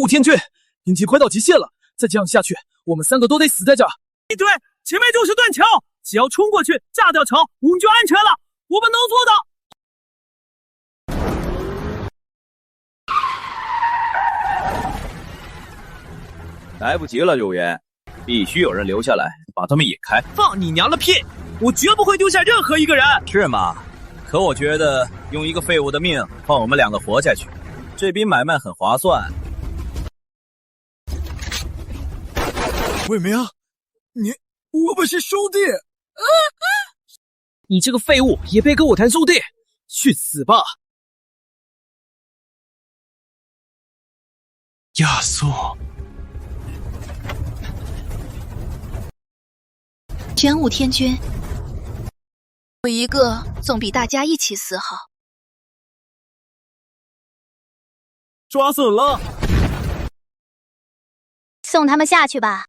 武天君，兵器快到极限了，再这样下去，我们3个都得死在这儿。对，前面就是断桥，只要冲过去炸掉桥，我们就安全了。我们能做到。来不及了，六元，必须有人留下来把他们引开。放你娘的屁！我绝不会丢下任何一个人。是吗？可我觉得用一个废物的命换我们2个活下去，这笔买卖很划算。伟明，我们是兄弟。你这个废物也配跟我谈兄弟？去死吧！亚素。玄武天君，我一个总比大家一起死好。抓死了！送他们下去吧。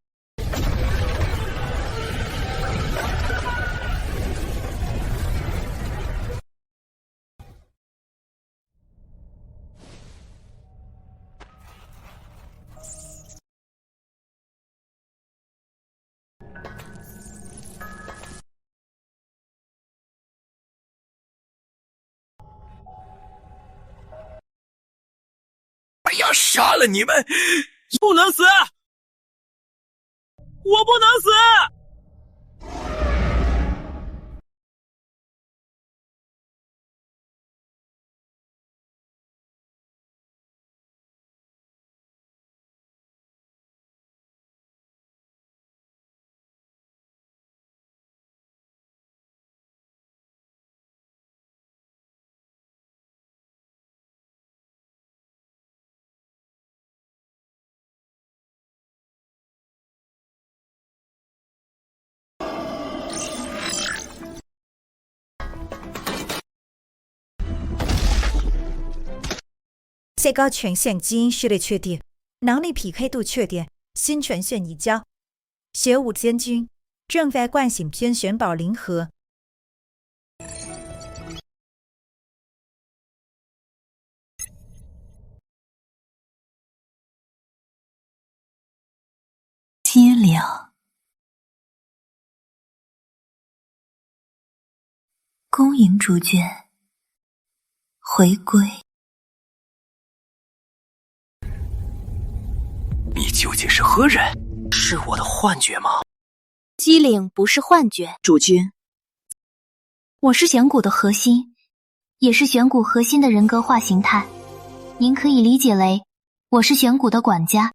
要杀了你们！不能死！我不能死！最高权限基因序列确定，能力匹配度确定，新权限移交。玄武天君正在唤醒天玄宝灵盒。机灵，恭迎主君回归。你究竟是何人？是我的幻觉吗？机灵不是幻觉。主君，我是玄骨的核心，也是玄骨核心的人格化形态。您可以理解为，我是玄骨的管家。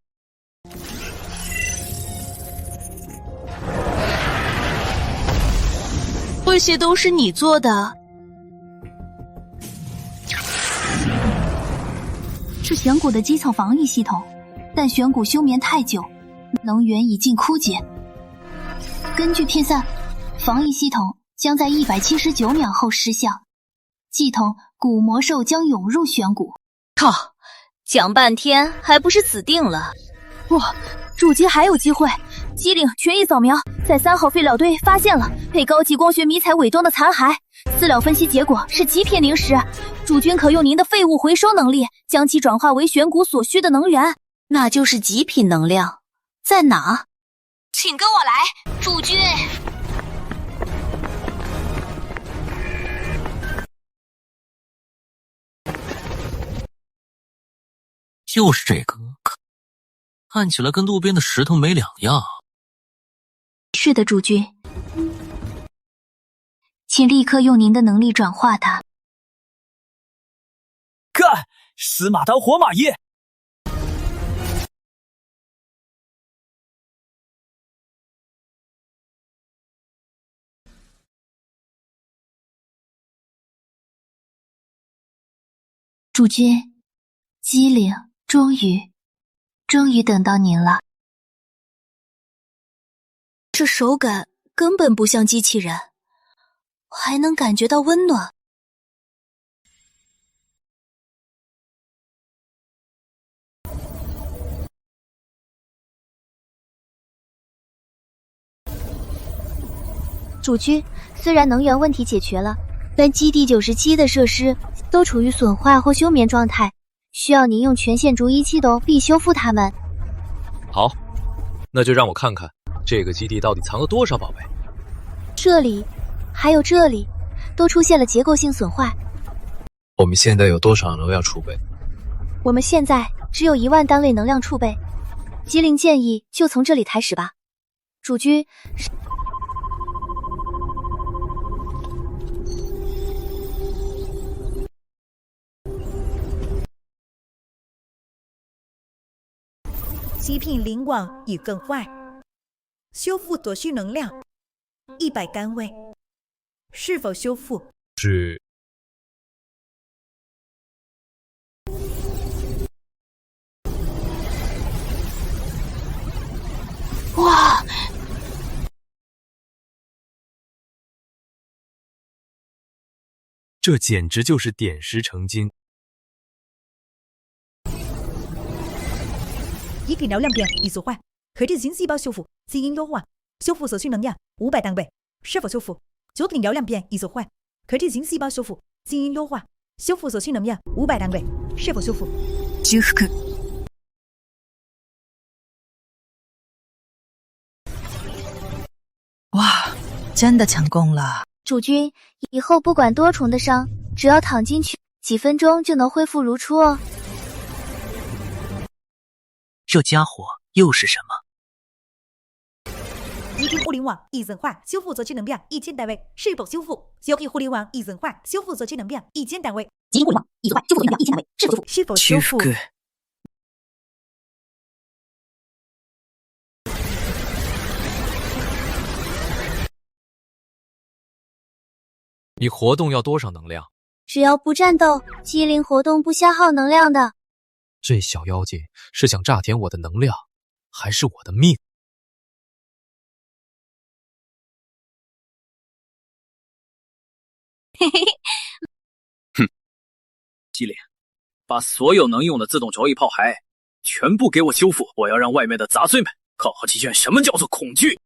这些都是你做的？是玄骨的基层防御系统。但玄骨休眠太久，能源已近枯竭。根据片散，防御系统将在179秒后失效，系统骨魔兽将涌入玄骨。靠，讲半天还不是死定了？不，主君还有机会。机灵权益扫描，在3号废料堆发现了配高级光学迷彩伪装的残骸，饲料分析结果是极品灵石。主君可用您的废物回收能力，将其转化为玄骨所需的能源。那就是极品能量，在哪？请跟我来，主君。就是这个，看起来跟路边的石头没两样。是的，主君，请立刻用您的能力转化它。干！死马当活马医！主君，机灵，终于等到您了。这手感根本不像机器人，还能感觉到温暖。主君，虽然能源问题解决了，但基地97的设施都处于损坏或休眠状态，需要您用全线逐一启动并修复它们。好，那就让我看看这个基地到底藏了多少宝贝。这里，还有这里，都出现了结构性损坏。我们现在有多少能量储备？我们现在只有1万单位能量储备。机灵建议就从这里开始吧。主君，极品灵网已更坏，修复所需能量100单位，是否修复？是。哇！这简直就是点石成金。一品疗量变已损坏，可进行细胞修复，基因优化，修复所需能量500单位，是否修复？9品疗量变已损坏，可进行细胞修复，基因优化，修复所需能量500单位，是否修复？修復。哇，真的成功了！主君，以后不管多重的伤，只要躺进去，几分钟就能恢复如初哦。这家伙又是什么？极品互联网已损坏，修复所需能量1000单位，是否修复？9品互联网已损坏，修复所需能量1000单位。极品互联网已损坏，修复所需能量1000单位，是否修复？是否修复？你活动要多少能量？只要不战斗，机灵活动不消耗能量的。这小妖精是想榨甜我的能量，还是我的命？嘿嘿嘿。哼，机灵，把所有能用的自动着翼炮骸全部给我修复！我要让外面的杂碎们好好体验什么叫做恐惧。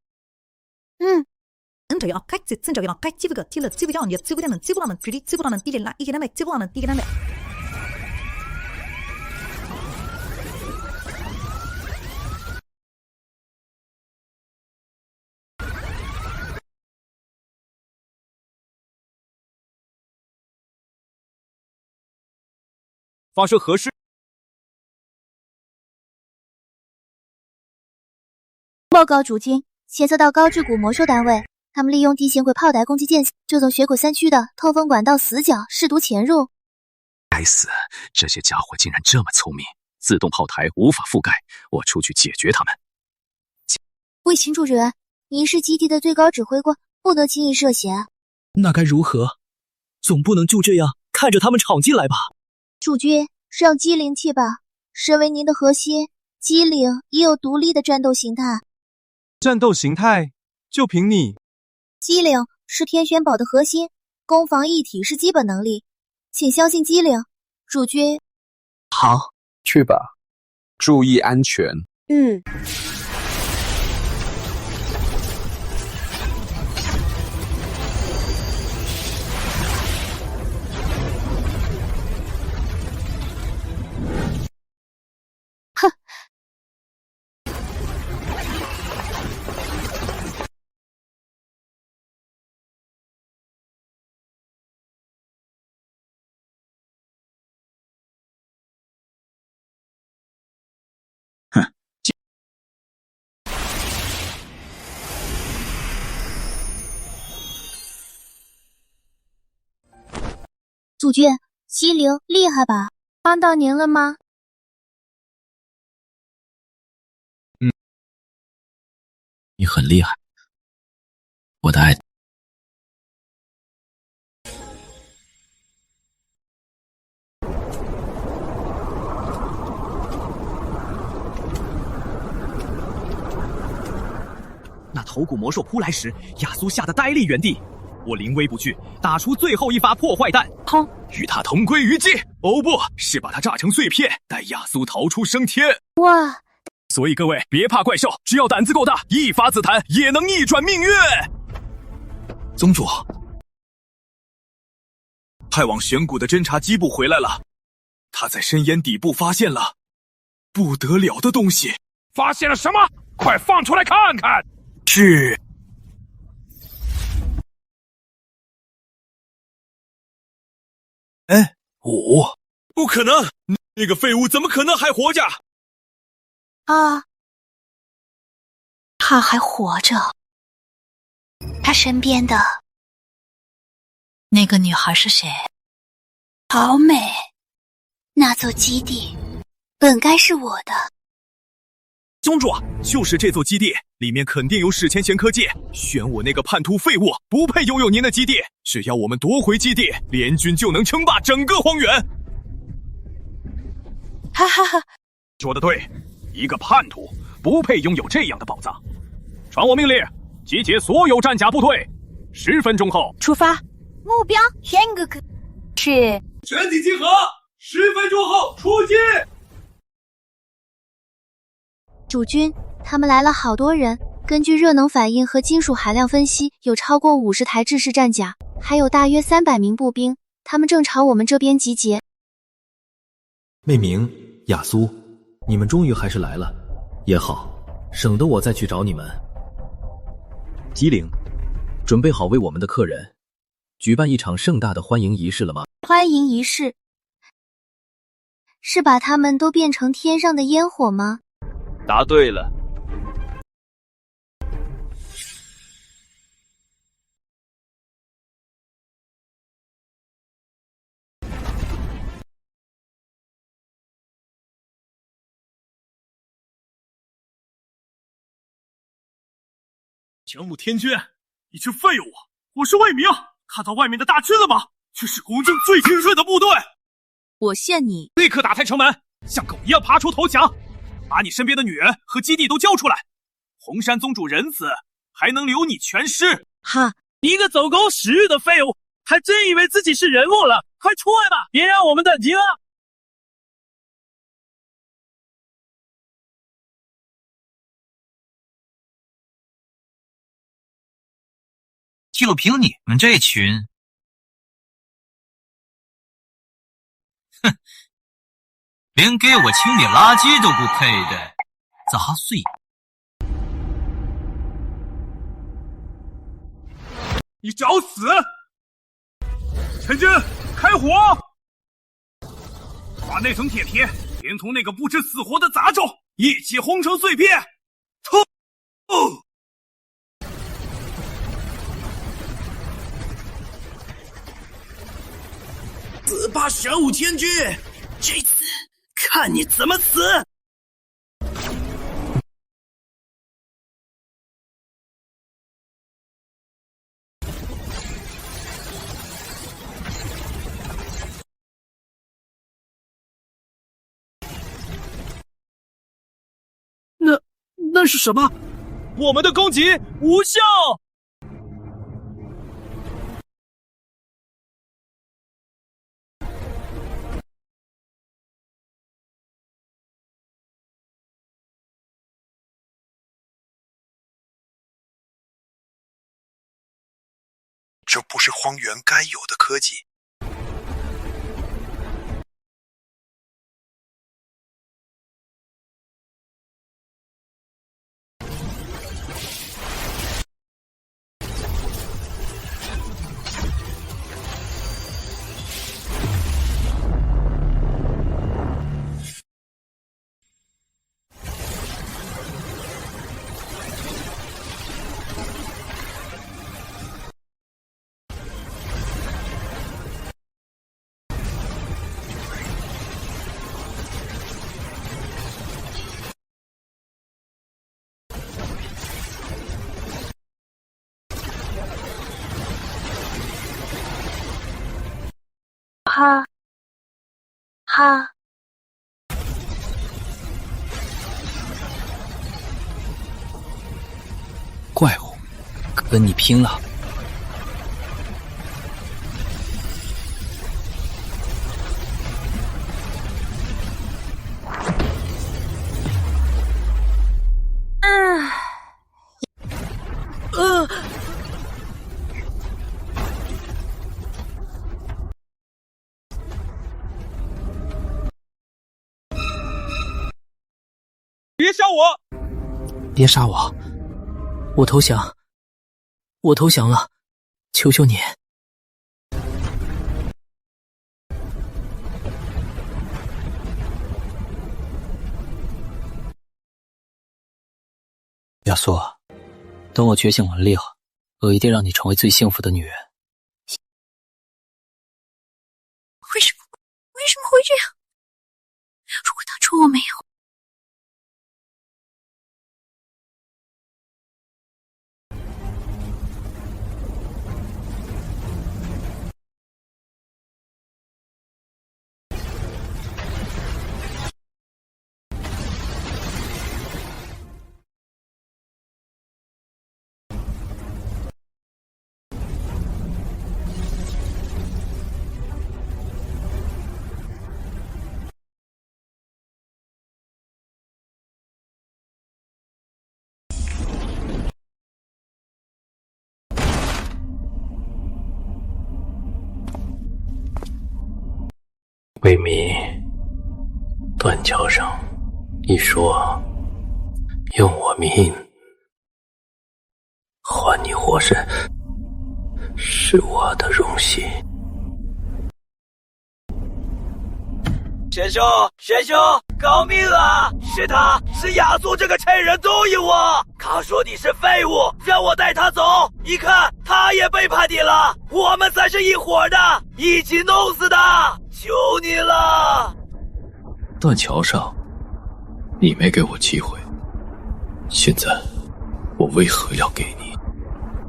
这样开始，这样开这个，这个这个叫你这个能，这个能，距离这个能低点啦，一个单位，这个能低个单位。发生核试。报告主君，检测到高质谷魔兽单位。他们利用地形轨炮台攻击间隙，就从血谷3区的透风管道死角试图潜入。该死，这些家伙竟然这么聪明，自动炮台无法覆盖，我出去解决他们。卫星主人，您是基地的最高指挥官，不得轻易涉险。那该如何？总不能就这样看着他们闯进来吧？主君，让机灵去吧。身为您的核心，机灵也有独立的战斗形态。战斗形态就凭你？机灵是天玄堡的核心，攻防一体是基本能力，请相信机灵。主君，好，去吧，注意安全。哼。主君，机灵厉害吧？帮到您了吗？你很厉害，我的爱。那头骨魔兽扑来时，亚苏吓得呆立原地。我临危不惧，打出最后一发破坏弹，砰！与他同归于尽。哦，不是把他炸成碎片，带亚苏逃出升天。哇！所以各位别怕怪兽，只要胆子够大，一发紫檀也能逆转命运。宗主，派往玄谷的侦察机部回来了，他在深渊底部发现了不得了的东西。发现了什么？快放出来看看！是。哎，5，不可能！那个废物怎么可能还活着？啊，他还活着。他身边的那个女孩是谁？好美。那座基地本该是我的。宗主，就是这座基地，里面肯定有史前玄科技。选我那个叛徒废物，不配拥有您的基地。只要我们夺回基地，联军就能称霸整个荒原。哈哈哈！说得对，一个叛徒不配拥有这样的宝藏。传我命令，集结所有战甲部队，10分钟后出发。目标天哥哥是全体集合，10分钟后出击。主君，他们来了好多人。根据热能反应和金属含量分析，有超过50台制式战甲，还有大约300名步兵，他们正朝我们这边集结。媚明、雅苏，你们终于还是来了，也好，省得我再去找你们。吉灵，准备好为我们的客人举办一场盛大的欢迎仪式了吗？欢迎仪式？是把他们都变成天上的烟火吗？答对了。前路天君，一只废物！我是魏明，看到外面的大军了吗？这是红军最精锐的部队。我限你立刻打开城门，像狗一样爬出投降，把你身边的女人和基地都交出来。红山宗主仁慈，还能留你全尸。哈！一个走狗屎运的废物，还真以为自己是人物了？快出来吧，别让我们等急了！就凭你们这群，哼，连给我清理垃圾都不配的杂碎！你找死！陈军，开火！把那层铁皮连同那个不知死活的杂种一起轰成碎片！冲！死吧，玄武天君！这次看你怎么死！那是什么？我们的攻击无效。这不是荒原该有的科技。哈，哈，怪物，跟你拼了！别杀我！别杀我！我投降！我投降了！求求你！亚苏，等我觉醒完了以后，我一定让你成为最幸福的女人。为什么会这样？如果当初我没有……魏民，断桥上一说，用我命还你活身，是我的荣幸。玄兄，救命啊！是亚苏这个趁人勾引我，他说你是废物，让我带他走。一看他也背叛你了，我们才是一伙的，一起弄死他！求你了！断桥上，你没给我机会，现在我为何要给你？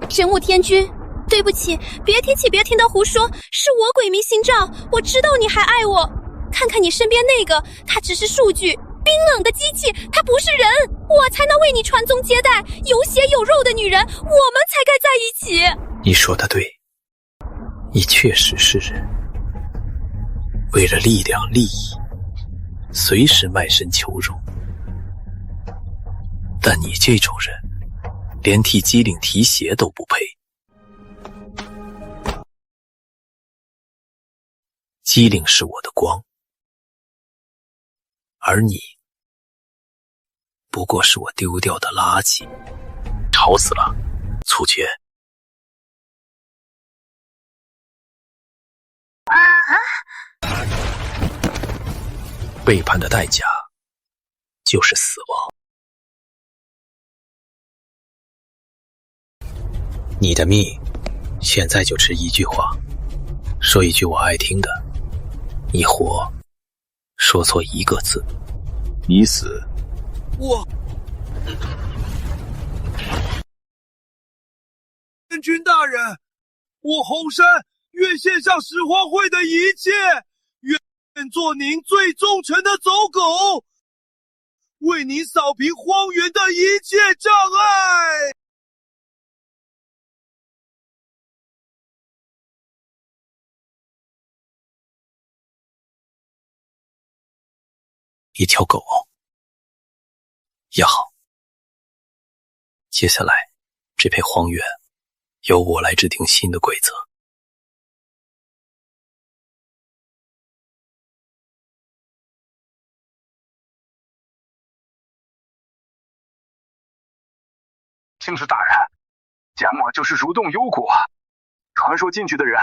神武天君，对不起，别听他胡说，是我鬼迷心窍，我知道你还爱我。看看你身边那个，他只是数据，冰冷的机器，他不是人，我才能为你传宗接代，有血有肉的女人，我们才该在一起。你说的对，你确实是人，为了力量利益，随时卖身求荣。但你这种人，连替机灵提鞋都不配。机灵是我的光，而你不过是我丢掉的垃圾。吵死了，粗缺。背叛的代价就是死亡。你的命现在就只一句话，说一句我爱听的，你活，说错一个字，你死。天君大人，我红山愿献上始皇会的一切，愿做您最忠诚的走狗，为您扫平荒原的一切障碍。一条狗也好，接下来这片荒原由我来制定新的规则。青石大人，贾某就是蠕动幽谷，传说进去的人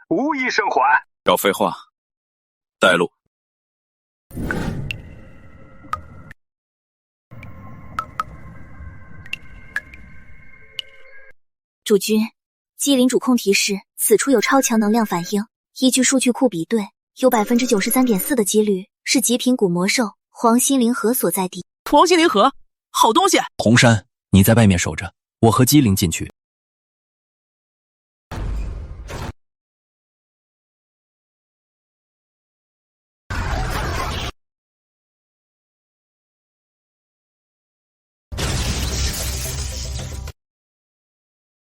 无一生还。少废话，带路。主君，机灵主控提示，此处有超强能量反应。依据数据库比对，有 93.4% 的几率是极品古魔兽黄心灵核所在地。黄心灵核，好东西！红山，你在外面守着，我和机灵进去。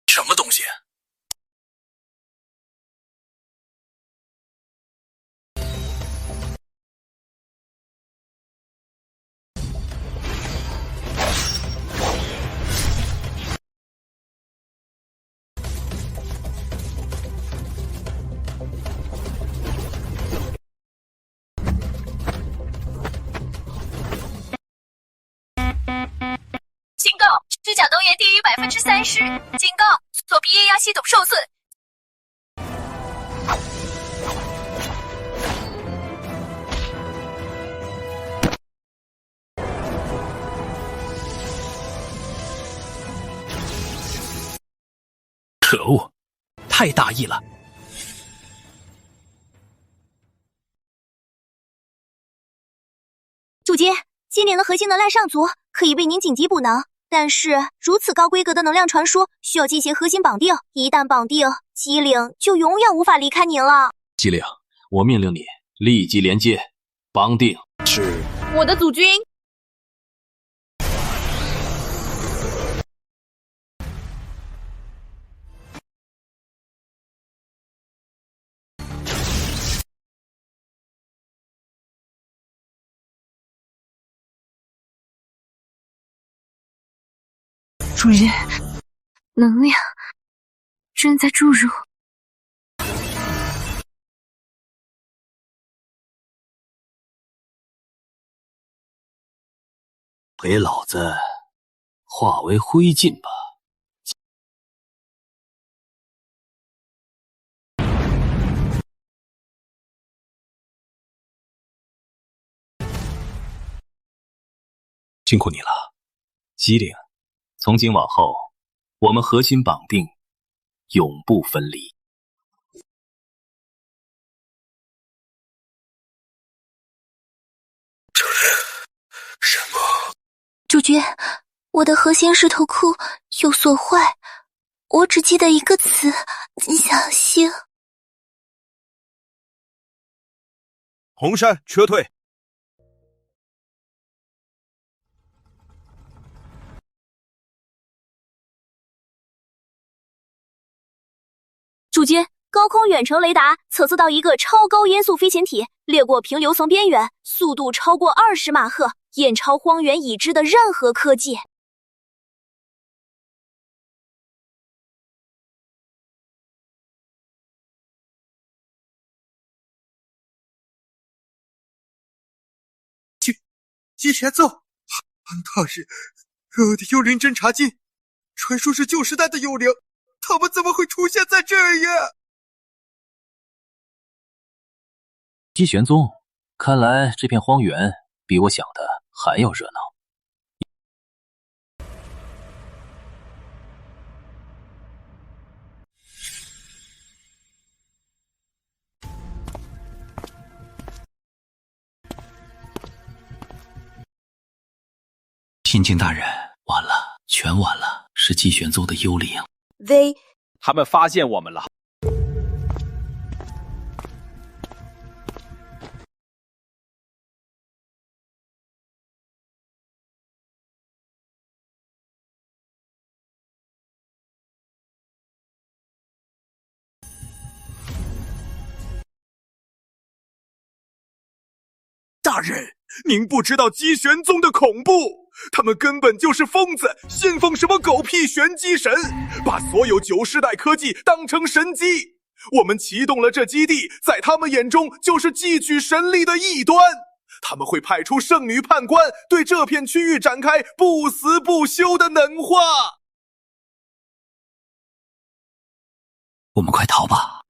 什么东西？源低于30%，警告：锁闭液压系统受损。可恶，太大意了！主街，机灵的核心能量上足，可以为您紧急补能。但是如此高规格的能量传输需要进行核心绑定，一旦绑定，机灵就永远无法离开您了。机灵，我命令你立即连接绑定。是。我的祖军。主人，能量正在注入。给老子化为灰烬吧！辛苦你了，机灵。从今往后，我们核心绑定，永不分离。这是什么？主角，我的核心石头库有所坏，我只记得一个词：小心。红山撤退。主角，高空远程雷达测测到一个超高音速飞行体掠过平流层边缘，速度超过20马赫，远超荒原已知的任何科技。机前奏，他是我的幽灵侦察机，传说是旧时代的幽灵。他们怎么会出现在这呀？姬玄宗，看来这片荒原比我想的还要热闹。天境大人，完了，全完了，是姬玄宗的幽灵。他们发现我们了。大人，您不知道姬玄宗的恐怖，他们根本就是疯子，信奉什么狗屁玄机神，把所有旧时代科技当成神机。我们启动了这基地，在他们眼中就是汲取神力的异端。他们会派出圣女判官，对这片区域展开不死不休的能化。我们快逃吧，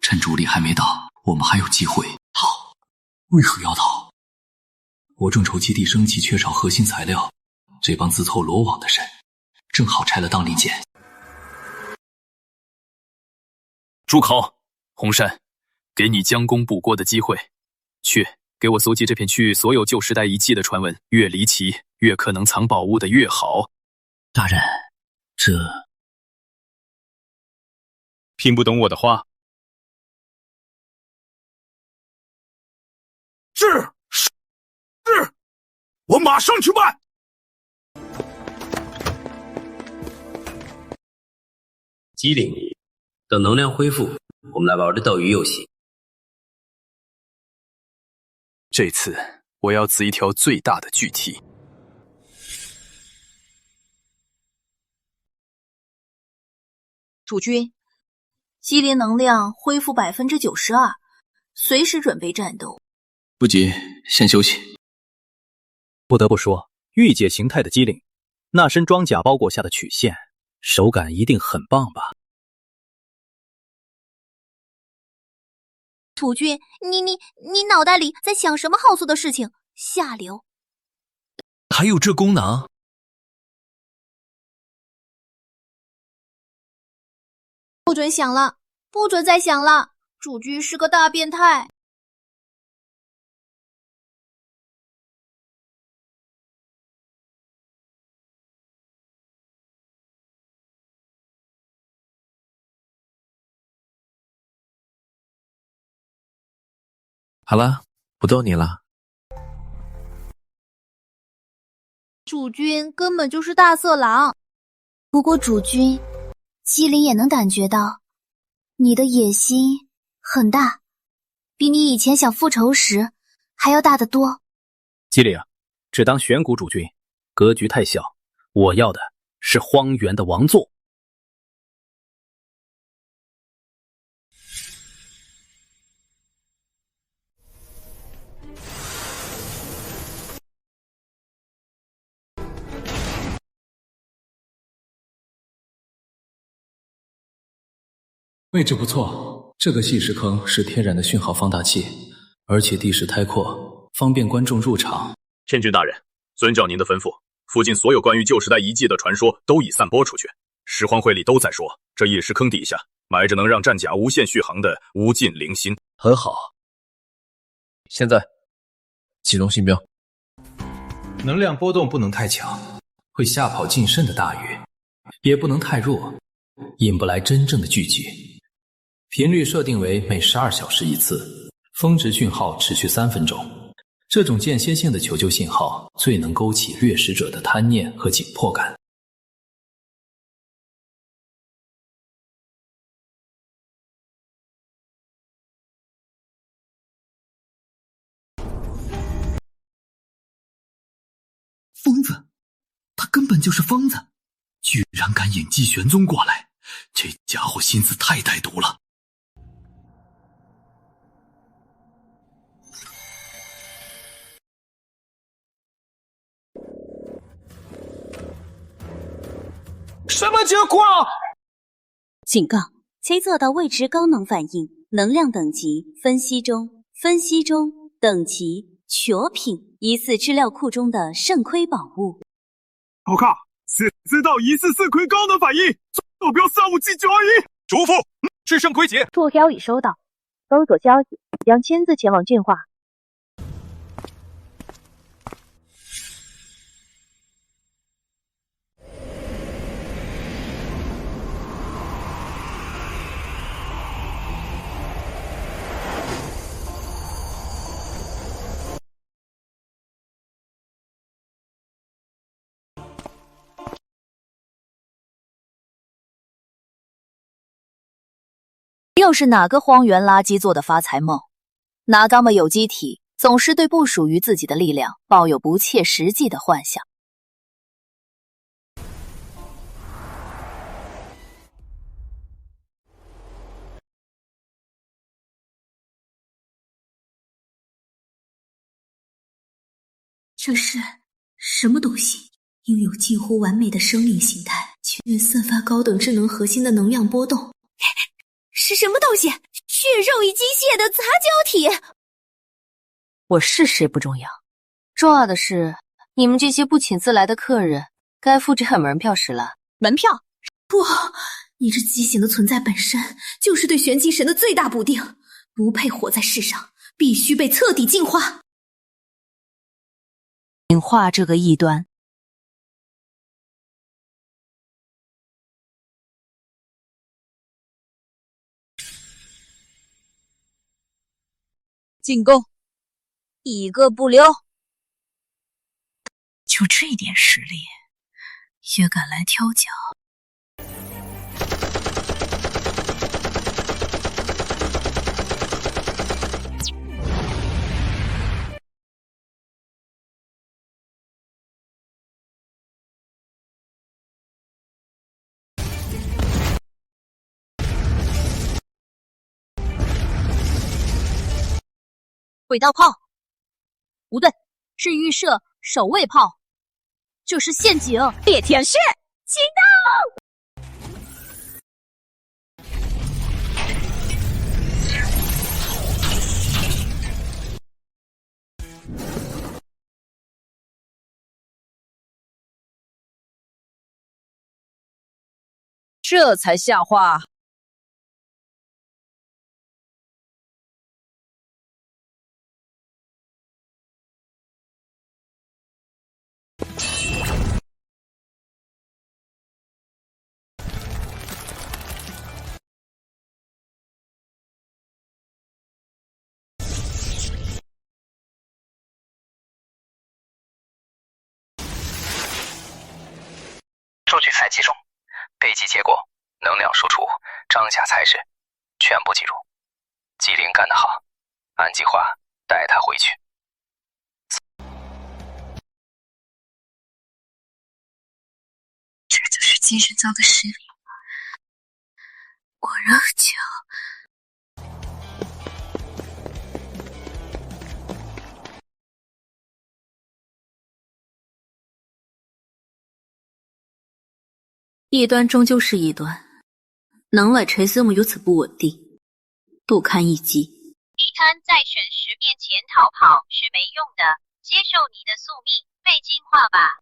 趁主力还没到，我们还有机会逃。为何要逃？我众筹基地升级缺少核心材料，这帮自凑罗网的人正好拆了当令箭。朱考，红山，给你将功补过的机会，去给我搜集这片区域所有旧时代遗迹的传闻，越离奇越可能藏宝物的越好。大人，这听不懂我的话？是，我马上去办。机灵，等能量恢复，我们来玩的斗鱼游戏。这次我要刺一条最大的巨体。主君，机灵能量恢复92%，随时准备战斗。不急，先休息。不得不说，御姐形态的机灵那身装甲包裹下的曲线，手感一定很棒吧？土君，你脑袋里在想什么好做的事情？下流！还有这功能？不准想了，不准再想了！主君是个大变态。好了，不逗你了。主君根本就是大色狼。不过主君，姬灵也能感觉到，你的野心很大，比你以前想复仇时还要大得多。姬灵，只当玄谷主君，格局太小。我要的是荒原的王座。位置不错，这个细石坑是天然的讯号放大器，而且地势开阔，方便观众入场。天君大人，遵照您的吩咐，附近所有关于旧时代遗迹的传说都已散播出去。拾荒会里都在说，这一石坑底下埋着能让战甲无限续航的无尽灵心。很好，现在启动信标。能量波动不能太强，会吓跑近身的大鱼，也不能太弱，引不来真正的聚集。频率设定为每12小时一次，峰值讯号持续3分钟。这种间歇性的求救信号最能勾起掠食者的贪念和紧迫感。疯子，他根本就是疯子，居然敢引季玄宗过来，这家伙心思太歹毒了。什么情况？警告：其做到未知高能反应，能量等级分析中，等级绝品，疑似资料库中的圣盔宝物。好看，此道疑似圣盔高能反应，坐标357921。主父，是圣盔节。拓标已收到，搜索消息，将亲自前往进化。又是哪个荒原垃圾做的发财梦？哪嘎么有机体总是对不属于自己的力量抱有不切实际的幻想。这是什么东西？拥有近乎完美的生命形态，却散发高等智能核心的能量波动。是什么东西？血肉与机械的杂交体。我是谁不重要，重要的是你们这些不请自来的客人该付这份门票时了。门票？不，你这畸形的存在本身就是对玄机神的最大补丁，不配活在世上，必须被彻底净化。净化这个异端。进攻，一个不留。就这点实力，也敢来挑脚？轨道炮，不对，是预设守卫炮。这是陷阱！裂天使，启动！这才像话。数据采集中，备集结果，能量输出，张家才是，全部记录。机灵干得好，按计划带他回去。这就是金神造的实力，果然很强。异端终究是异端，能外垂丝木如此不稳定，不堪一击。地摊在选时面前逃跑是没用的，接受你的宿命，被净化吧。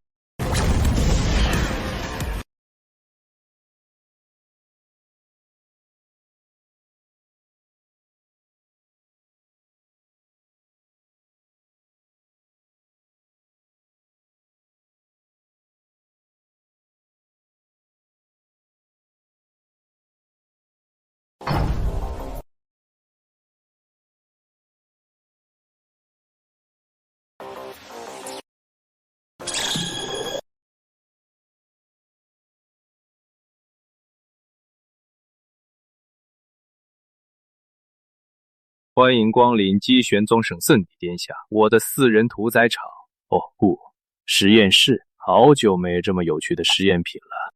欢迎光临姬玄宗省圣地殿下，我的私人屠宰场。哦不，实验室，好久没这么有趣的实验品了。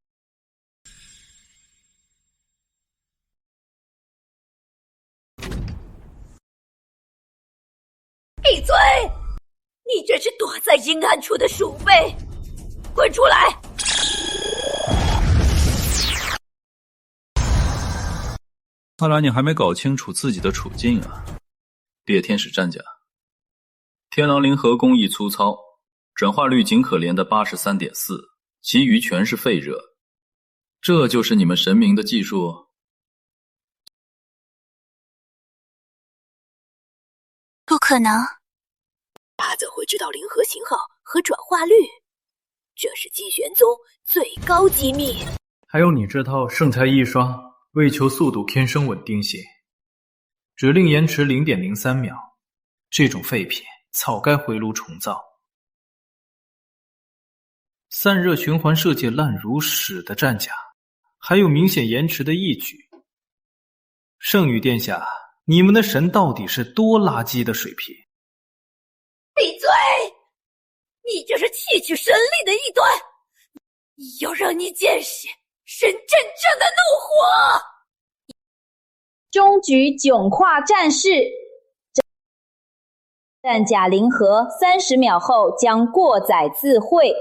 闭嘴！你这是躲在阴暗处的鼠辈，滚出来！看来你还没搞清楚自己的处境啊！猎天使战甲，天狼灵核工艺粗糙，转化率仅可怜的 83.4%， 其余全是废热。这就是你们神明的技术？不可能，他怎会知道灵核型号和转化率？这是姬玄宗最高机密。还有你这套圣材一刷。为求速度天生稳定性，指令延迟 0.03 秒，这种废品早该回炉重造。散热循环设计烂如屎的战甲，还有明显延迟的一举。圣女殿下，你们的神到底是多垃圾的水平？闭嘴！你这是窃取神力的异端，要让你见识神真正的怒火！终局迥化战士，战甲灵核30秒后将过载自会。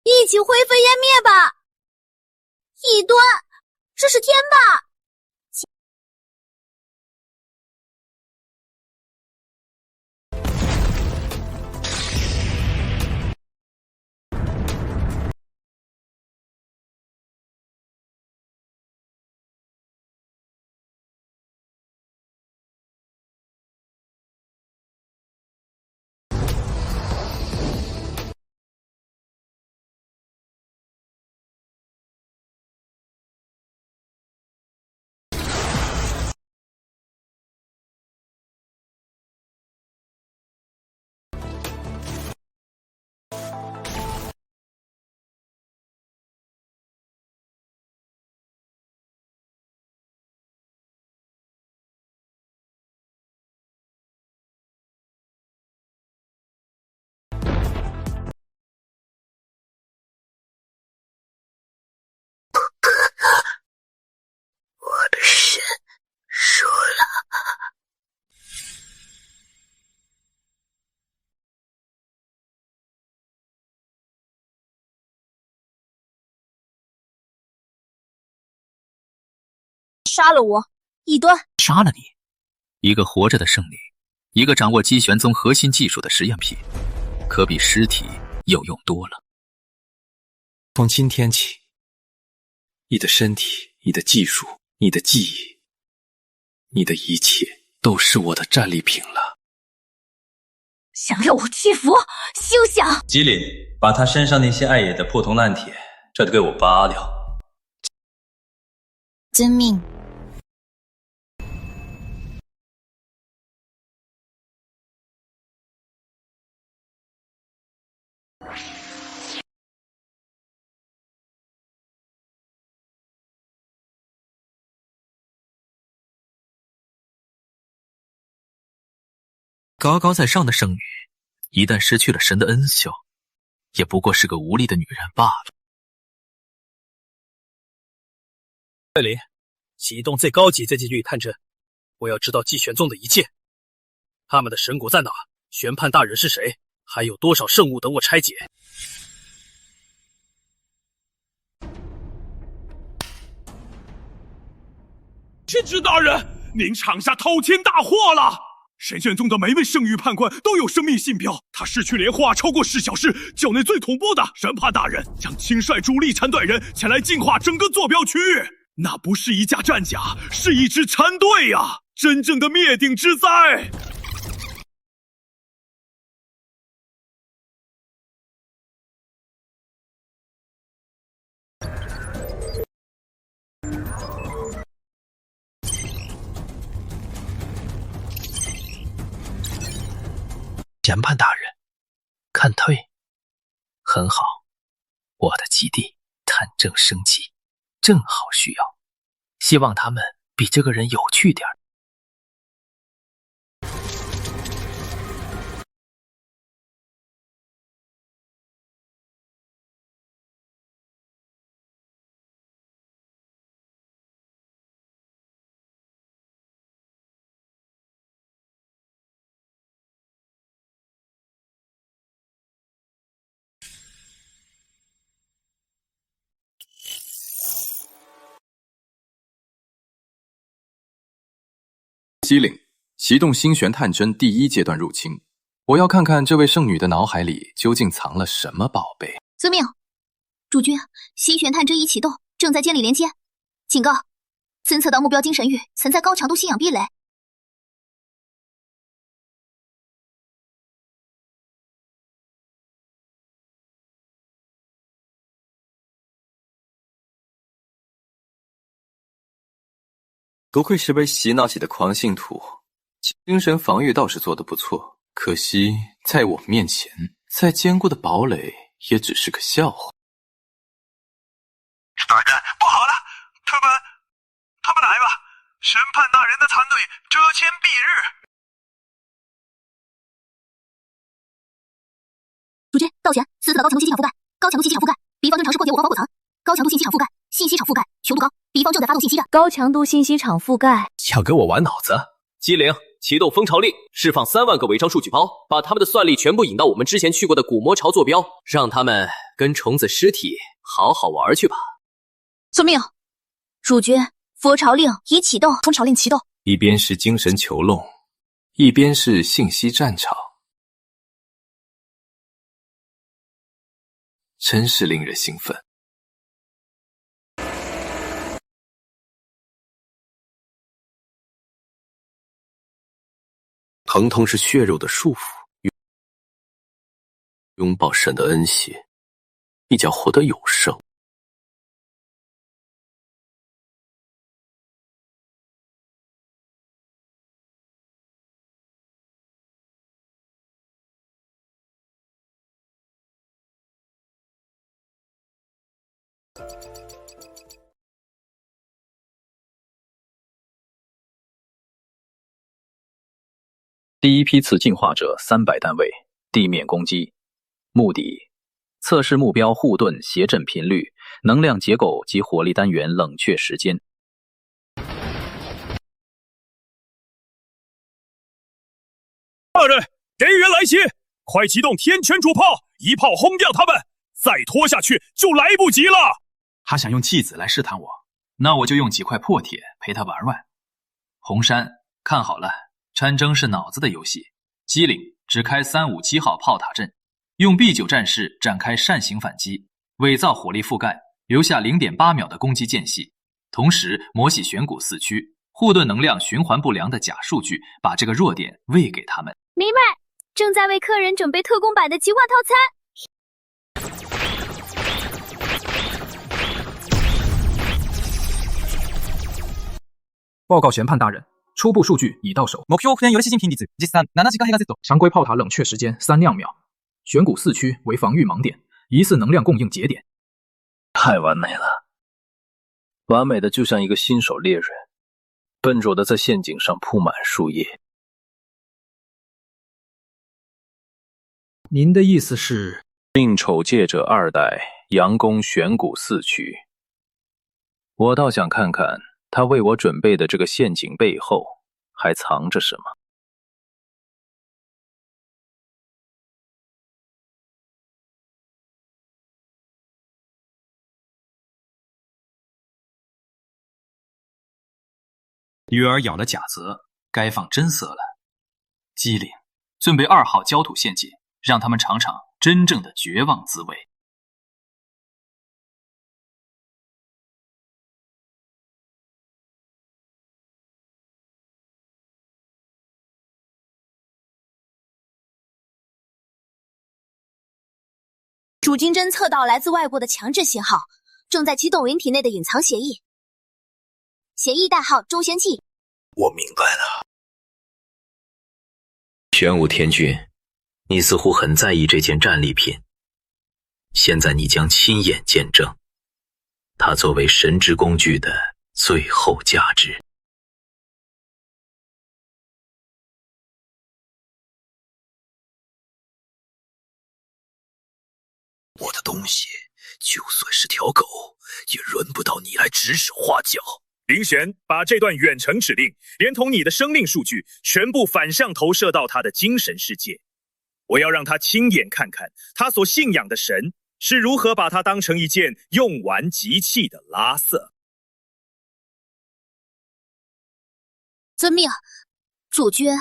一起灰飞烟灭吧！异端，这是天吧？杀了我，异端！杀了你，一个活着的圣女，一个掌握机玄宗核心技术的实验品，可比尸体有用多了。从今天起，你的身体、你的技术、你的记忆，你的一切都是我的战利品了。想要我屈服？休想！吉林，把他身上那些碍眼的破铜烂铁，这都给我扒掉。遵命。高高在上的圣女，一旦失去了神的恩秀，也不过是个无力的女人罢了。这里，启动最高级阶级域探针，我要知道祭玄宗的一切。他们的神骨在哪？玄判大人是谁？还有多少圣物等我拆解？天之大人，您闯下滔天大祸了！神玄宗的每位圣域判官都有生命信标，他失去连话超过10小时，教内最恐怖的神判大人将亲率主力残队人前来净化整个坐标区域。那不是一架战甲，是一支残队呀！真正的灭顶之灾。研判大人，看退，很好。我的基地探正升级，正好需要。希望他们比这个人有趣点。机灵，启动星玄探针第1阶段入侵。我要看看这位圣女的脑海里究竟藏了什么宝贝。遵命，主君，星玄探针已启动，正在建立连接。警告，侦测到目标精神域存在高强度信仰壁垒。不愧是被洗脑起的狂信徒，精神防御倒是做得不错，可惜在我面前，再坚固的堡垒也只是个笑话。大人，不好了，他们来了！审判大人的残队遮天蔽日。主君，到前4次的高强度信息场覆盖，高强度信息场覆盖，敌方正尝试破解我防火层。高强度信息场覆盖，信息场覆盖，强度高，敌方正在发动信息战。高强度信息场覆盖，要给我玩脑子？机灵，启动蜂巢令，释放3万个违章数据包，把他们的算力全部引到我们之前去过的古魔巢坐标，让他们跟虫子尸体好好玩去吧。遵命，主君，蜂巢令已启动。蜂巢令启动。一边是精神囚笼，一边是信息战场，真是令人兴奋。疼痛是血肉的束缚，拥抱神的恩血，你将获得永生。第1批次进化者300单位，地面攻击。目的：测试目标护盾谐振频率、能量结构及火力单元冷却时间。大人，人员来袭，快启动天拳主炮，一炮轰掉他们！再拖下去就来不及了。他想用弃子来试探我，那我就用几块破铁陪他玩玩。红山，看好了，战争是脑子的游戏。机灵只开357号炮塔阵，用 B9 战士展开扇形反击，伪造火力覆盖，留下 0.8秒的攻击间隙，同时磨洗选股4区，护盾能量循环不良的假数据，把这个弱点喂给他们。明白，正在为客人准备特供版的极化套餐。报告玄判大人，初步数据已到手。目標復元より新品率実3 7GHz。常规炮塔冷却时间3亮秒。选股4区为防御盲点，疑似能量供应节点。太完美了，完美的就像一个新手猎人，笨拙的在陷阱上铺满树叶。您的意思是？令丑戒者2代佯攻选股4区，我倒想看看他为我准备的这个陷阱背后还藏着什么。鱼儿咬了甲泽，该放真色了。机灵，准备2号焦土陷阱，让他们尝尝真正的绝望滋味。主军侦测到来自外部的强制信号，正在启动云体内的隐藏协议。协议代号周玄气。我明白了。玄武天君，你似乎很在意这件战利品，现在你将亲眼见证它作为神之工具的最后价值。我的东西就算是条狗，也轮不到你来指手画脚。林玄，把这段远程指令连同你的生命数据全部反向投射到他的精神世界，我要让他亲眼看看他所信仰的神是如何把他当成一件用完即弃的拉瑟。遵命，主君。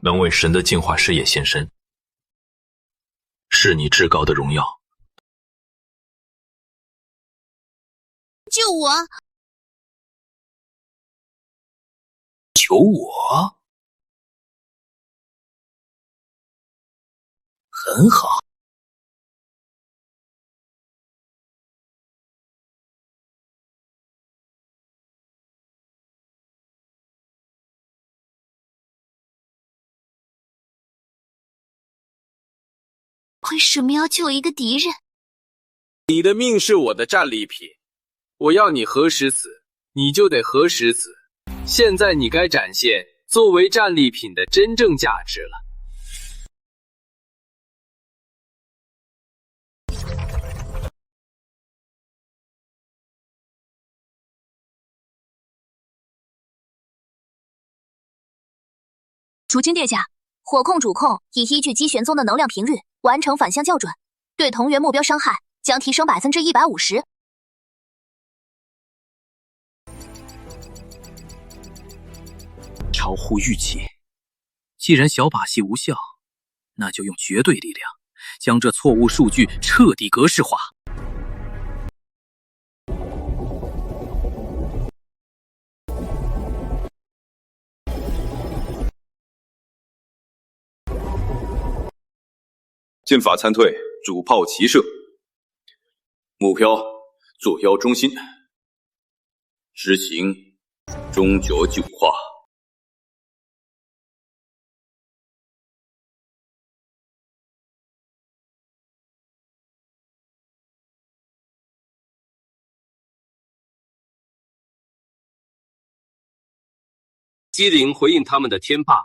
能为神的净化事业献身，是你至高的荣耀。救我！求我？很好。为什么要救一个敌人？你的命是我的战利品，我要你何时死，你就得何时死。现在你该展现作为战利品的真正价值了。主君殿下，火控主控已依据机玄宗的能量频率完成反向校准，对同源目标伤害将提升150%。超乎预期。既然小把戏无效，那就用绝对力量将这错误数据彻底格式化。剑法参退，主炮齐射，目标坐标中心，执行中角九化。机灵回应他们的天霸，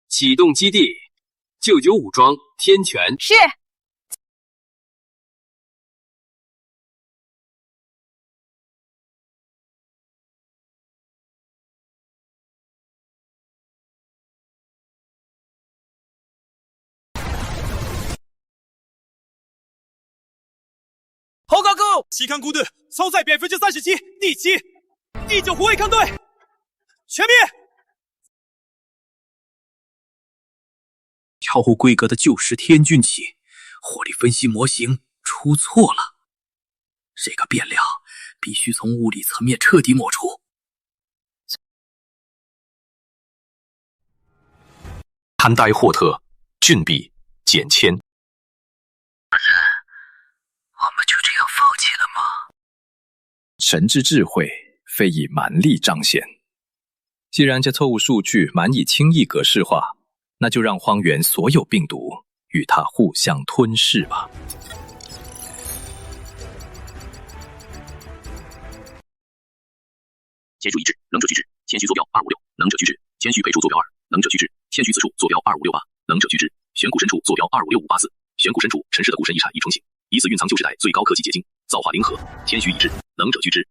启动基地，救救武装天权。是。报告，期刊孤队操赛37%，第9护卫抗队全灭。超乎规格的旧时天军旗，火力分析模型出错了。这个变量必须从物理层面彻底抹除。潘呆霍特，俊弼减签。我们就这样放弃了吗？神之智慧，非以蛮力彰显。既然这错误数据难以轻易格式化，那就让荒原所有病毒与它互相吞噬吧。签署一致，能者居之，谦虚坐标256，能者居之，谦虚配出坐标2，能者居之，谦虚自处坐标25668，能者居之，选股身处坐标256584，选股身处陈氏的股神遗产已重醒，疑似蕴藏旧时代最高科技结晶，造化灵和，谦虚一致，能者居之。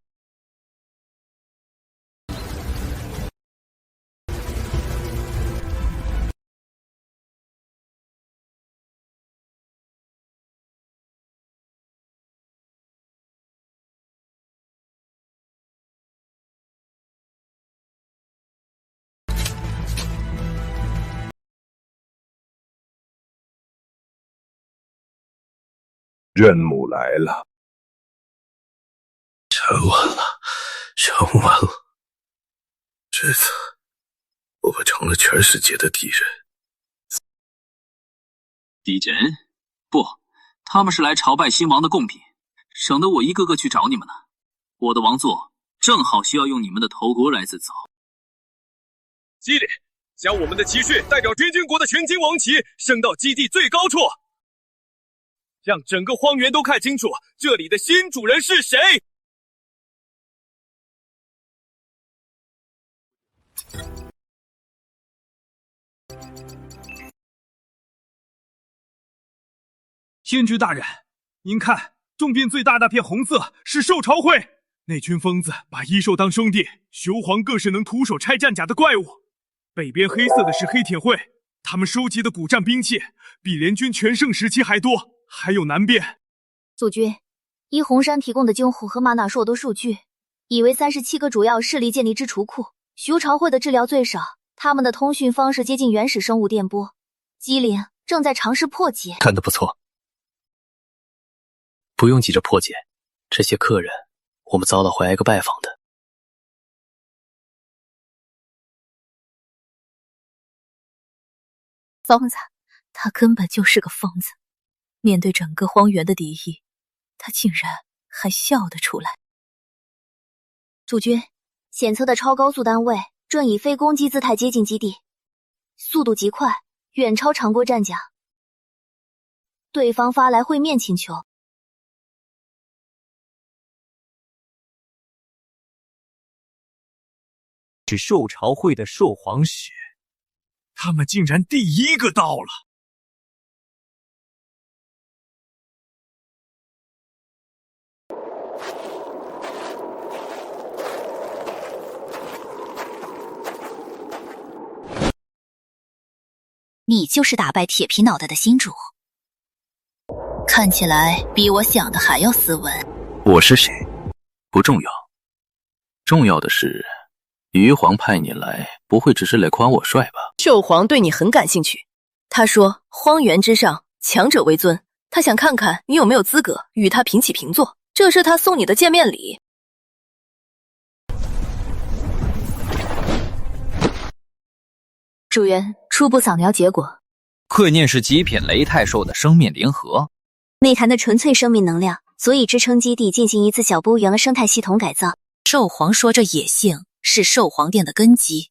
任务来了，成完了，这次我们成了全世界的敌人。敌人？不，他们是来朝拜新王的贡品，省得我一个个去找你们呢。我的王座正好需要用你们的头骨来自走。基里，将我们的旗帜代表天军国的全金王旗升到基地最高处。让整个荒原都看清楚，这里的新主人是谁！天君大人，您看，众变最大那片红色是兽朝会，那群疯子把异兽当兄弟，雄黄更是能徒手拆战甲的怪物。北边黑色的是黑铁会，他们收集的古战兵器比联军全盛时期还多。还有南边，祖君，依红山提供的京沪和马纳硕多数据，以为37个主要势力建立之储库，徐朝会的治疗最少，他们的通讯方式接近原始生物电波。机灵正在尝试破解，干得不错。不用急着破解，这些客人我们早晚会挨个拜访的。疯子，他根本就是个疯子。面对整个荒原的敌意，他竟然还笑得出来。主君，险测的超高速单位正以非攻击姿态接近基地，速度极快，远超常规战甲。对方发来会面请求。是兽朝会的兽皇使，他们竟然第一个到了。你就是打败铁皮脑袋的新主，看起来比我想的还要斯文。我是谁不重要，重要的是鱼皇派你来，不会只是来夸我帅吧？兽皇对你很感兴趣，他说荒原之上强者为尊，他想看看你有没有资格与他平起平坐，这是他送你的见面礼。主人，初步扫描结果，会念是极品雷太兽的生命联合，内涵的纯粹生命能量足以支撑基地进行一次小波源的生态系统改造。兽皇说这野性是兽皇殿的根基，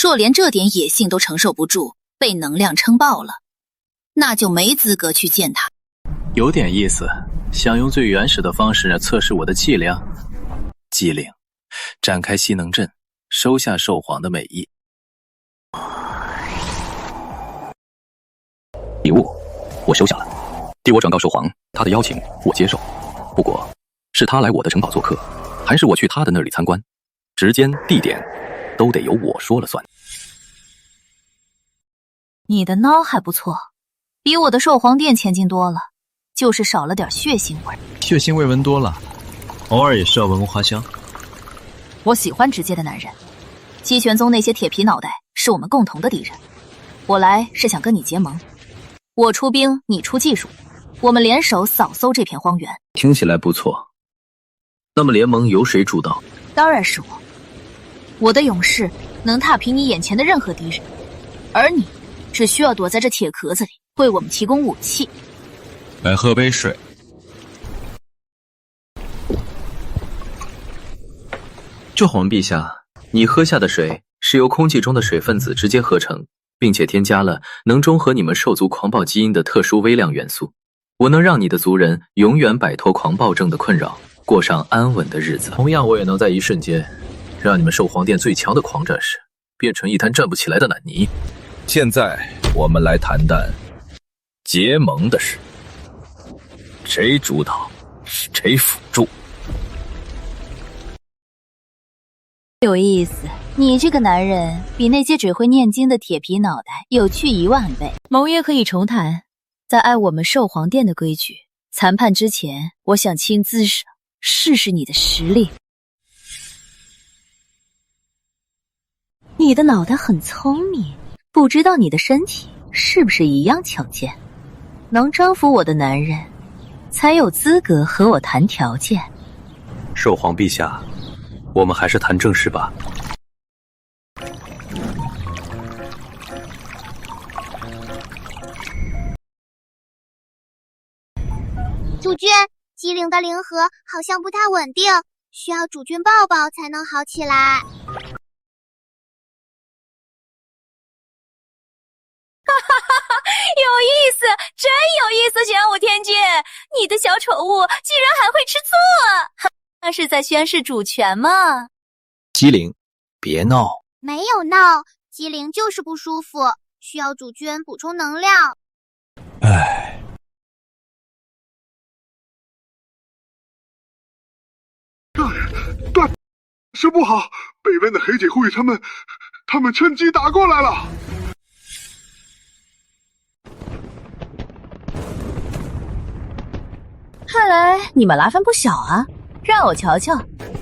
若连这点野性都承受不住，被能量撑爆了，那就没资格去见他。有点意思，想用最原始的方式测试我的气量。机灵，展开吸能阵，收下兽皇的美意。礼物我收下了，替我转告兽皇，他的邀请我接受，不过是他来我的城堡做客，还是我去他的那里参观，时间地点都得由我说了算。你的孬还不错，比我的兽皇殿前进多了。就是少了点血腥味。血腥味闻多了，偶尔也是要闻闻花香。我喜欢直接的男人。鸡玄宗那些铁皮脑袋是我们共同的敌人。我来是想跟你结盟，我出兵，你出技术，我们联手扫搜这片荒原。听起来不错。那么联盟由谁主导？当然是我。我的勇士能踏平你眼前的任何敌人，而你只需要躲在这铁壳子里，为我们提供武器。来喝杯水。这皇陛下，你喝下的水是由空气中的水分子直接合成，并且添加了能中和你们兽族狂暴基因的特殊微量元素。我能让你的族人永远摆脱狂暴症的困扰，过上安稳的日子。同样，我也能在一瞬间让你们兽皇殿最强的狂战士变成一滩站不起来的烂泥。现在我们来谈谈结盟的事，谁主导，谁辅助。有意思，你这个男人比那些只会念经的铁皮脑袋有趣10000倍。盟约可以重谈，在按我们兽皇殿的规矩，谈判之前，我想亲自试试你的实力。你的脑袋很聪明，不知道你的身体是不是一样强健？能征服我的男人，才有资格和我谈条件。兽皇陛下，我们还是谈正事吧。主君，机灵的灵核好像不太稳定，需要主君抱抱才能好起来。有意思，真有意思，玄武天君，你的小宠物居然还会吃醋，那是在宣示主权吗？机灵，别闹。没有闹，机灵就是不舒服，需要主君补充能量。唉，大事不好，北温的黑姐护卫他们趁机打过来了。看来你们麻烦不小啊，让我瞧瞧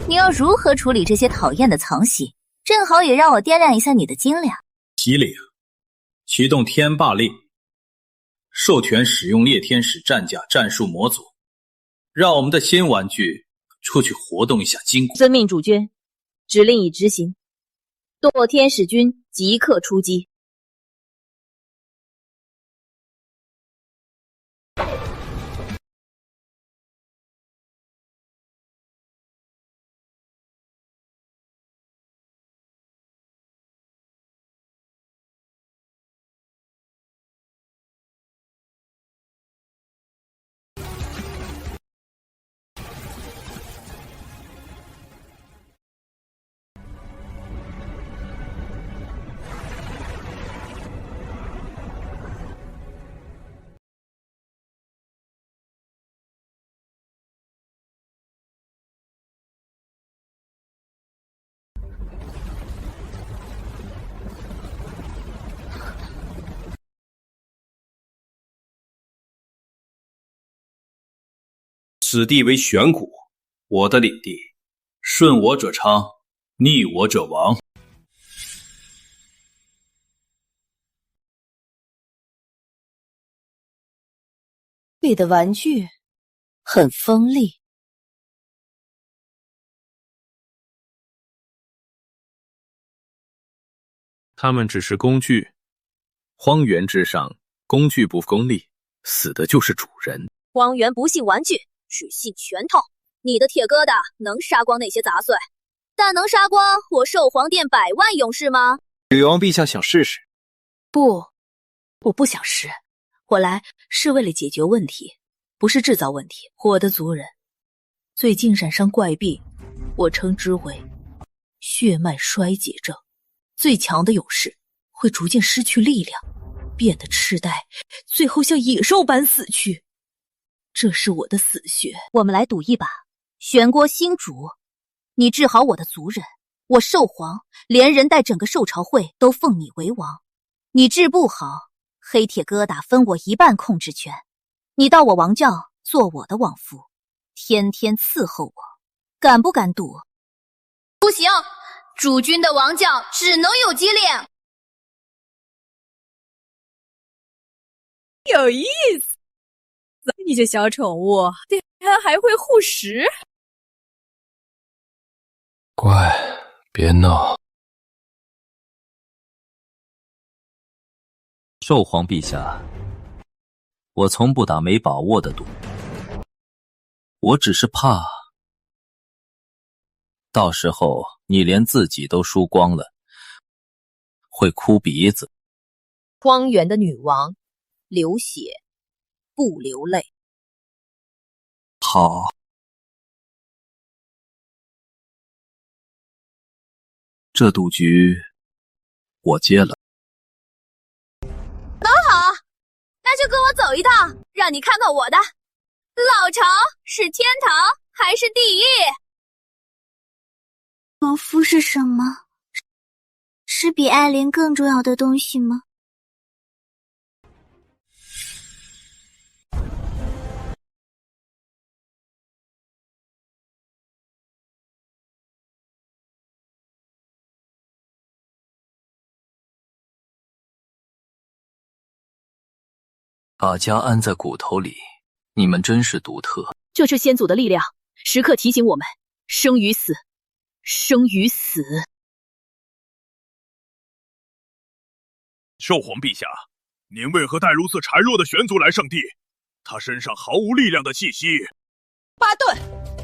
你要如何处理这些讨厌的藏袭，正好也让我掂量一下你的斤两。机灵，启动天霸令，授权使用猎天使战甲战术模组，让我们的新玩具出去活动一下筋骨。遵命主君，指令已执行。堕天使军即刻出击。此地为玄谷，我的领地，顺我者昌，逆我者亡。你的玩具很锋利。他们只是工具，荒原之上，工具不功利，死的就是主人。荒原不信玩具，只信拳头。你的铁疙瘩能杀光那些杂碎，但能杀光我兽皇殿100万勇士吗？女王陛下想试试？不，我不想试。我来是为了解决问题，不是制造问题。我的族人最近染上怪病，我称之为血脉衰竭症。最强的勇士会逐渐失去力量，变得痴呆，最后像野兽般死去。这是我的死穴。我们来赌一把，玄国新主，你治好我的族人，我兽皇连人带整个兽朝会都奉你为王。你治不好，黑铁疙瘩分我1半控制权，你到我王教做我的往夫，天天伺候我，敢不敢赌？不行，主君的王教只能有机灵。有意思，你这小宠物竟然还会护食。乖，别闹。寿皇陛下，我从不打没把握的赌，我只是怕，到时候你连自己都输光了，会哭鼻子。荒原的女王，流血不流泪。好，这赌局我接了。那好，那就跟我走一趟，让你看看我的老巢是天堂还是地狱。王夫是什么？是比爱莲更重要的东西吗？把家安在骨头里，你们真是独特。这是先祖的力量，时刻提醒我们：生与死，生与死。寿皇陛下，您为何带如此孱弱的玄族来圣地？他身上毫无力量的气息。巴顿，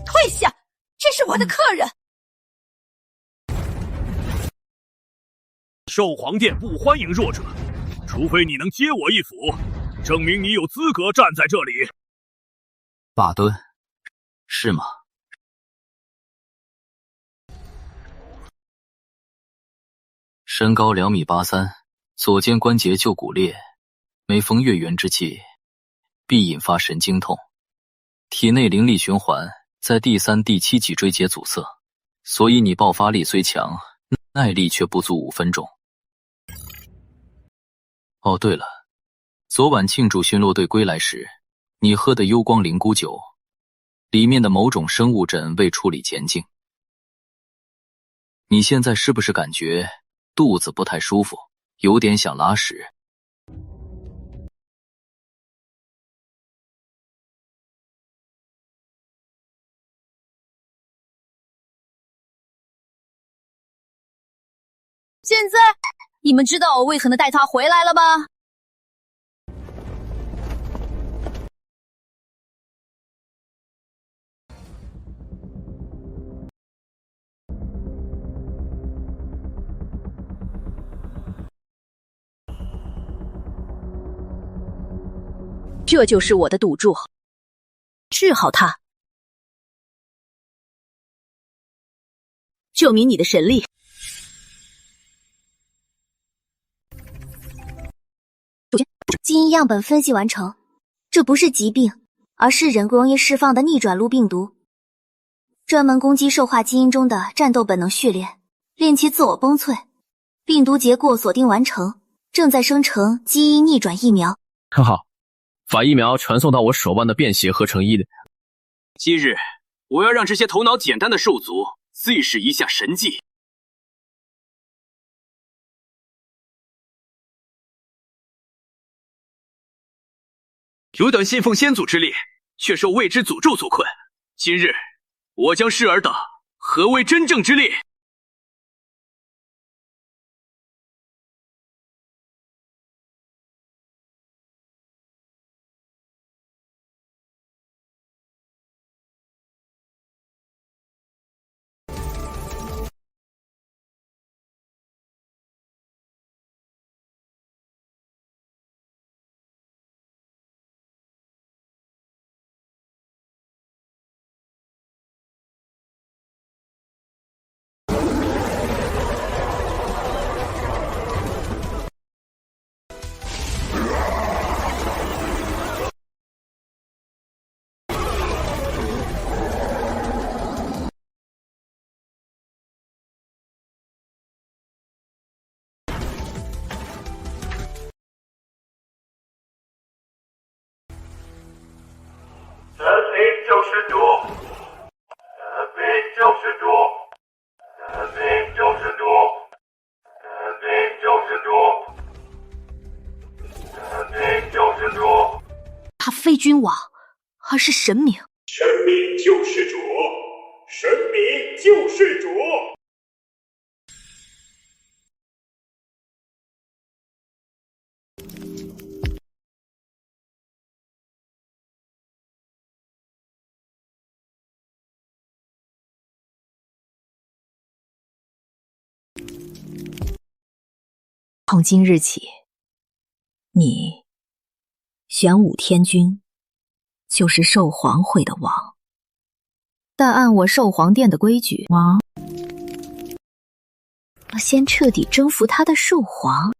退下！这是我的客人。寿皇殿不欢迎弱者，除非你能接我一斧，证明你有资格站在这里。巴顿，是吗？身高2.83米，左肩关节旧骨裂，每逢月圆之际，必引发神经痛。体内灵力循环在第3、第7脊椎节阻塞，所以你爆发力虽强，耐力却不足5分钟。哦，对了，昨晚庆祝巡逻队归来时，你喝的幽光灵菇酒，里面的某种生物阵未处理前净。你现在是不是感觉肚子不太舒服，有点想拉屎？现在你们知道我为何能带他回来了吧？这就是我的赌注，治好他，证明你的神力。基因样本分析完成，这不是疾病，而是人容易释放的逆转录病毒，专门攻击兽化基因中的战斗本能序列，令其自我崩溃。病毒结果锁定完成，正在生成基因逆转疫苗。很好，把疫苗传送到我手腕的便携合成一。今日我要让这些头脑简单的兽族试一试一下神迹。有等信奉先祖之力，却受未知诅咒所困。今日我将试尔等何为真正之力。就是主，人民就是主，人民就是主，人民就是主，人民就是主。他非君王，而是神明。神明就是主，神明就是主。从今日起，你玄武天君就是兽皇会的王，但按我兽皇殿的规矩，王要先彻底征服他的兽皇。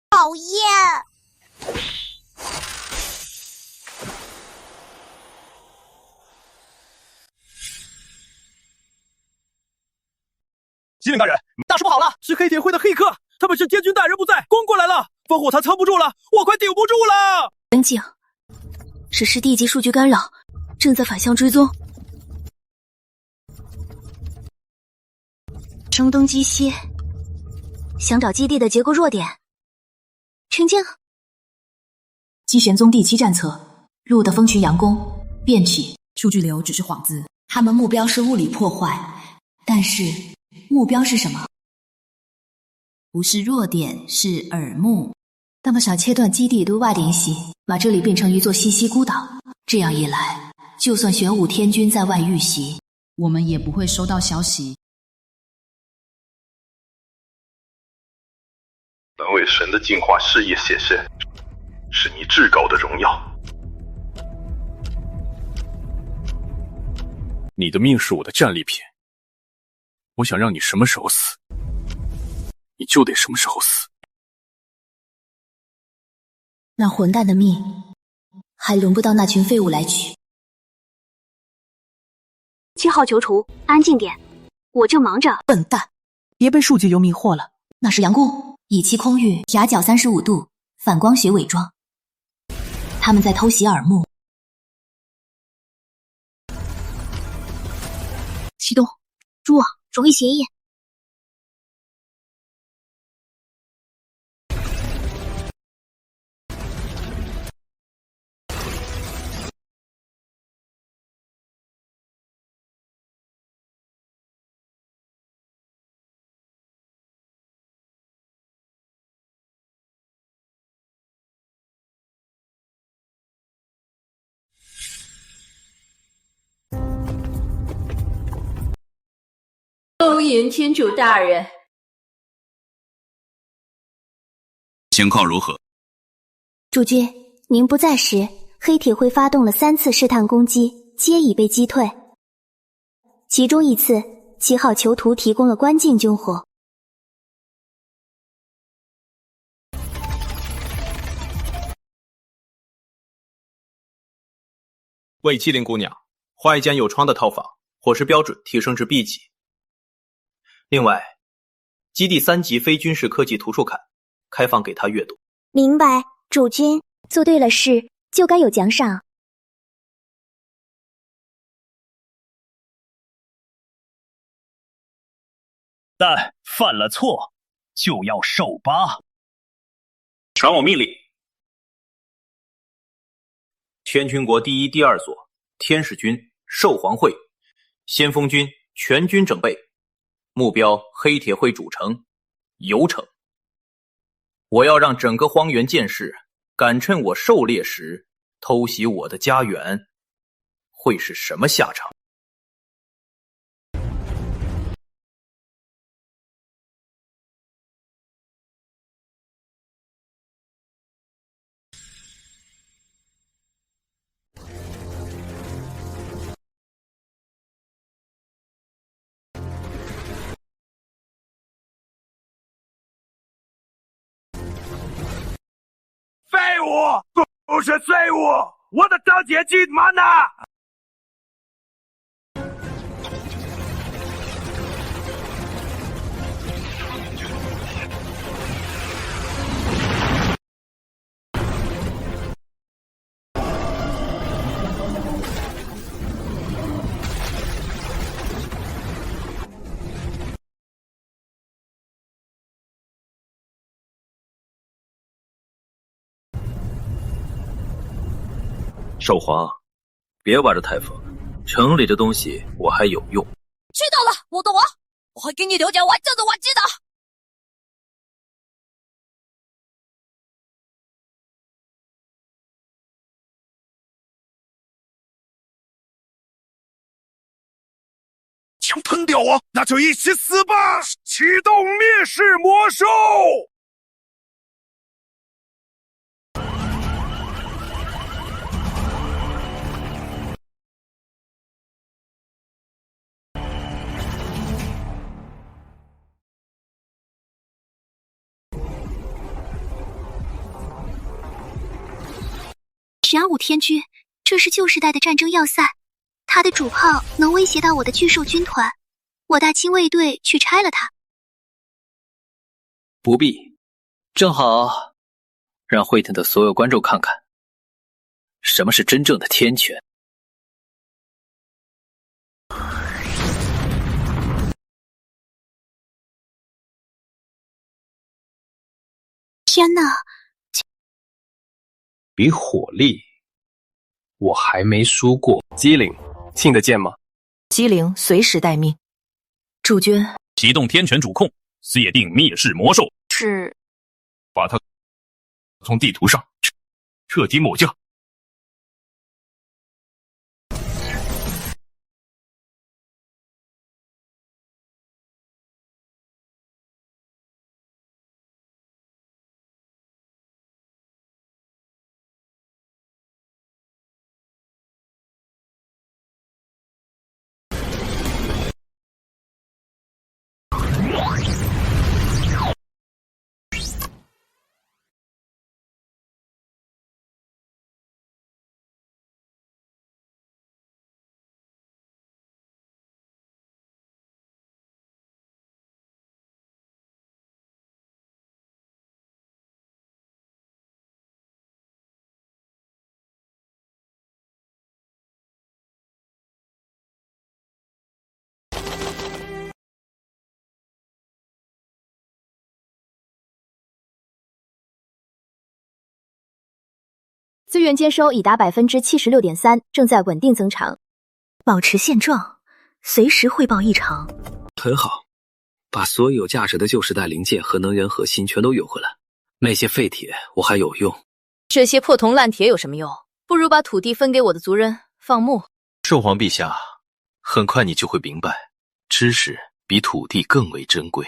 讨厌！机灵大人，大事不好了！是黑铁会的黑客，他们是监军大人不在，攻过来了，烽火台藏不住了，我快顶不住了！安静，只是地级数据干扰，正在反向追踪。声东击西，想找基地的结构弱点。成交。姬玄宗第7战策，入的蜂群佯攻，变体数据流只是幌子，他们目标是物理破坏，但是目标是什么？不是弱点，是耳目。他们想切断基地对外联系，把这里变成一座西西孤岛。这样一来，就算玄武天君在外遇袭，我们也不会收到消息。能为神的净化事业献身，是你至高的荣耀。你的命是我的战利品，我想让你什么时候死，你就得什么时候死。那混蛋的命，还轮不到那群废物来取。7号囚徒，安静点，我正忙着。笨蛋，别被数据流迷惑了，那是佯攻。以其空域夹角35度，反光学伪装。他们在偷袭耳目。启动蛛网转移协议。恭迎天主大人。情况如何？主君，您不在时，黑铁会发动了3次试探攻击，皆已被击退。其中一次，7号囚徒提供了关键军火。为麒麟姑娘画一间有窗的套房，伙食标准提升至 B 级。另外，基地3级非军事科技图书刊开放给他阅读。明白，主君，做对了事就该有奖赏。但犯了错就要受罚。传我命令：天军国第1、第2所天使军、兽皇会、先锋军全军整备，目标黑铁会主城游城。我要让整个荒原剑士敢趁我狩猎时偷袭我的家园，会是什么下场？废物，都是废物！我的当家金马呢？寿皇，别挖着太疯，城里的东西我还有用。知道了，我懂了，我会给你留点完整的玩具的。想喷掉我，那就一起死吧！启动灭世魔兽。玄武天驹，这是旧时代的战争要塞，它的主炮能威胁到我的巨兽军团，我大清卫队去拆了它。不必，正好让会腾的所有观众看看，什么是真正的天权。天哪！比火力，我还没输过。机灵，听得见吗？机灵，随时待命。主君，启动天权主控，界定灭世魔兽，是把它从地图上彻底抹掉。资源接收已达76.3%，正在稳定增长。保持现状，随时汇报异常。很好，把所有有价值的旧时代零件和能源核心全都有回来。那些废铁我还有用。这些破铜烂铁有什么用？不如把土地分给我的族人放牧。寿皇陛下，很快你就会明白，知识比土地更为珍贵。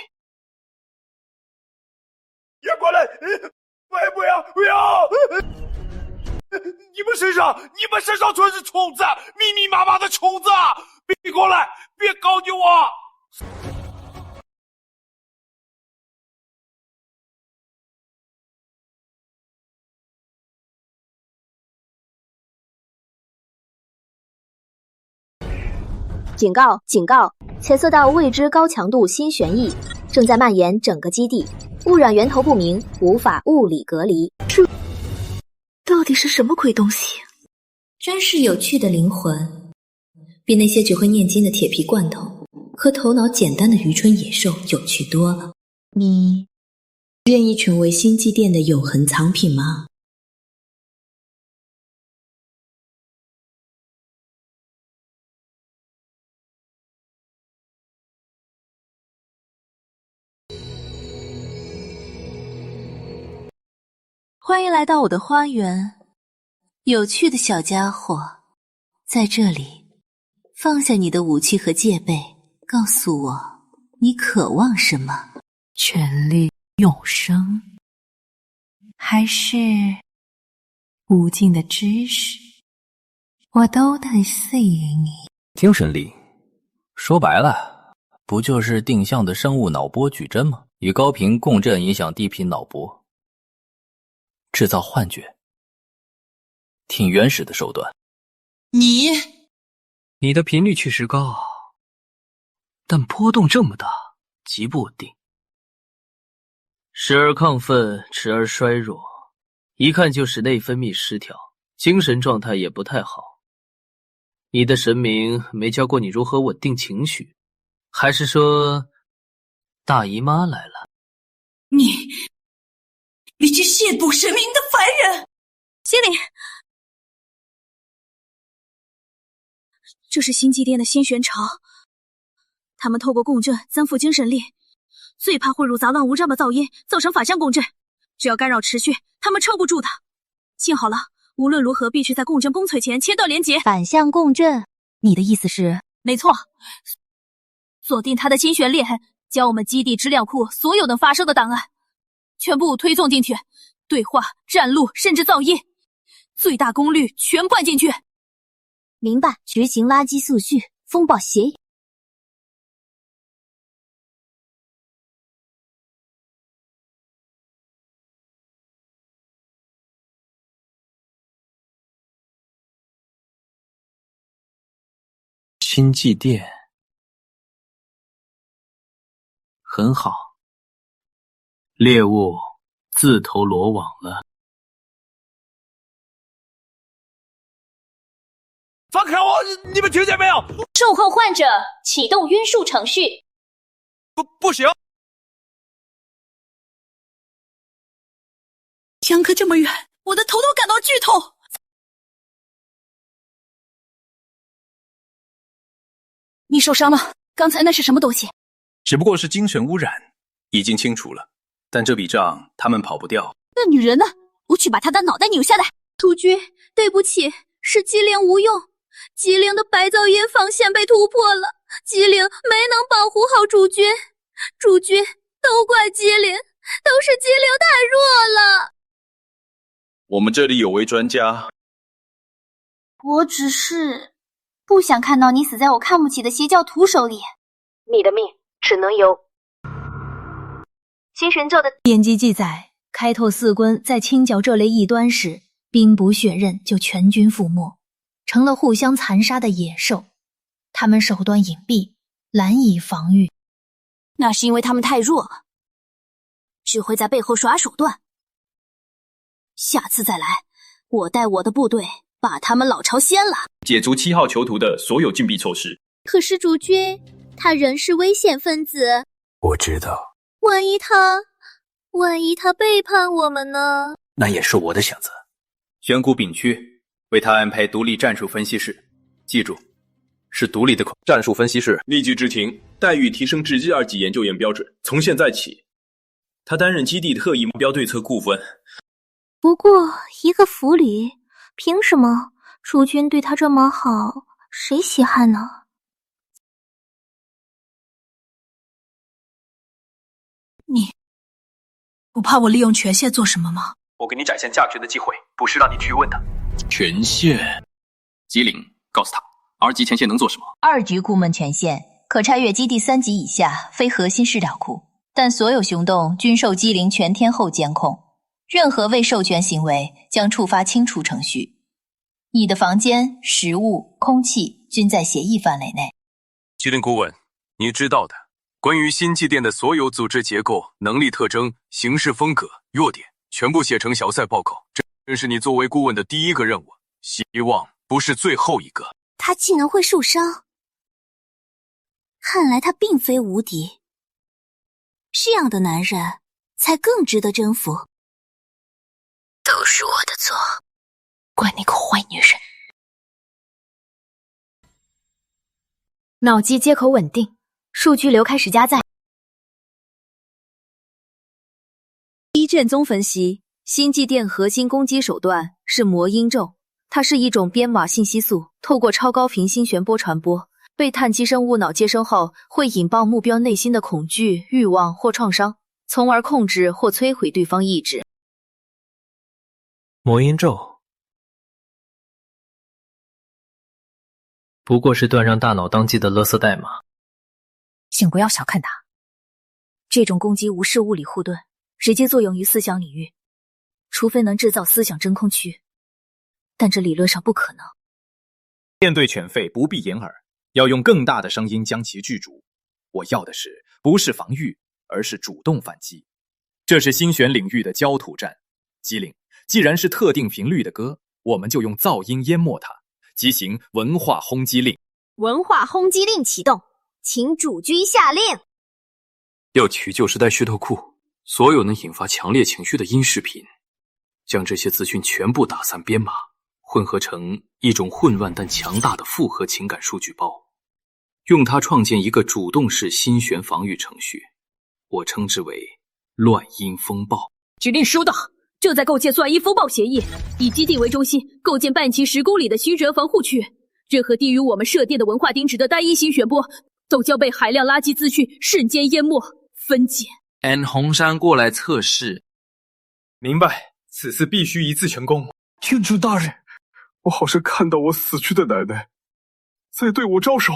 别过来！不要！你们身上全是虫子，密密麻麻的虫子！别过来，别搞你我！警告！警告！检测到未知高强度新旋翼，正在蔓延整个基地，污染源头不明，无法物理隔离。这到底是什么鬼东西？真是有趣的灵魂，比那些只会念经的铁皮罐头和头脑简单的愚蠢野兽有趣多了。你愿意成为星际店的永恒藏品吗？欢迎来到我的花园，有趣的小家伙，在这里，放下你的武器和戒备，告诉我，你渴望什么？权力、永生，还是无尽的知识？我都能吸引你。精神力，说白了，不就是定向的生物脑波矩阵吗？与高频共振影响低频脑波。制造幻觉，挺原始的手段。你的频率确实高，但波动这么大，极不稳定。时而亢奋，时而衰弱，一看就是内分泌失调，精神状态也不太好。你的神明没教过你如何稳定情绪，还是说大姨妈来了？你这亵渎神明的凡人！机灵，这是星际殿的新玄朝，他们透过共振增幅精神力，最怕混入杂乱无章的噪音，造成法相共振。只要干扰持续，他们撑不住的。幸好了，无论如何必须在共振崩溃前切断连结。反向共振，你的意思是？没错，锁定他的心弦裂痕，将我们基地资料库所有能发生的档案全部推送进去，对话、战录，甚至噪音，最大功率全灌进去。明白，执行垃圾速序，风暴协议。星际殿很好，猎物自投罗网了。放开我！你们听见没有？术后患者启动晕术程序。不行！相隔这么远，我的头都感到剧痛。你受伤了？刚才那是什么东西？只不过是精神污染，已经清除了，但这笔账他们跑不掉。那女人呢？我去把她的脑袋扭下来。主君，对不起，是机灵无用。机灵的白噪音防线被突破了，机灵没能保护好主君。主君，都怪机灵，都是机灵太弱了。我们这里有位专家。我只是不想看到你死在我看不起的邪教徒手里。你的命只能由新神教的典籍记载，开拓四quân在清剿这类异端时，兵不血刃就全军覆没，成了互相残杀的野兽。他们手段隐蔽，难以防御。那是因为他们太弱了，只会在背后耍手段。下次再来，我带我的部队把他们老巢掀了，解除7号囚徒的所有禁闭措施。可是主君，他仍是危险分子。我知道。万一他背叛我们呢？那也是我的选择。玄谷丙区为他安排独立战术分析室，记住，是独立的战术分析室，立即执行，待遇提升至2级研究员标准。从现在起，他担任基地特异目标对策顾问。不过一个俘虏，凭什么主君对他这么好，谁稀罕呢？你不怕我利用权限做什么吗？我给你展现价值的机会，不是让你去问的。权限。吉林告诉他，2级前线能做什么？2级库门权限可查阅基地3级以下非核心事料库，但所有行动均受机灵全天候监控，任何未授权行为将触发清除程序。你的房间、食物、空气均在协议范围内。机灵顾问，你知道的，关于星际殿的所有组织结构、能力特征、行事风格、弱点，全部写成小赛报告。这是你作为顾问的第一个任务，希望不是最后一个。他竟然会受伤，看来他并非无敌。这样的男人才更值得征服。都是我的错，怪那个坏女人。脑机接口稳定，数据流开始加载。依正宗分析，星际殿核心攻击手段是魔音咒，它是一种编码信息素，透过超高频心旋波传播，被碳基生物脑接生后，会引爆目标内心的恐惧、欲望或创伤，从而控制或摧毁对方意志。魔音咒不过是断让大脑当机的垃圾代码。请不要小看它，这种攻击无视物理护盾，直接作用于思想领域。除非能制造思想真空区，但这理论上不可能。面对犬吠不必掩耳，要用更大的声音将其拒逐。我要的是不是防御，而是主动反击。这是新选领域的焦土战。机灵，既然是特定频率的歌，我们就用噪音淹没它，即行文化轰击令。文化轰击令启动，请主君下令。要取旧时代噱头库，所有能引发强烈情绪的音视频，将这些资讯全部打散编码，混合成一种混乱但强大的复合情感数据包，用它创建一个主动式新选防御程序，我称之为乱音风暴。指令收到，正在构建乱音风暴协议，以基地为中心构建半径10公里的新选防护区，任何低于我们设定的文化丁值的单一新选波都将被海量垃圾资讯瞬间淹没分解。N 红山过来测试。明白，此次必须一次成功。天主大人，我好像看到我死去的奶奶在对我招手。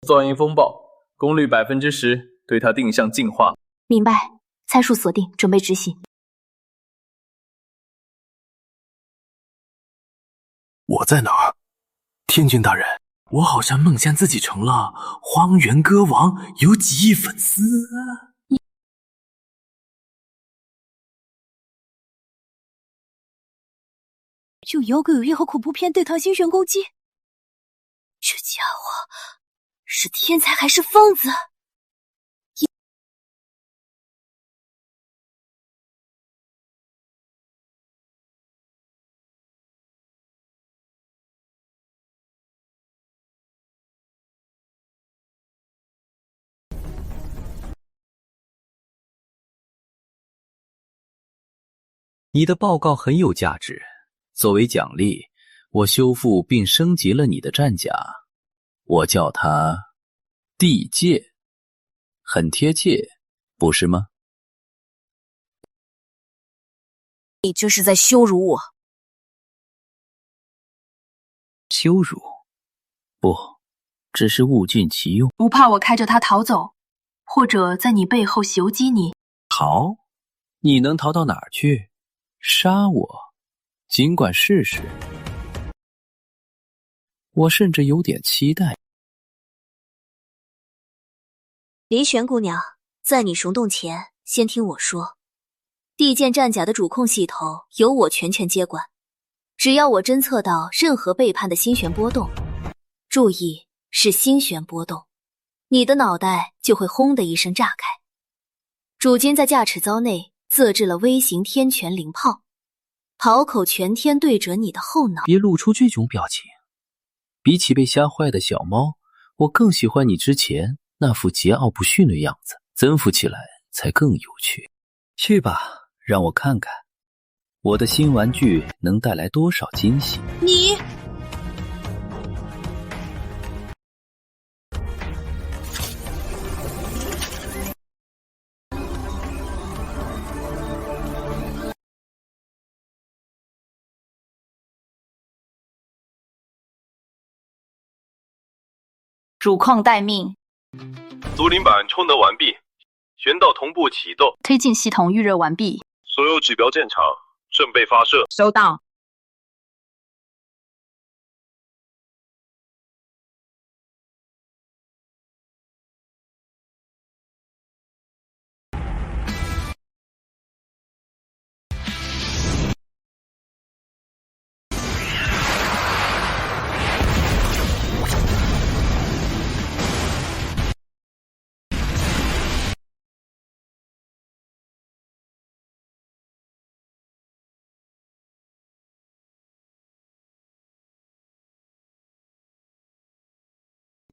噪音风暴，功率10%，对它定向净化。明白，参数锁定，准备执行。我在哪儿？天君大人，我好像梦见自己成了荒原歌王，有几亿粉丝。就有个有任何恐怖片对抗新选攻击，这家伙是天才还是疯子？你的报告很有价值，作为奖励，我修复并升级了你的战甲，我叫它地界，很贴切，不是吗？你这是在羞辱我。羞辱？不，只是物尽其用。不怕我开着它逃走，或者在你背后袭击你？逃？你能逃到哪儿去？杀我，尽管试试。我甚至有点期待。林玄姑娘，在你熊洞前，先听我说。地剑战甲的主控系统由我全权接管，只要我侦测到任何背叛的心弦波动，注意是心弦波动，你的脑袋就会轰的一声炸开。主君在驾驶槽内自制了微型天拳灵炮，炮口全天对准你的后脑。别露出这种表情。比起被吓坏的小猫，我更喜欢你之前那副桀骜不驯的样子，增幅起来才更有趣。去吧，让我看看我的新玩具能带来多少惊喜。你主控待命，租赁板充能完毕，旋道同步启动，推进系统预热完毕，所有指标正常，准备发射。收到。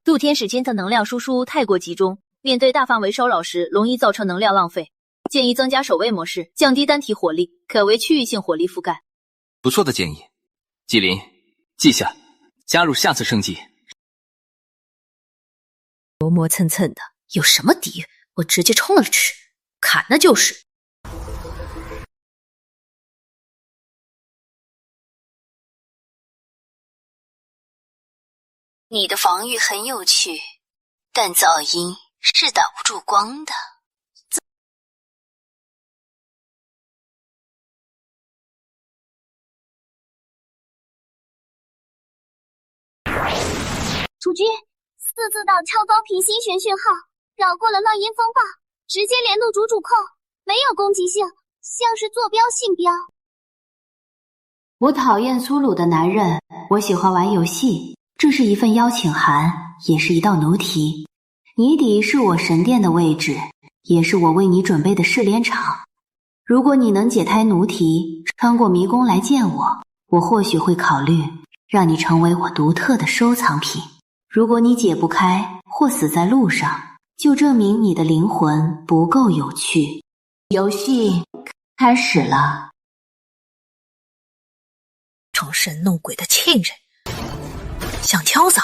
陆天使监测能量输出太过集中，面对大范围骚扰时容易造成能量浪费，建议增加守卫模式，降低单体火力，改为区域性火力覆盖。不错的建议，纪灵，记下，加入下次升级。磨磨蹭蹭的，有什么敌？我直接冲了去，砍那就是。你的防御很有趣，但噪音是挡不住光的。主君，4字岛超高频星旋讯号绕过了浪烟风暴，直接连路主控，没有攻击性，像是坐标信标。我讨厌粗鲁的男人，我喜欢玩游戏。这是一份邀请函，也是一道奴题。泥底是我神殿的位置，也是我为你准备的试炼场。如果你能解开奴题，穿过迷宫来见我，我或许会考虑让你成为我独特的收藏品。如果你解不开或死在路上，就证明你的灵魂不够有趣。游戏开始了。装神弄鬼的庆人，想敲扫？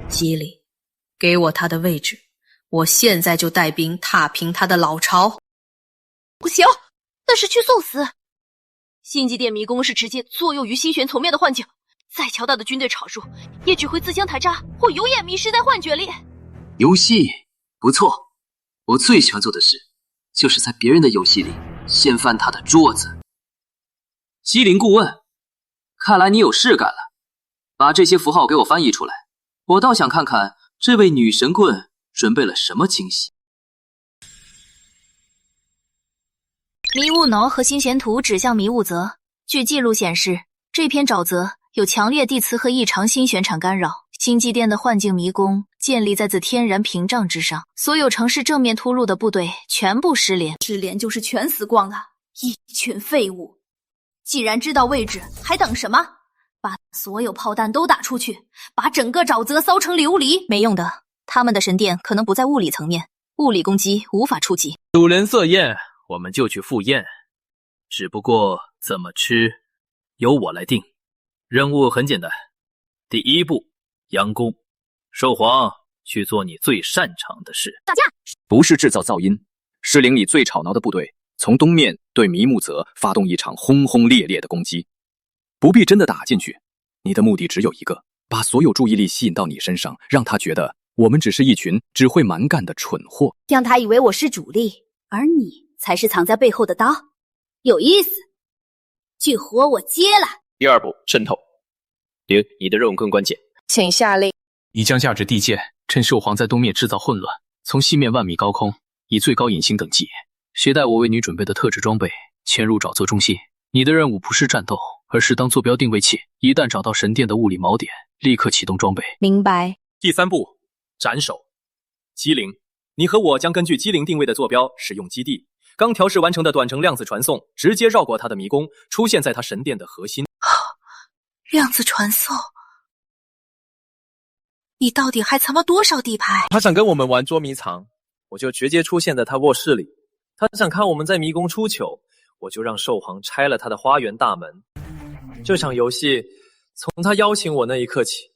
机灵，给我他的位置，我现在就带兵踏平他的老巢。不行，那是去送死。星际殿迷宫是直接作用于星旋层面的幻境，再强大的军队闯入，也只会自相残杀，或永远迷失在幻觉里。游戏不错，我最喜欢做的事，就是在别人的游戏里掀翻他的桌子。机灵顾问，看来你有事干了，把这些符号给我翻译出来，我倒想看看这位女神棍准备了什么惊喜。迷雾脑和星旋图指向迷雾泽。据记录显示，这片沼泽有强烈地磁和异常星旋场干扰。星际殿的幻境迷宫建立在自天然屏障之上，所有城市正面突入的部队全部失联。失联就是全死光了，一群废物！既然知道位置，还等什么？把所有炮弹都打出去，把整个沼泽烧成琉璃！没用的，他们的神殿可能不在物理层面，物理攻击无法触及。主人设宴，我们就去赴宴，只不过怎么吃，由我来定。任务很简单，第一步，佯攻。兽皇，去做你最擅长的事。打架不是制造噪音，是领你最吵闹的部队从东面对迷木泽发动一场轰轰烈烈的攻击。不必真的打进去，你的目的只有一个，把所有注意力吸引到你身上，让他觉得我们只是一群只会蛮干的蠢货，让他以为我是主力，而你才是藏在背后的刀。有意思，这活我接了。第二步，渗透。灵，你的任务更关键，请下令。以降价值地界，趁兽皇在东面制造混乱，从西面万米高空以最高隐形等级携带我为你准备的特制装备潜入沼泽中心。你的任务不是战斗，而是当坐标定位器，一旦找到神殿的物理锚点，立刻启动装备。明白。第三步，斩首。机灵，你和我将根据机灵定位的坐标使用基地，刚调试完成的短程量子传送直接绕过他的迷宫，出现在他神殿的核心。量子传送，你到底还藏了多少地牌？他想跟我们玩捉迷藏，我就直接出现在他卧室里；他想看我们在迷宫出糗，我就让兽皇拆了他的花园大门。这场游戏从他邀请我那一刻起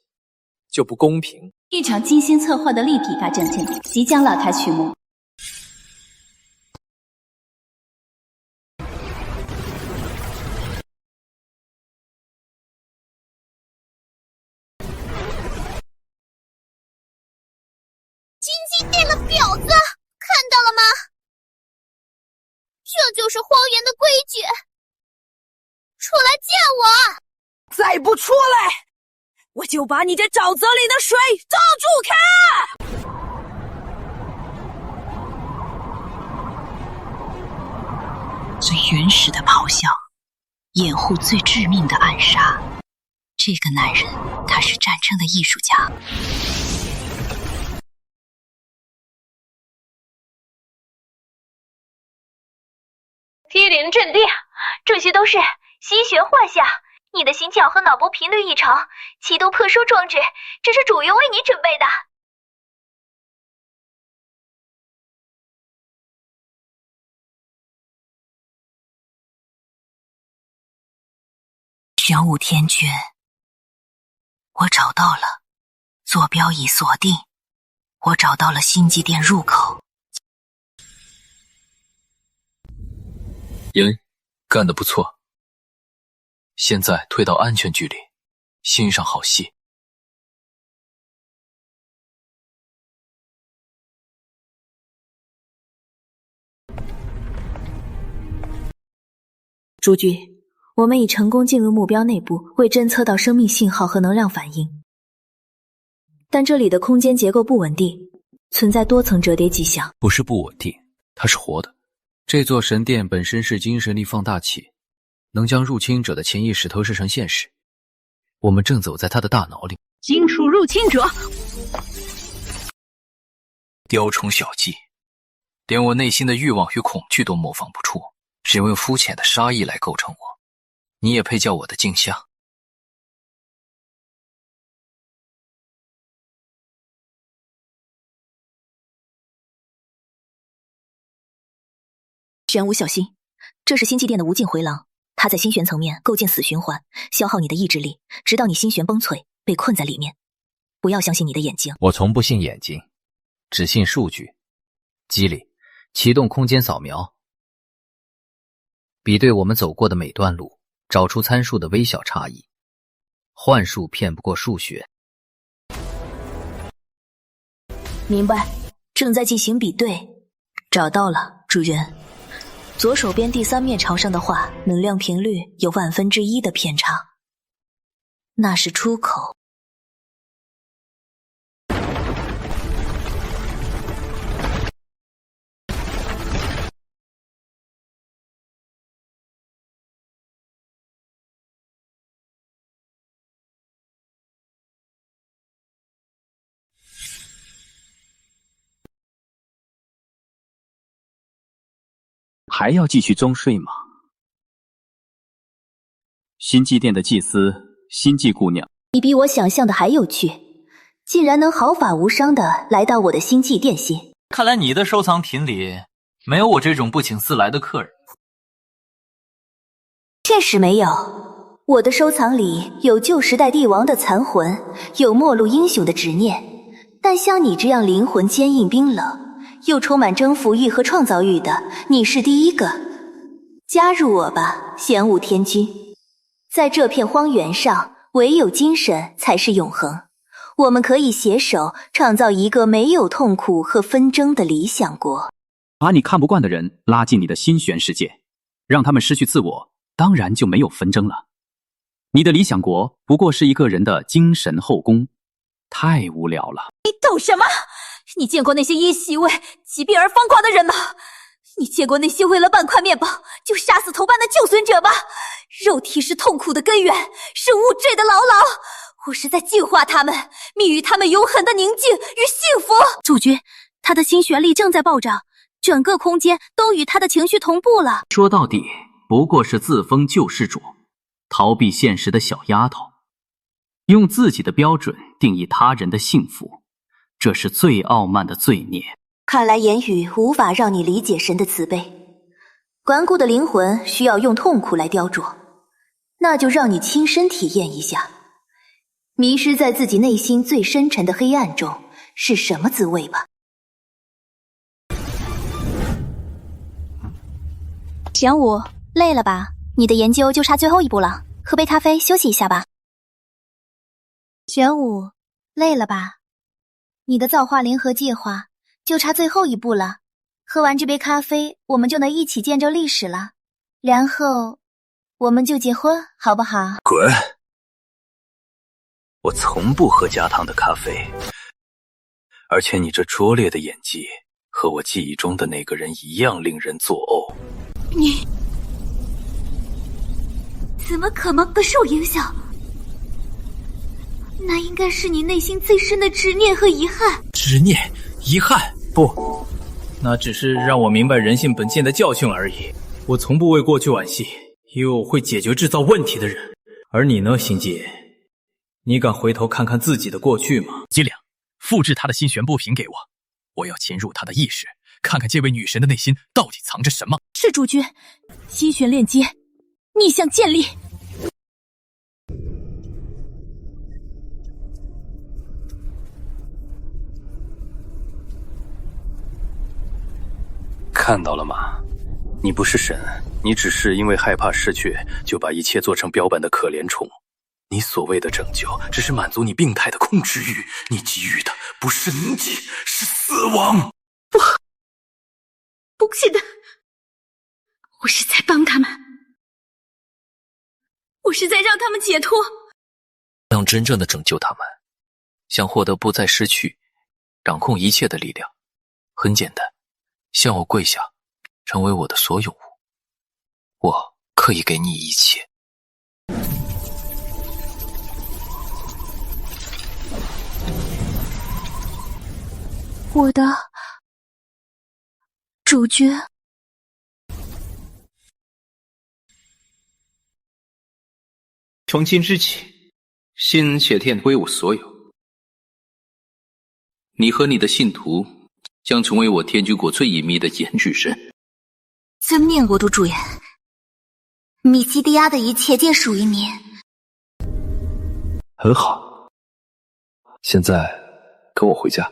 就不公平。一场精心策划的立体大战争即将拉开序幕。金鸡殿的婊子，看到了吗？这就是荒原的规矩。出来见我！再不出来，我就把你这沼泽里的水倒住看！最原始的咆哮，掩护最致命的暗杀。这个男人，他是战争的艺术家。机灵阵地，这些都是心玄幻象。你的心跳和脑波频率异常，启动特殊装置，这是主人为你准备的。玄武天君，我找到了，坐标已锁定，我找到了星际殿入口。赢，干得不错。现在退到安全距离，欣赏好戏。诸君，我们已成功进入目标内部，未侦测到生命信号和能量反应。但这里的空间结构不稳定，存在多层折叠迹象。不是不稳定，它是活的。这座神殿本身是精神力放大器，能将入侵者的潜意识投射成现实。我们正走在他的大脑里。金属入侵者，雕虫小技，连我内心的欲望与恐惧都模仿不出，只用肤浅的杀意来构成我。你也配叫我的镜像？玄武小心，这是星际殿的无尽回廊，它在星璇层面构建死循环，消耗你的意志力，直到你星璇崩溃，被困在里面。不要相信你的眼睛。我从不信眼睛，只信数据。机理，启动空间扫描，比对我们走过的每段路，找出参数的微小差异。幻术骗不过数学。明白，正在进行比对。找到了，主人。左手边第3面朝上的画，能量频率有1/1000的偏差，那是出口。还要继续装睡吗？星际殿的祭司，星际姑娘，你比我想象的还有趣，竟然能毫发无伤的来到我的星际殿心。看来你的收藏品里没有我这种不请自来的客人。确实没有，我的收藏里有旧时代帝王的残魂，有末路英雄的执念，但像你这样灵魂坚硬冰冷，又充满征服欲和创造欲的，你是第一个。加入我吧，玄武天君。在这片荒原上，唯有精神才是永恒。我们可以携手创造一个没有痛苦和纷争的理想国。把你看不惯的人拉进你的心玄世界，让他们失去自我，当然就没有纷争了。你的理想国不过是一个人的精神后宫，太无聊了。你懂什么？你见过那些因袭位疾病而疯狂的人吗？你见过那些为了半块面包就杀死同伴的救存者吗？肉体是痛苦的根源，是物坠的牢牢。我是在净化他们，命予他们永恒的宁静与幸福。主君，他的心旋力正在暴涨，整个空间都与他的情绪同步了。说到底，不过是自封救世主，逃避现实的小丫头，用自己的标准定义他人的幸福，这是最傲慢的罪孽。看来言语无法让你理解神的慈悲，顽固的灵魂需要用痛苦来雕琢，那就让你亲身体验一下，迷失在自己内心最深沉的黑暗中是什么滋味吧。玄武，累了吧？你的研究就差最后一步了，喝杯咖啡休息一下吧。玄武，累了吧？你的造化联合计划就差最后一步了，喝完这杯咖啡，我们就能一起见证历史了，然后我们就结婚，好不好？滚！我从不喝加糖的咖啡，而且你这拙劣的演技和我记忆中的那个人一样令人作呕。你怎么可能不受影响？那应该是你内心最深的执念和遗憾。执念、遗憾？不，那只是让我明白人性本贱的教训而已。我从不为过去惋惜，因为我会解决制造问题的人。而你呢，星姐？你敢回头看看自己的过去吗？姬良，复制她的心玄布品给我，我要侵入她的意识，看看这位女神的内心到底藏着什么。是主君，心玄链接，逆向建立。看到了吗？你不是神，你只是因为害怕失去，就把一切做成标本的可怜虫。你所谓的拯救，只是满足你病态的控制欲。你给予的不是宁静，是死亡。不是的，我是在帮他们，我是在让他们解脱。想真正的拯救他们，想获得不再失去掌控一切的力量，很简单，向我跪下，成为我的所有物，我可以给你一切。我的主角。从今之起，心且天归我所有。你和你的信徒将成为我天君国最隐秘的研制神。遵命，国都主人。米西迪亚的一切皆属于你。很好，现在跟我回家。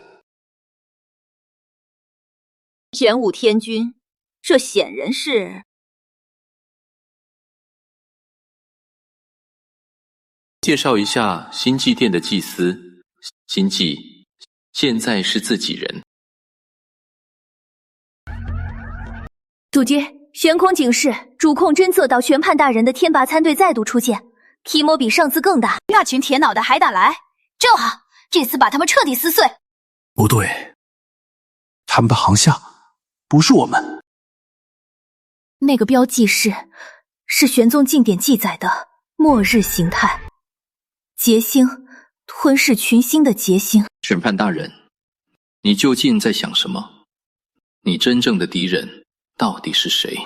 玄武天君，这显然是……介绍一下星际殿的祭司，星际现在是自己人。祖爹，悬空警示，主控侦测到玄判大人的天拔参队再度出现，规模比上次更大。那群铁脑袋还敢来？正好，这次把他们彻底撕碎。不对，他们的航向不是我们。那个标记是玄宗经典记载的末日形态，劫星，吞噬群星的劫星。审判大人，你究竟在想什么？你真正的敌人到底是谁？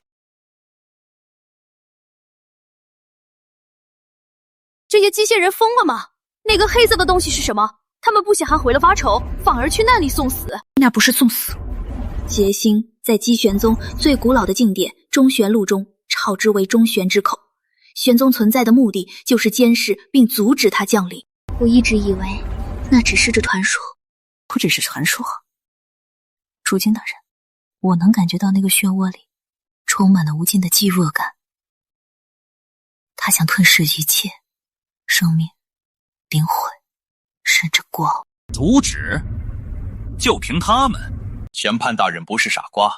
这些机械人疯了吗？那个黑色的东西是什么？他们不想还回了发愁，反而去那里送死。那不是送死。劫星在姬玄宗最古老的经典中玄录中称之为中玄之口。玄宗存在的目的就是监视并阻止他降临。我一直以为那只是个传说。不只是传说。主君大人，我能感觉到那个漩涡里充满了无尽的饥饿感。他想吞噬一切，生命、灵魂，甚至国。阻止？就凭他们？宣判大人不是傻瓜，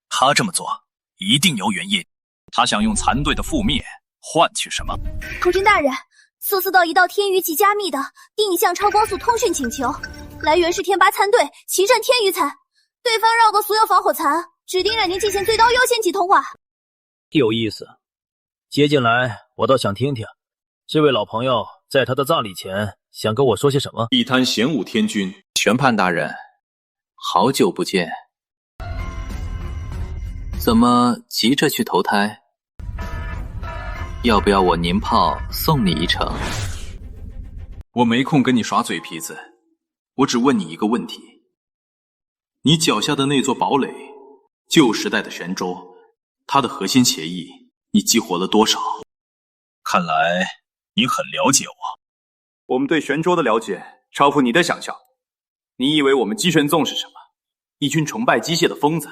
他这么做一定有原因。他想用残队的覆灭换取什么？主君大人，搜索到一道天娱级加密的第一项超光速通讯请求，来源是天拔参队奇阵天娱残，对方绕过所有防火残，指定让您进行最高优先级通话。有意思，接进来我倒想听听，这位老朋友在他的葬礼前想跟我说些什么。一滩玄武天君，宣判大人，好久不见，怎么急着去投胎？要不要我年炮送你一程？我没空跟你耍嘴皮子，我只问你一个问题：你脚下的那座堡垒，旧时代的玄州，它的核心协议，你激活了多少？看来你很了解我。我们对玄州的了解超乎你的想象。你以为我们姬玄宗是什么？一群崇拜机械的疯子。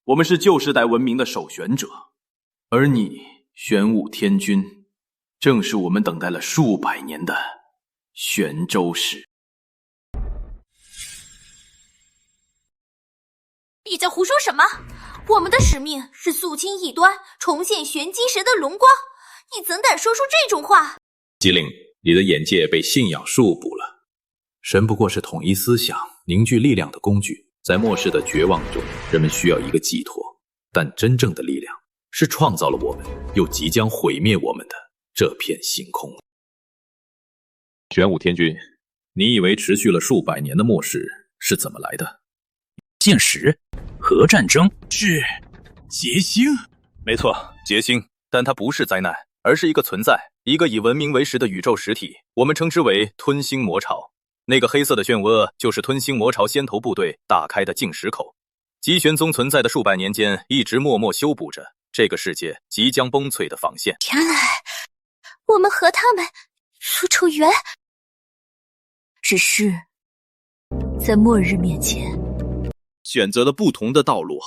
我们是旧时代文明的守玄者，而你玄武天君，正是我们等待了数百年的玄州市。你在胡说什么？我们的使命是肃清异端，重现玄机神的荣光。你怎敢说出这种话？机灵，你的眼界被信仰束缚了。神不过是统一思想、凝聚力量的工具。在末世的绝望中，人们需要一个寄托，但真正的力量是创造了我们，又即将毁灭我们的这片星空。玄武天君，你以为持续了数百年的末世是怎么来的？现实？核战争？是劫星？没错，劫星，但它不是灾难，而是一个存在，一个以文明为食的宇宙实体，我们称之为吞星魔巢。那个黑色的漩涡就是吞星魔巢先头部队打开的进食口。姬玄宗存在的数百年间，一直默默修补着这个世界即将崩溃的防线。原来我们和他们如仇缘，只是在末日面前选择了不同的道路。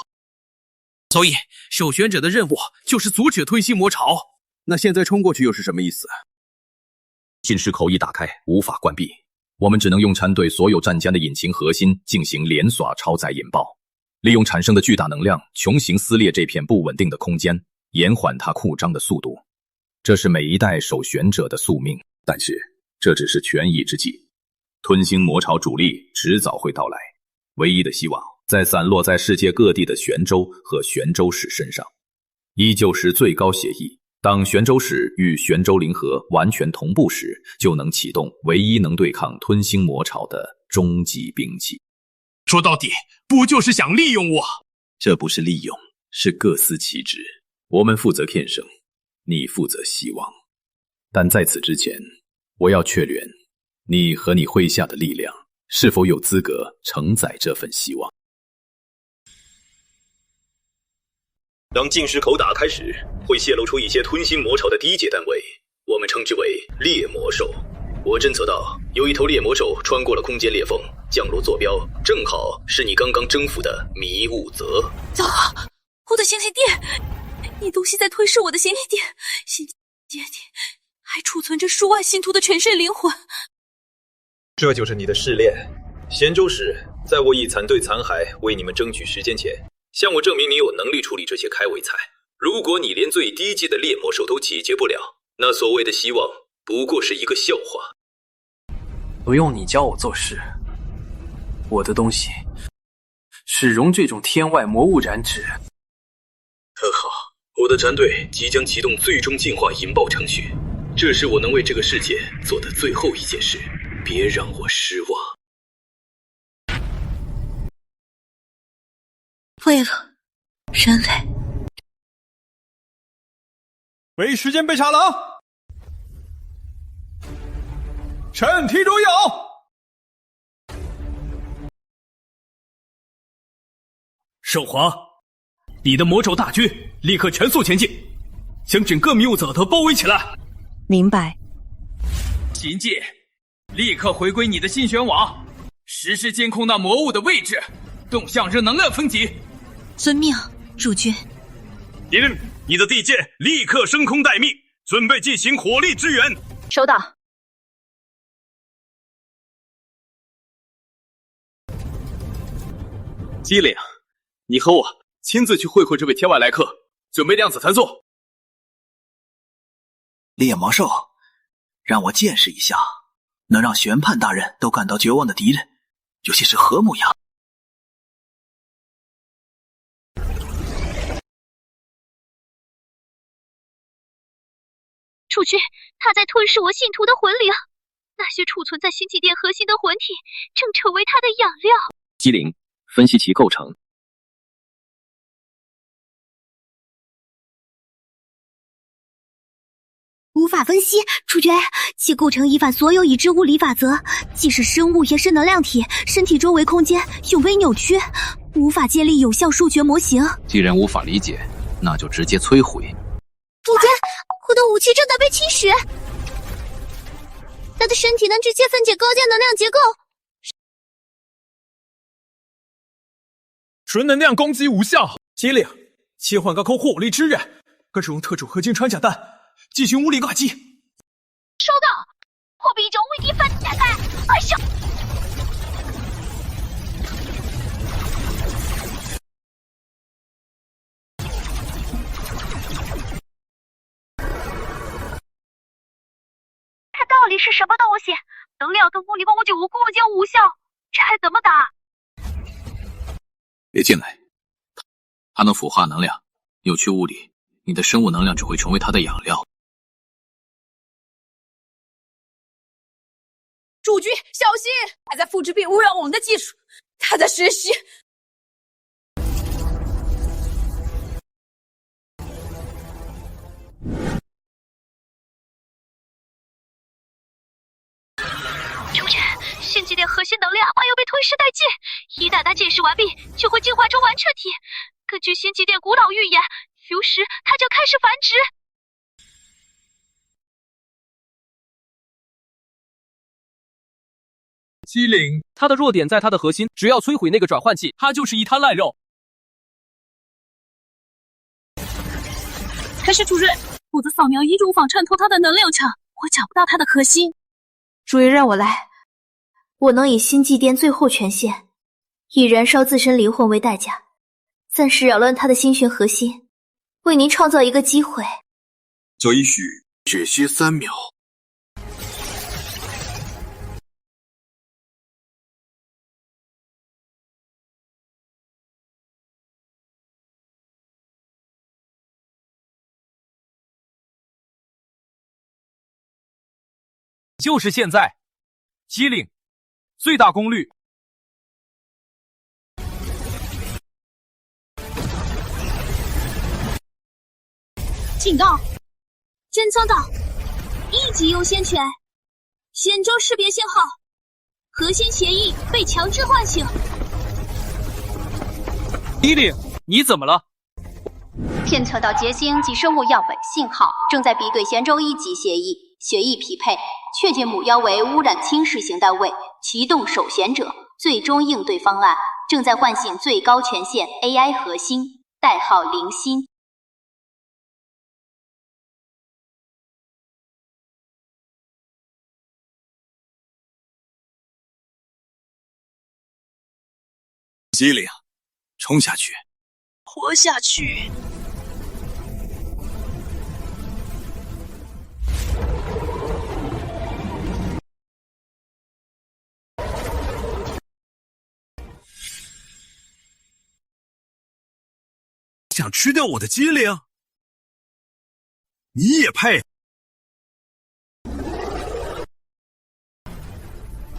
所以守玄者的任务就是阻止吞星魔巢。那现在冲过去又是什么意思？进食口一打开，无法关闭。我们只能用参队所有战舰的引擎核心进行连耍超载引爆，利用产生的巨大能量穷行撕裂这片不稳定的空间，延缓它扩张的速度。这是每一代守玄者的宿命，但是这只是权宜之计。吞星魔潮主力迟早会到来，唯一的希望在散落在世界各地的玄州和玄州市身上。依旧是最高协议，当玄州市与玄州灵河完全同步时，就能启动唯一能对抗吞星魔潮的终极兵器。说到底，不就是想利用我？这不是利用，是各司其职。我们负责骗生，你负责希望。但在此之前，我要确认你和你麾下的力量是否有资格承载这份希望。当禁食口打开时，会泄露出一些吞星魔潮的低阶单位，我们称之为猎魔兽。我侦测到有一头猎魔兽穿过了空间裂缝，降落坐标正好是你刚刚征服的迷雾泽。糟糕，我的仙气殿，你东西在吞噬我的仙气殿，仙气殿还储存着数万信徒的沉睡灵魂。这就是你的试炼。咸州市在我以残队残骸为你们争取时间前，向我证明你有能力处理这些开胃菜。如果你连最低阶的猎魔兽都解决不了，那所谓的希望不过是一个笑话。不用你教我做事，我的东西是融这种天外魔物燃脂。很好，我的战队即将启动最终进化引爆程序，这是我能为这个世界做的最后一件事，别让我失望。为了人类。没时间被杀狼，趁题中有。兽皇，你的魔兽大军立刻全速前进，将整个迷雾泽都包围起来。明白。秦界，立刻回归你的心玄网，实时监控那魔物的位置、动向热能量分级。遵命，主君。敌人，你的地界立刻升空待命，准备进行火力支援。收到。机灵，你和我亲自去会会这位天外来客，准备量子弹送。猎魔兽，让我见识一下能让玄判大人都感到绝望的敌人究竟是何模样。主君，他在吞噬我信徒的魂灵，那些储存在星际殿核心的魂体正成为他的养料。机灵，分析其构成。无法分析，主角，其构成违反所有已知物理法则，既是生物也是能量体，身体周围空间永微扭曲，无法建立有效数学模型。既然无法理解，那就直接摧毁。主角，我的武器正在被侵蚀，他的身体能直接分解高阶能量结构。纯能量攻击无效，机灵，切换高空火力支援，各种特种合金穿甲弹进行物理打击。收到，破壁中为敌反打开，快上！这到底是什么东西？能量跟物理攻击无共间无效，这还怎么打？别进来，它能腐化能量，扭曲物理，你的生物能量只会成为它的养料。主君小心，他在复制并污染我们的技术，他在学习。主君，星际殿核心能量快要被吞噬殆尽，一旦它建设完毕，就会进化成完彻体。根据星际殿古老预言，有时它将开始繁殖。机灵，他的弱点在他的核心，只要摧毁那个转换器，他就是一滩烂肉。可是主人，我的扫描仪无法穿透他的能量场，我找不到他的核心。主人让我来，我能以星际殿最后权限，以燃烧自身灵魂为代价，暂时扰乱他的心玄核心，为您创造一个机会。准许只需3秒。就是现在！机灵，最大功率。警告！侦测到1级优先权，显著识别信号，核心协议被强制唤醒。机灵，你怎么了？侦测到结晶及生物样本信号，正在比对咸州1级协议，协议匹配，确定目标为污染侵蚀型单位，启动首贤者最终应对方案，正在唤醒最高权限 AI 核心，代号灵心。机灵，冲下去！活下去！想吃掉我的机灵？你也配？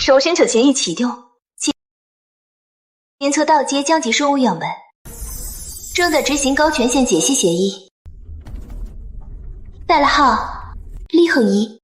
首贤者协议启动。监测到接将级生物样本，正在执行高权限解析协议，代了号李恒一。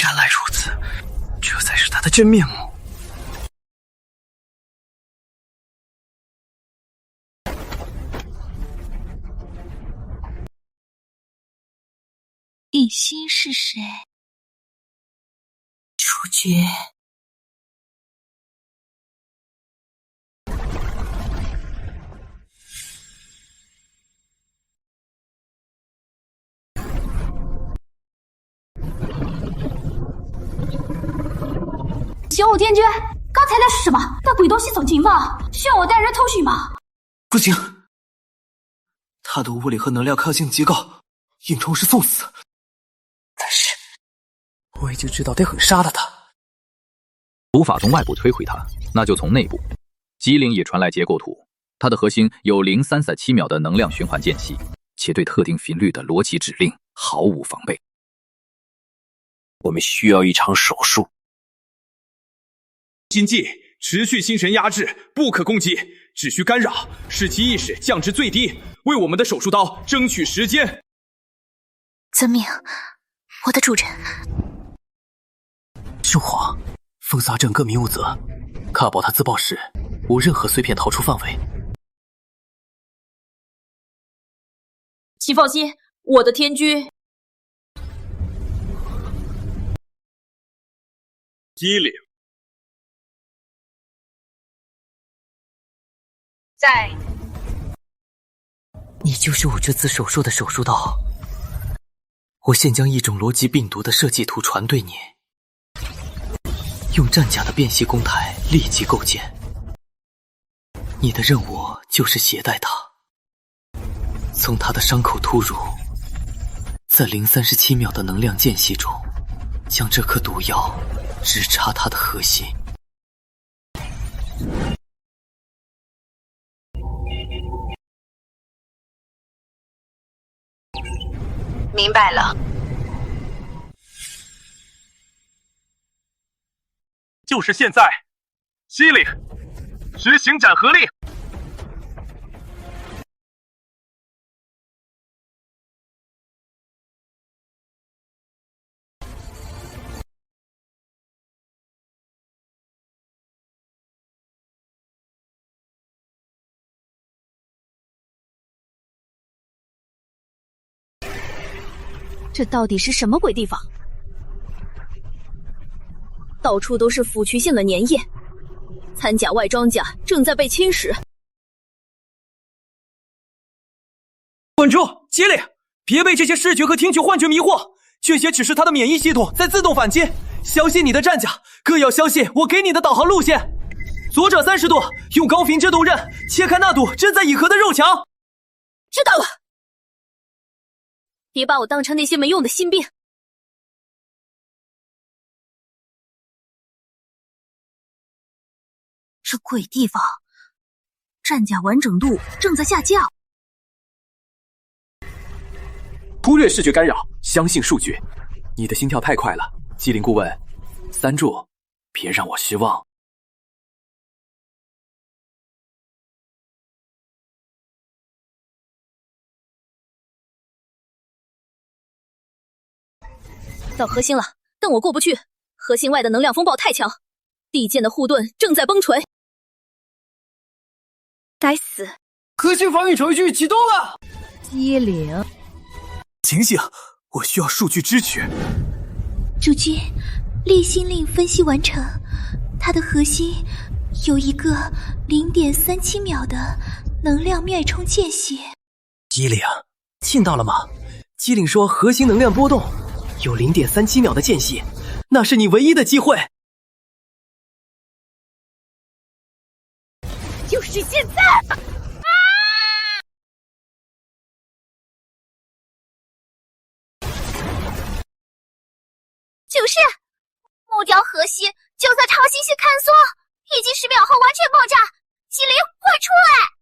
原来如此，这才是他的真面目。李欣是谁？处决。玄武天君，刚才那是什么？那鬼东西总情报，需要我带人偷取吗？不行，他的物理和能量抗性极高，硬冲是送死。但是，我已经知道得狠杀了他。无法从外部摧毁它，那就从内部。机灵也传来结构图，它的核心有0.337秒的能量循环间隙，且对特定频率的逻辑指令毫无防备。我们需要一场手术。心悸，持续心神压制，不可攻击，只需干扰，使其意识降至最低，为我们的手术刀争取时间。遵命，我的主人。圣皇，封杀整个迷雾泽，确保他自爆时无任何碎片逃出范围。请放心，我的天君。机灵。在，你就是我这次手术的手术刀。我现将一种逻辑病毒的设计图传对你，用战甲的便携公台立即构建。你的任务就是携带它，从它的伤口突入，在0.37秒的能量间隙中，将这颗毒药直插它的核心。明白了。就是现在，机灵，执行斩合令。这到底是什么鬼地方？到处都是腐蚀性的粘液，参甲外装甲正在被侵蚀。稳住，机灵，别被这些视觉和听觉幻觉迷惑，这些只是他的免疫系统在自动反击。相信你的战甲各要相信我给你的导航路线。左转30度，用高频振动刃切开那堵正在以合的肉墙。知道了，别把我当成那些没用的新兵。这鬼地方，战甲完整度正在下降。忽略视觉干扰，相信数据。你的心跳太快了，机灵顾问，3柱，别让我失望。到核心了，但我过不去。核心外的能量风暴太强，地剑的护盾正在崩锤。该死！核心防御程序启动了。机灵，醒醒！我需要数据支持。主君，立心令分析完成，它的核心有一个0.37秒的能量脉冲间隙。机灵，听到了吗？机灵说核心能量波动有0.37秒的间隙，那是你唯一的机会。就是现在！就是目标核心就在超新星坍缩，预计10秒后完全爆炸。机灵，快出来！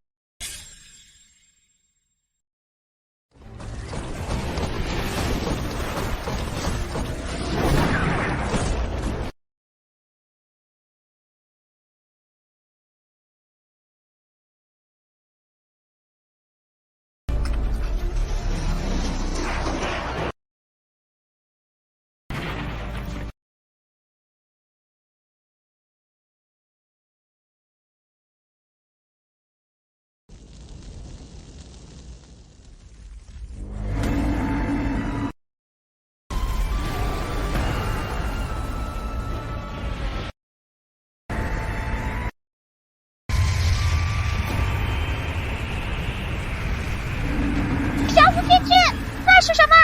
是什么？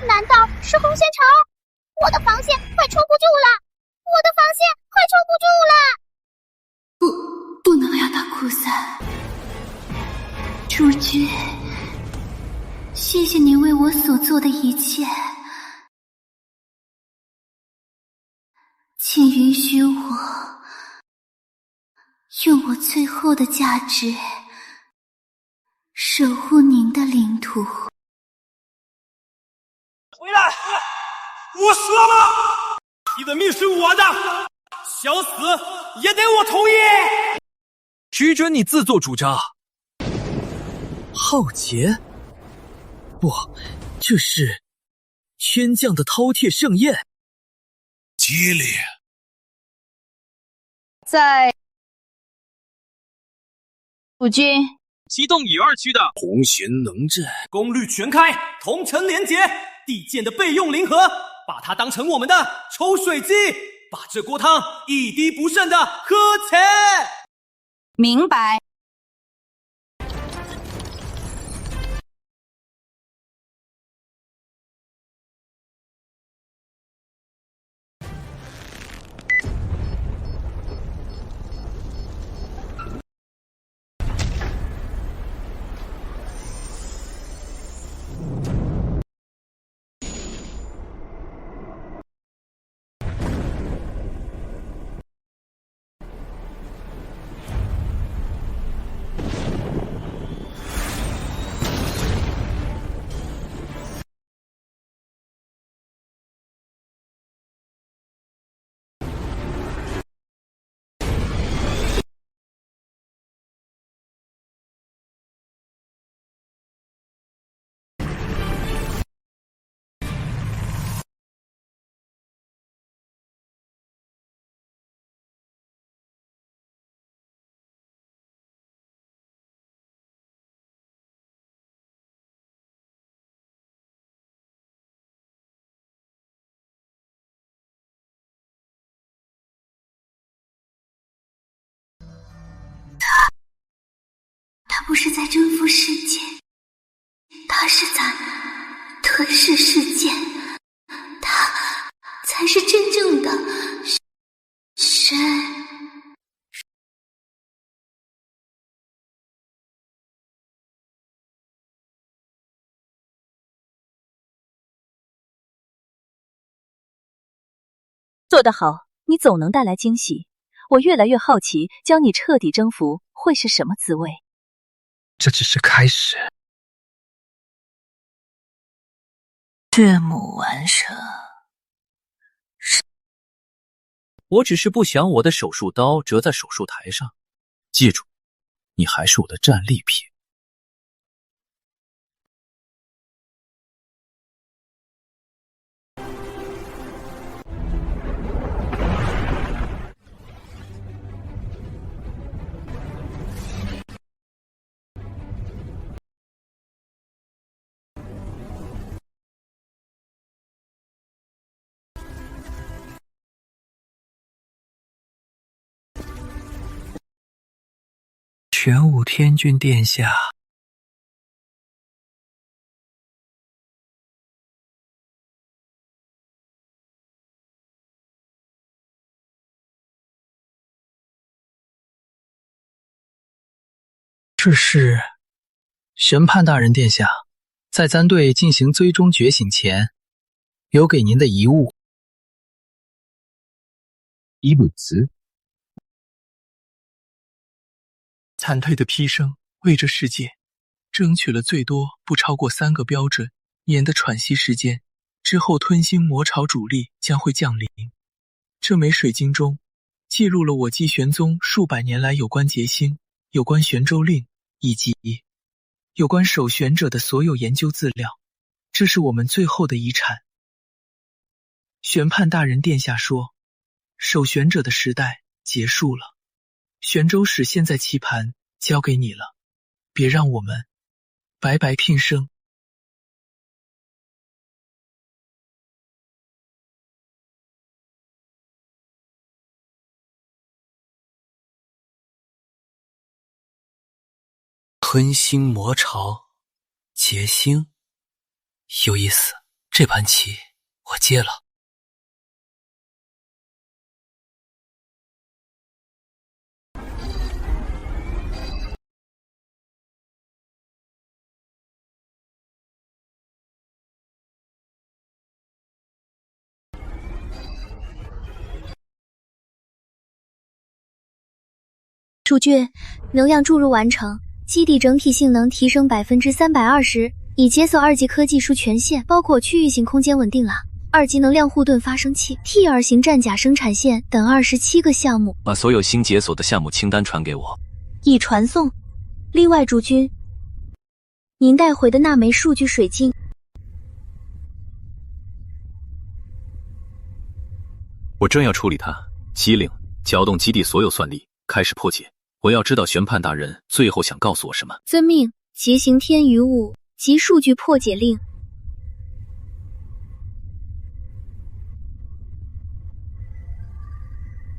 难道是红线城？我的防线快撑不住了！我的防线快撑不住了！不能让他扩散。主君，谢谢您为我所做的一切，请允许我用我最后的价值守护您的领土。回来！我说了，你的命是我的，想死也得我同意。只准你自作主张。浩劫？不，这是天降的饕餮盛宴。激烈。在主君启动乙2区的红弦能阵，功率全开，同城连结。地剑的备用灵盒，把它当成我们的抽水机，把这锅汤一滴不剩的喝起。明白。做得好，你总能带来惊喜。我越来越好奇，将你彻底征服会是什么滋味？这只是开始。血母完成。我只是不想我的手术刀折在手术台上。记住，你还是我的战利品。玄武天君殿下，这是审判大人殿下，在咱队进行最终觉醒前，留给您的遗物。遗物词。惨退的披生为这世界争取了最多不超过3个标准年的喘息时间，之后吞星魔潮主力将会降临。这枚水晶中记录了我继玄宗数百年来有关结星、有关玄州令以及有关守玄者的所有研究资料，这是我们最后的遗产。宣判大人殿下说，守玄者的时代结束了。玄州史现在棋盘交给你了，别让我们白白拼生。吞星魔潮，结星，有意思，这盘棋我接了。数据能量注入完成，基地整体性能提升320%，已解锁2级科技树权限，包括区域性空间稳定了，2级能量护盾发生器、TR 型战甲生产线等27个项目。把所有新解锁的项目清单传给我。已传送。另外，主君，您带回的那枚数据水晶，我正要处理它。机灵，搅动基地所有算力，开始破解。我要知道宣判大人最后想告诉我什么。遵命。结行天余物及数据破解令。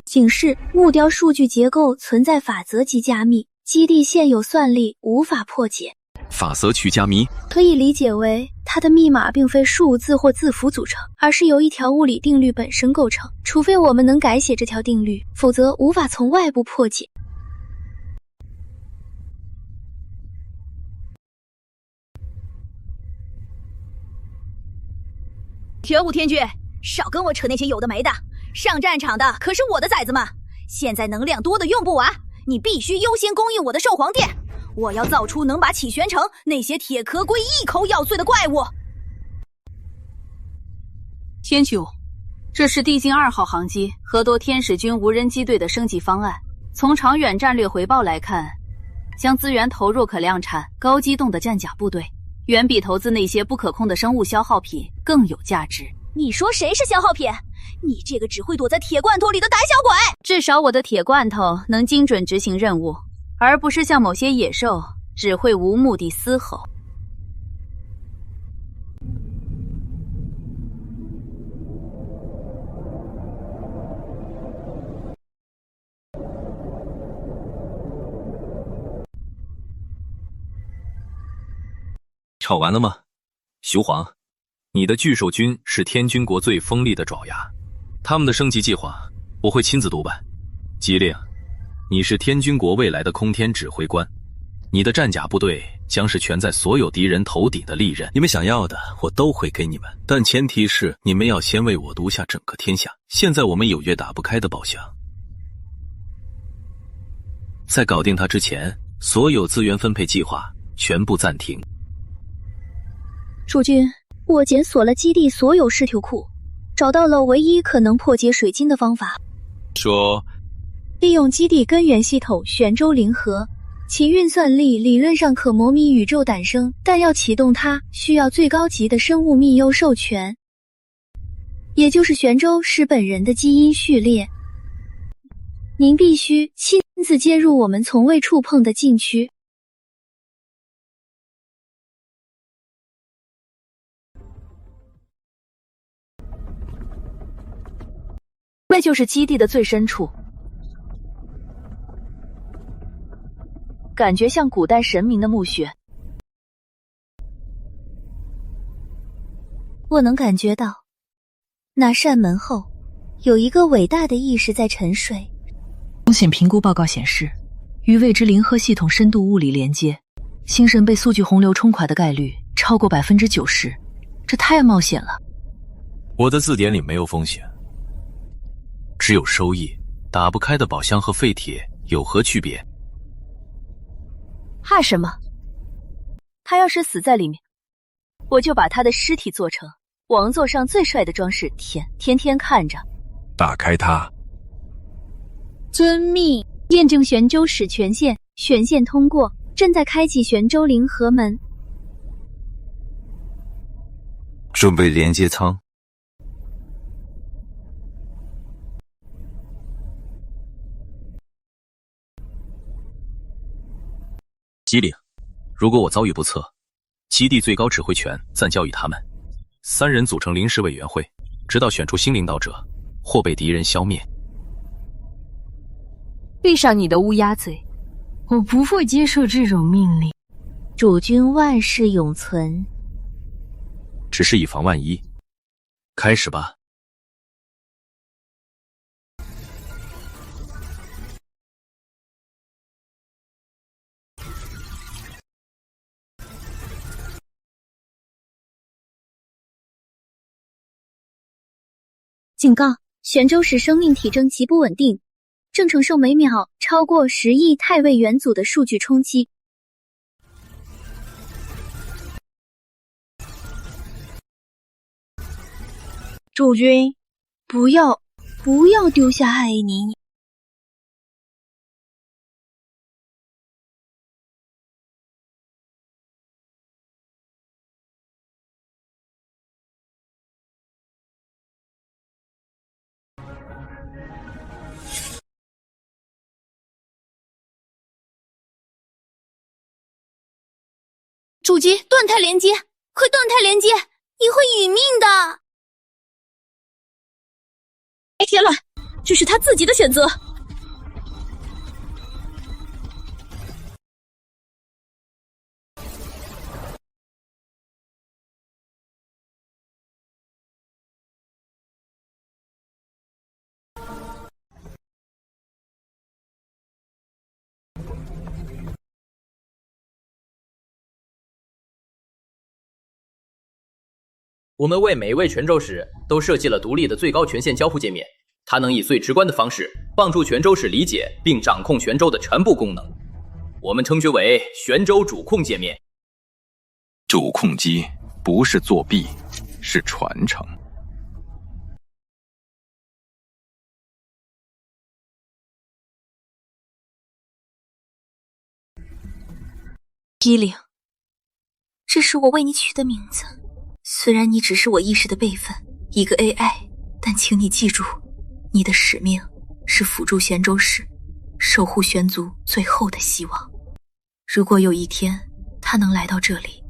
警示：木雕数据结构存在法则及加密，基地现有算力无法破解。法则去加密，可以理解为它的密码并非数字或字符组成，而是由一条物理定律本身构成。除非我们能改写这条定律，否则无法从外部破解。玄武天君，少跟我扯那些有的没的，上战场的可是我的崽子们，现在能量多的用不完，你必须优先供应我的兽皇殿。我要造出能把启玄城那些铁壳龟一口咬碎的怪物。天穹，这是地境2号航机和多天使军无人机队的升级方案。从长远战略回报来看，将资源投入可量产、高机动的战甲部队，远比投资那些不可控的生物消耗品更有价值。你说谁是消耗品？你这个只会躲在铁罐头里的胆小鬼！至少我的铁罐头能精准执行任务，而不是像某些野兽只会无目的嘶吼。吵完了吗？雄黄，你的巨兽军是天军国最锋利的爪牙，他们的升级计划我会亲自督办。机灵，你是天军国未来的空天指挥官，你的战甲部队将是悬在所有敌人头顶的利刃。你们想要的，我都会给你们，但前提是你们要先为我夺下整个天下。现在我们有约打不开的宝箱，在搞定它之前，所有资源分配计划全部暂停。主君，我检索了基地所有尸体库，找到了唯一可能破解水晶的方法。说，利用基地根源系统玄州灵核，其运算力理论上可模拟宇宙诞生，但要启动它需要最高级的生物密钥授权，也就是玄州是本人的基因序列。您必须亲自接入我们从未触碰的禁区。那就是基地的最深处，感觉像古代神明的墓穴。我能感觉到，那扇门后有一个伟大的意识在沉睡。风险评估报告显示，与未知灵核系统深度物理连接，星神被速聚洪流冲垮的概率超过90%，这太冒险了。我的字典里没有风险，只有收益。打不开的宝箱和废铁有何区别？怕什么？他要是死在里面，我就把他的尸体做成王座上最帅的装饰天天看着。打开它。遵命，验证玄州史权限，权限通过，正在开启玄州灵核门。准备连接舱。机灵，如果我遭遇不测，基地最高指挥权暂交予他们，3人组成临时委员会，直到选出新领导者或被敌人消灭。闭上你的乌鸦嘴！我不会接受这种命令。主君万世永存。只是以防万一。开始吧。警告：玄州市生命体征极不稳定，正承受每秒超过10亿太位元祖的数据冲击。主君，不要丢下艾宁。主机断态连接，会断态连接，你会殒命的。白天乱，这是他自己的选择。我们为每一位泉州使都设计了独立的最高权限交互界面，它能以最直观的方式帮助泉州使理解并掌控泉州的全部功能。我们称之为泉州主控界面。主控机不是作弊，是传承。机灵，这是我为你取的名字。虽然你只是我意识的备份，一个 AI， 但请你记住，你的使命是辅助玄州市，守护玄族最后的希望。如果有一天他能来到这里，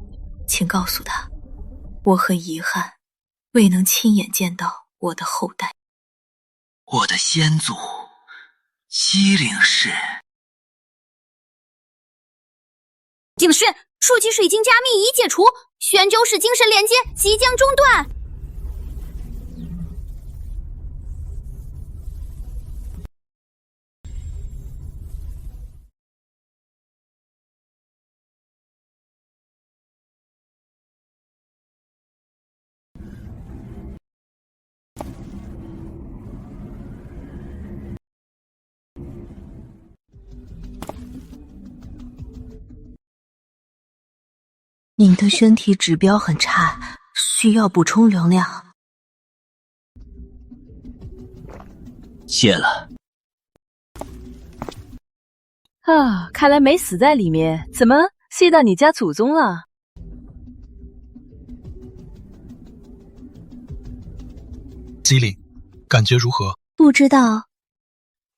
请告诉他，我很遗憾，未能亲眼见到我的后代。我的先祖，机灵氏。警示！数级水晶加密已解除，玄州市精神连接即将中断。您的身体指标很差，需要补充能量。谢了。啊，看来没死在里面，怎么谢到你家祖宗了？机灵，感觉如何？不知道。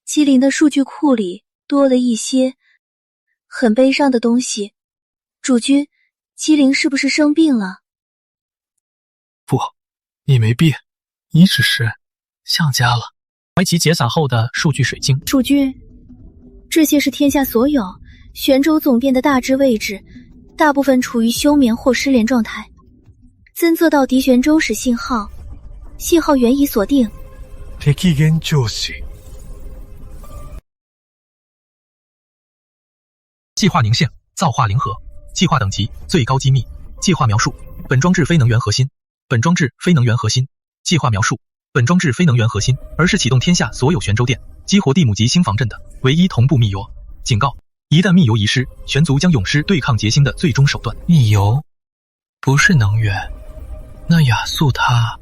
机灵的数据库里多了一些很悲伤的东西。主君，机灵是不是生病了？不，你没病，你只是想家了。怀其解散后的数据水晶。主君，这些是天下所有玄州总变的大致位置，大部分处于休眠或失联状态。侦测到敌玄州使信号，信号源已锁定。敵現状時。计划凝现，造化零和。计划等级最高机密。计划描述：本装置非能源核心。本装置非能源核心。计划描述：本装置非能源核心，而是启动天下所有玄州店，激活地母级星防阵的唯一同步密邮。警告：一旦密邮遗失，玄族将涌失对抗劫星的最终手段。密邮不是能源，那亚素它……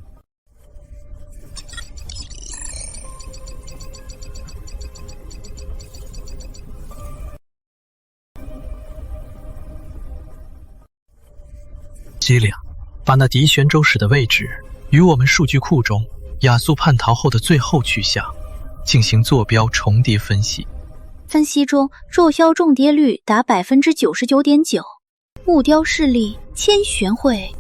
机灵，把那敌玄州使的位置与我们数据库中亚素叛逃后的最后去向进行坐标重叠分析。分析中坐标重叠率达 99.9%， 目标势力千玄会。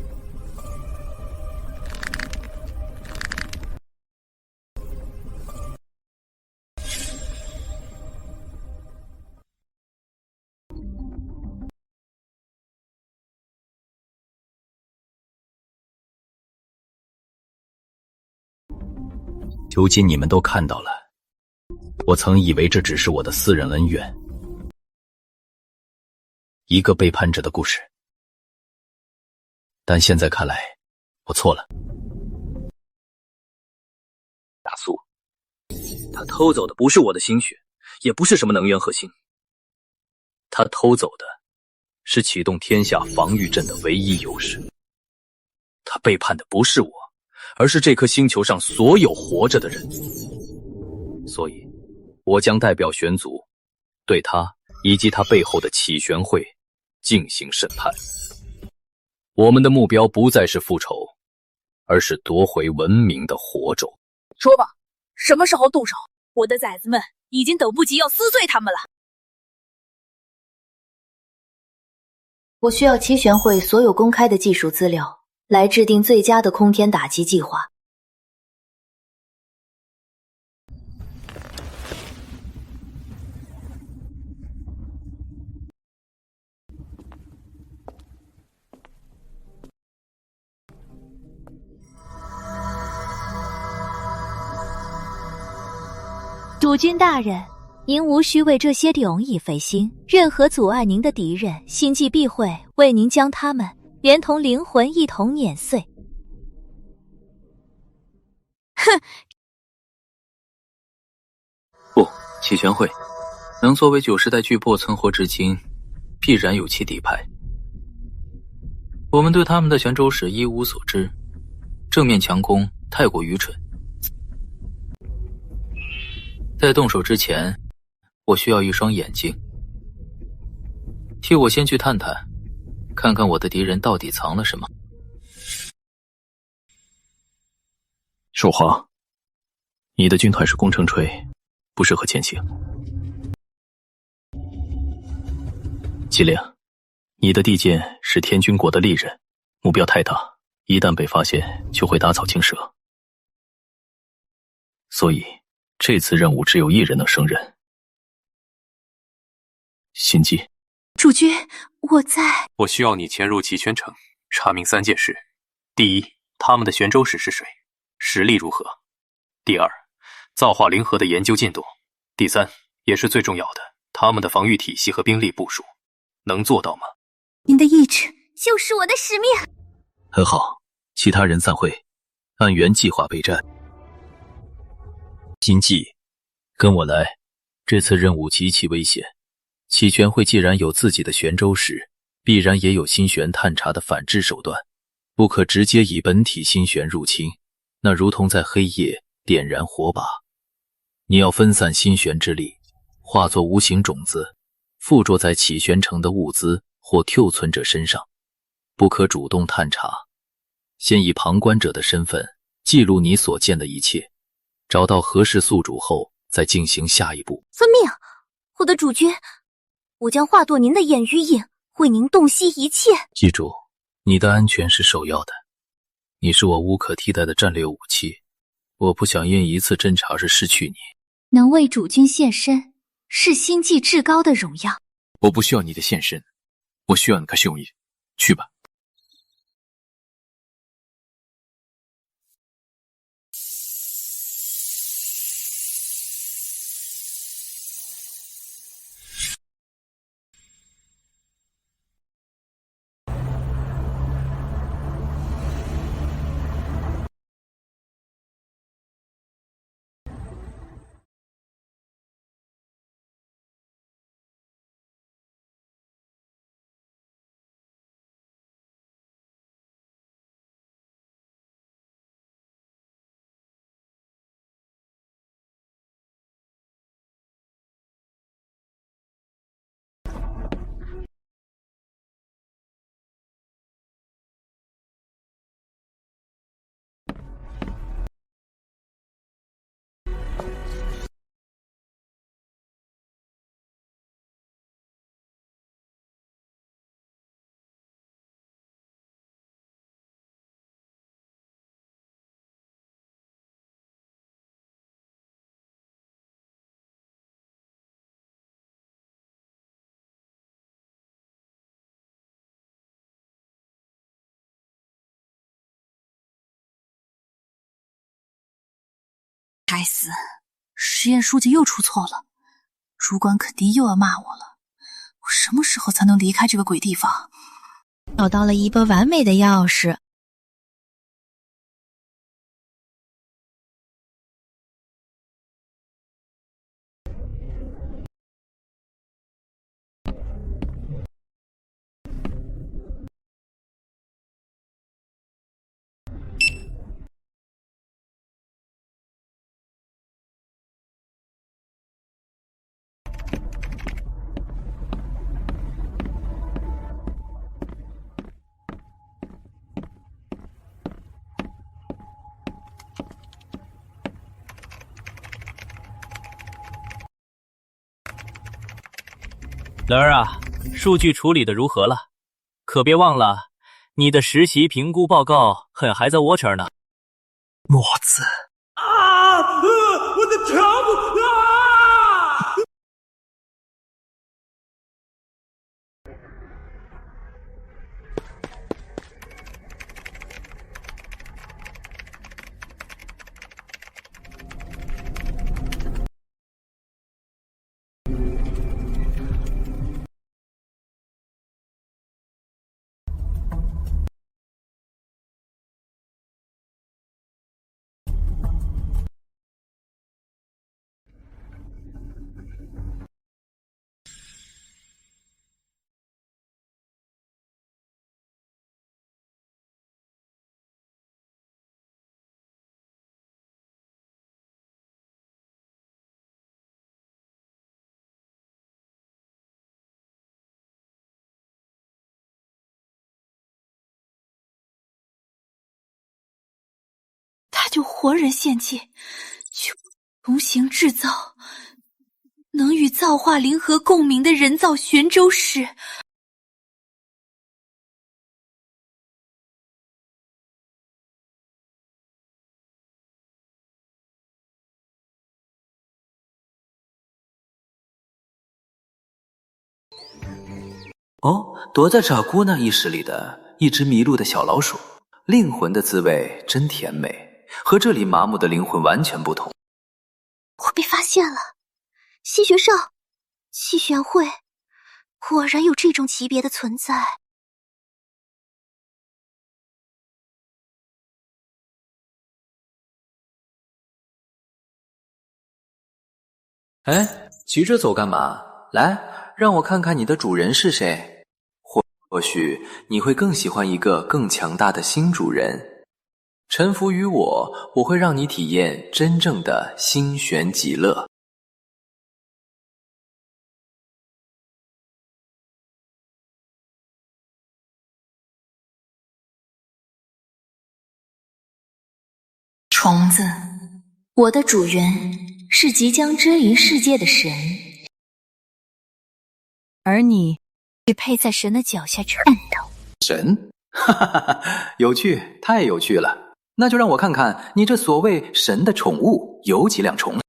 如今你们都看到了，我曾以为这只是我的私人恩怨，一个背叛者的故事，但现在看来，我错了。亚素，他偷走的不是我的心血，也不是什么能源核心，他偷走的是启动天下防御阵的唯一优势。他背叛的不是我，而是这颗星球上所有活着的人，所以，我将代表玄族，对他以及他背后的启玄会进行审判。我们的目标不再是复仇，而是夺回文明的活种。说吧，什么时候动手？我的崽子们已经等不及要撕碎他们了。我需要启玄会所有公开的技术资料，来制定最佳的空天打击计划。主君大人，您无需为这些迥异费心，任何阻碍您的敌人，心计必会为您将他们连同灵魂一同碾碎。哼！不，启玄会能作为9世代巨擘存活至今，必然有其底牌。我们对他们的玄州史一无所知，正面强攻太过愚蠢。在动手之前，我需要一双眼睛，替我先去探探，看看我的敌人到底藏了什么。首皇，你的军团是工程锤，不适合前行。姬陵，你的地剑是天军国的利刃，目标太大，一旦被发现就会打草惊蛇。所以这次任务只有一人能胜任。心机，主君，我在。我需要你潜入齐宣城，查明3件事：第一，他们的玄州史是谁，实力如何；第二，造化灵核的研究进度；第三，也是最重要的，他们的防御体系和兵力部署，能做到吗？您的意志就是我的使命。很好，其他人散会，按原计划备战。心计，跟我来。这次任务极其危险，启玄会既然有自己的玄州史，必然也有心玄探查的反制手段，不可直接以本体心玄入侵，那如同在黑夜点燃火把。你要分散心玄之力，化作无形种子，附着在启玄城的物资或 Q 存者身上，不可主动探查，先以旁观者的身份记录你所见的一切，找到合适宿主后再进行下一步。遵命，我的主君，我将化作您的眼与影，为您洞悉一切。记住，你的安全是首要的，你是我无可替代的战略武器，我不想因一次侦查而失去你。能为主君献身，是星际至高的荣耀。我不需要你的献身，我需要你个秀义。去吧。该死，实验书记又出错了，主管肯定又要骂我了。我什么时候才能离开这个鬼地方？找到了一个完美的钥匙。乐儿啊，数据处理的如何了？可别忘了，你的实习评估报告还在 Watcher 呢。墨子啊！我的头啊！他就活人献祭，就重行制造能与造化灵河共鸣的人造玄州石。哦，躲在爪姑那意识里的一只迷路的小老鼠，灵魂的滋味真甜美，和这里麻木的灵魂完全不同。我被发现了，吸血兽，吸玄会，果然有这种级别的存在。哎，急着走干嘛？来，让我看看你的主人是谁。或或许你会更喜欢一个更强大的新主人。臣服于我，我会让你体验真正的心玄极乐。虫子，我的主人是即将之于世界的神，而你只配在神的脚下战斗。神？哈哈哈，有趣，太有趣了。那就让我看看你这所谓神的宠物有几辆虫。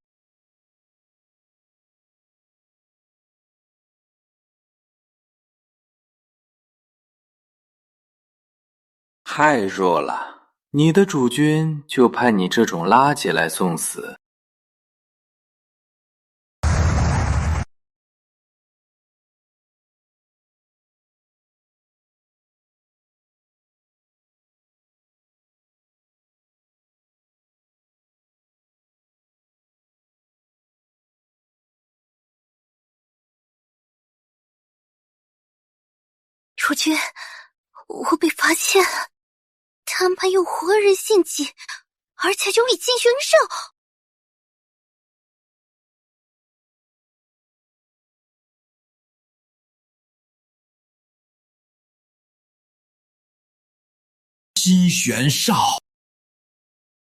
太弱了，你的主君就派你这种垃圾来送死。主君，我被发现了，他们有活人性疾，而且有以金玄兽。金玄少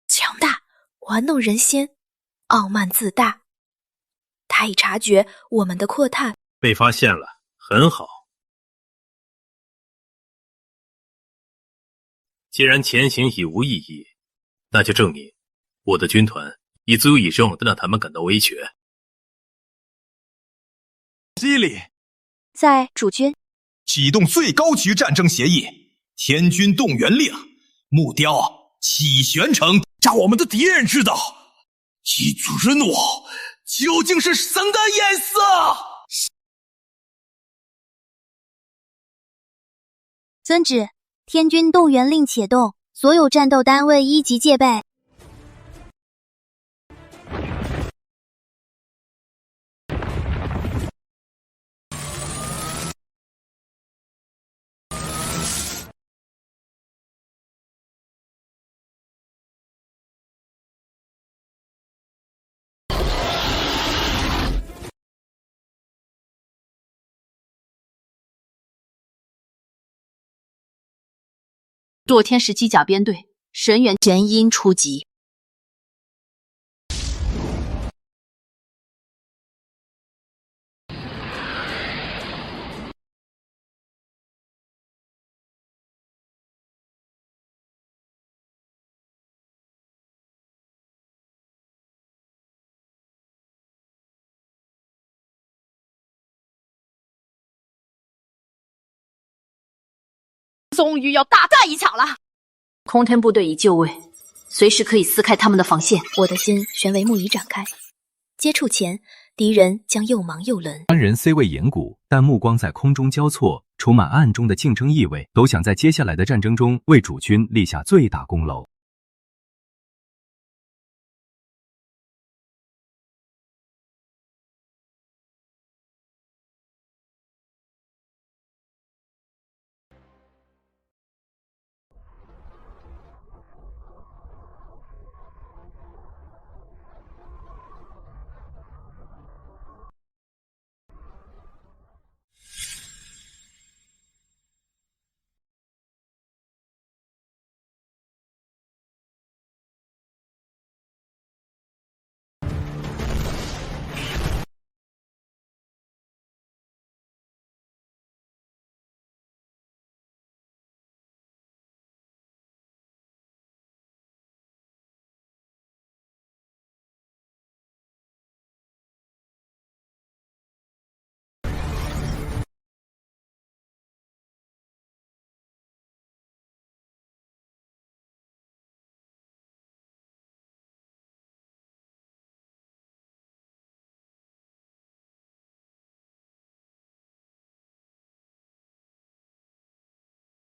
强大，玩弄人先，傲慢自大。他已察觉我们的扩探，被发现了，很好。既然前行已无意义，那就证明我的军团已足以让他们感到威胁。机理，在主君，启动最高级战争协议，天军动员令，目标启玄城，让我们的敌人知道，其主人我究竟是神的颜色。遵旨。天军动员令启动，所有战斗单位一级戒备。堕天使机甲编队，神元神鹰出击。终于要大战一场了！空天部队已就位，随时可以撕开他们的防线。我的心玄帷幕已展开，接触前，敌人将又忙又冷。三人虽未言古，但目光在空中交错，充满暗中的竞争意味，都想在接下来的战争中为主君立下最大功劳。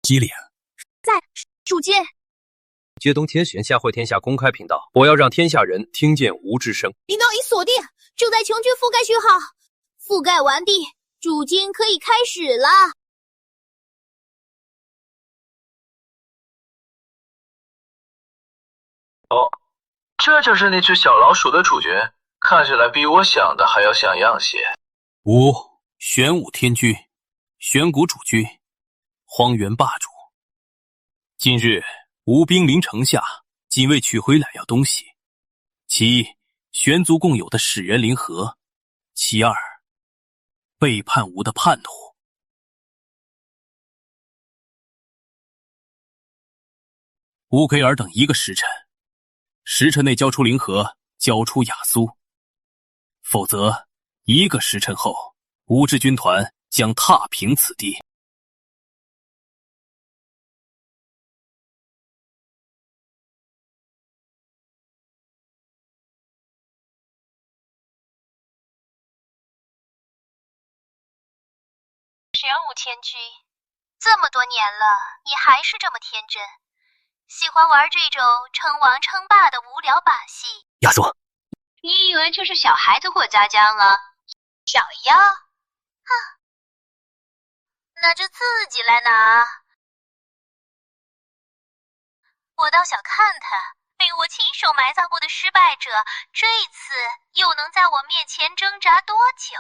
机灵，在主君。接东天玄下会天下公开频道，我要让天下人听见吾之声。频道已锁定，正在穷军覆盖序号，覆盖完毕，主君可以开始了。哦，这就是那只小老鼠的主角，看起来比我想的还要像样些。吾玄武天君，玄谷主君，荒原霸主。近日吾兵临城下，仅为取回2样东西：其一，玄族共有的始元灵盒；其二，背叛吾的叛徒。吾可以尔等1个时辰，10辰内交出灵盒，交出雅苏，否则1个时辰后，吾之军团将踏平此地。玄武天君，这么多年了，你还是这么天真，喜欢玩这种称王称霸的无聊把戏。亚苏，你以为这是小孩子过家家吗？小妖，哼，那就自己来拿。我倒想看看，被我亲手埋葬过的失败者，这次又能在我面前挣扎多久？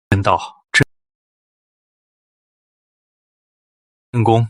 天道真功。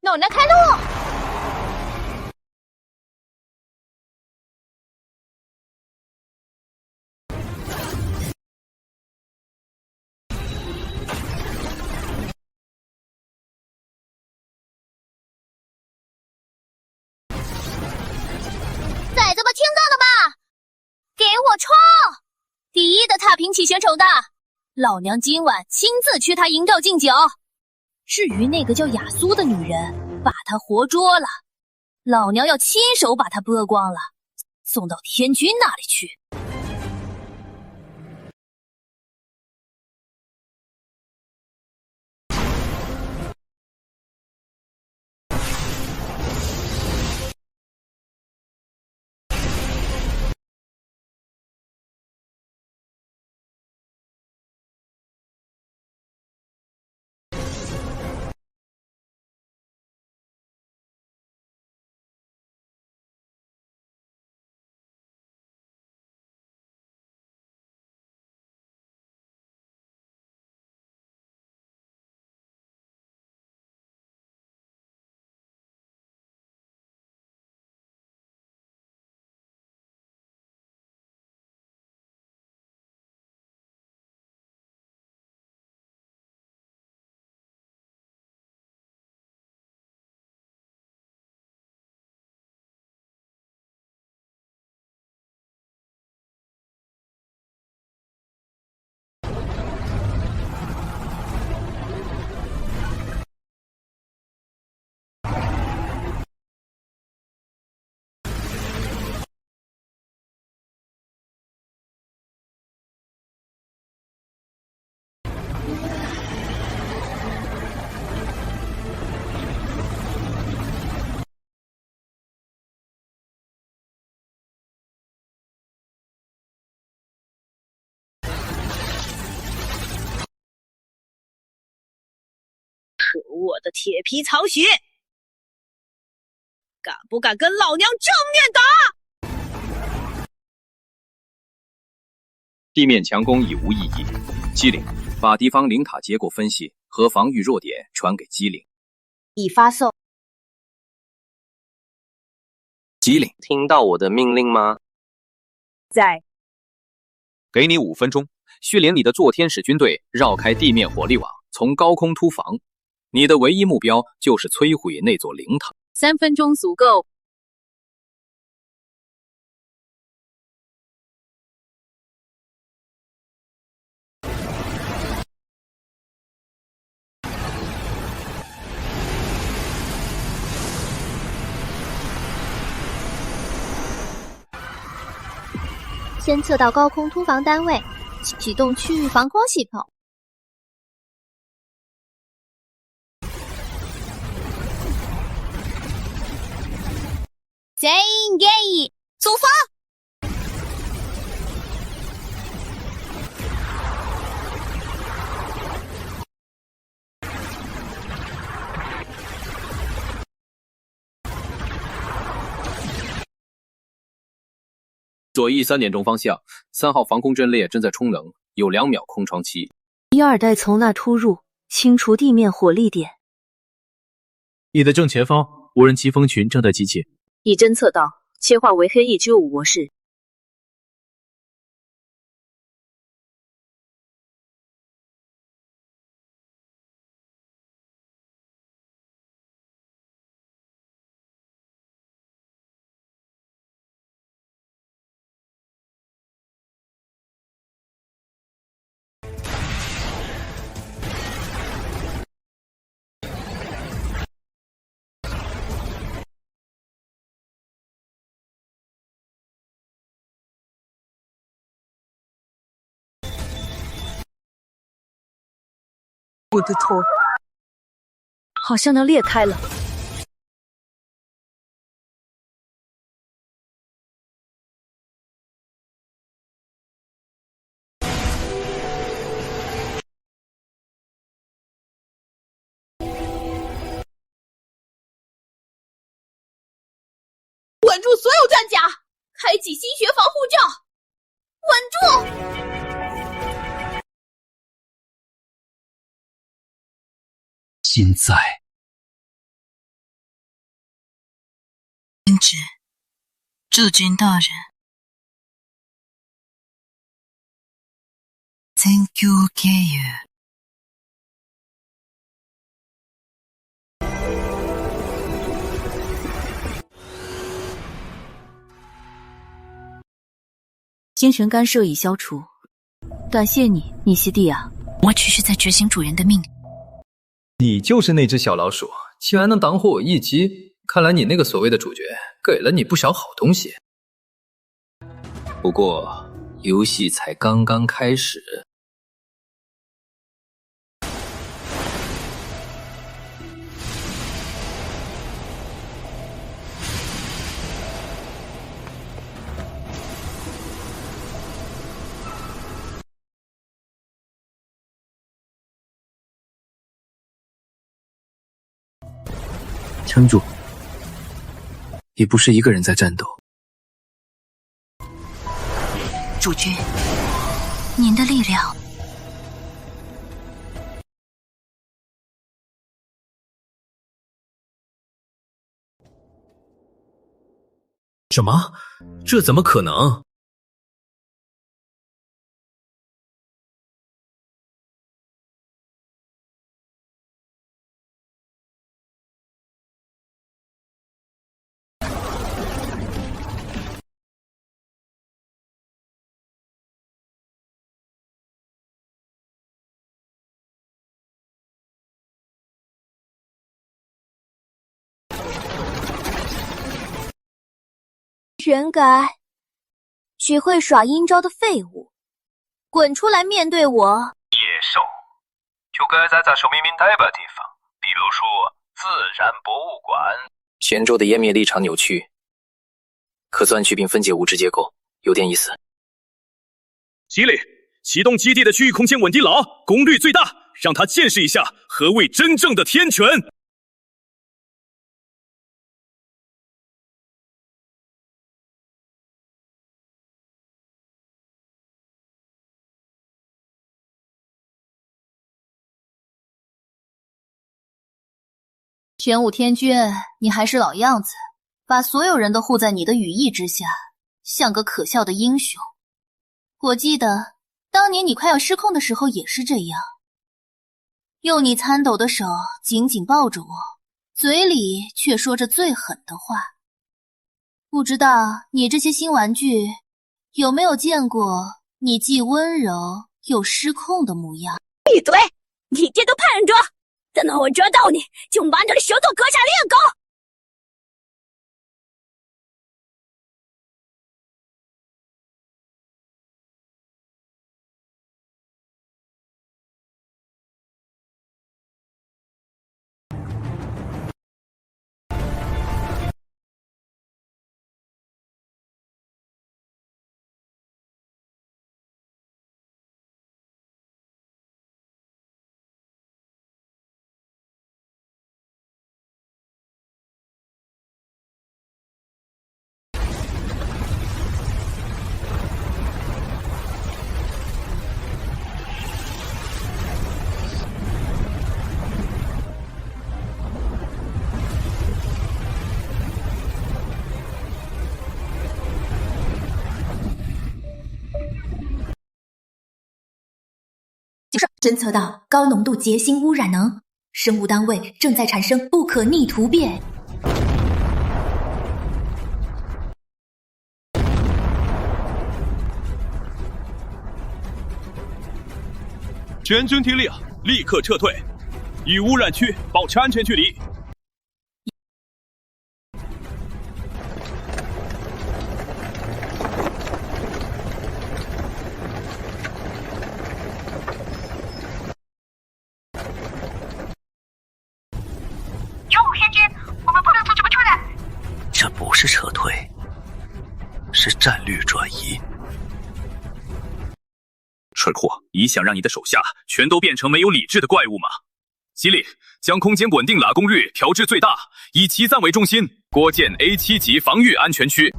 猛人开路！崽子们听到了吧？给我冲！第一的踏平起选丑的，老娘今晚亲自驱他迎召敬酒。至于那个叫雅苏的女人，把她活捉了，老娘要亲手把她剥光了，送到天君那里去。可恶的铁皮曹许，敢不敢跟老娘正面打？地面强攻已无意义。机灵，把敌方灵塔结构分析和防御弱点传给机灵。已发送。机灵，听到我的命令吗？在。给你5分钟，训练你的坐天使军队绕开地面火力网，从高空突防。你的唯一目标就是摧毁那座灵塔。3分钟足够。先测到高空突防单位，启动区域防空系统。全員ゲイ出发！左翼3点钟方向，3号防空阵列正在充能，有2秒空窗期。第2代从那突入，清除地面火力点。你的正前方，无人机蜂群正在集结。已侦测到，切换为黑翼95模式。我的头好像能裂开了。稳住所有战甲，开启新学防护罩，稳住！现在，遵旨，驻军大人。Thank you, KU。精神干涉已消除，感谢你，米西蒂亚。我只是在执行主人的命令。你就是那只小老鼠，竟然能挡火我一击，看来你那个所谓的主角给了你不少好东西。不过，游戏才刚刚开始。撑住，你不是一个人在战斗。主君，您的力量。什么？这怎么可能？全改，学会耍阴招的废物，滚出来面对我！野兽就该在手明明待的地方，比如说自然博物馆。前周的湮灭力场扭曲，可钻去并分解物质结构，有点意思。机灵，启动基地的区域空间稳定牢，功率最大，让他见识一下何谓真正的天权。玄武天君，你还是老样子，把所有人都护在你的羽翼之下，像个可笑的英雄。我记得当年你快要失控的时候也是这样，用你参斗的手紧紧抱着我，嘴里却说着最狠的话。不知道你这些新玩具有没有见过你既温柔又失控的模样？闭嘴！你爹都盼着，等到我抓到你，就把你的舌头割下裂口！侦测到高浓度结晶污染能，生物单位正在产生不可逆突变。全军听令，立刻撤退，与污染区保持安全距离。这不是撤退，是战略转移。蠢货，你想让你的手下全都变成没有理智的怪物吗？西里，将空间稳定拉功率调至最大，以旗赞为中心，郭建 A7级防御安全区。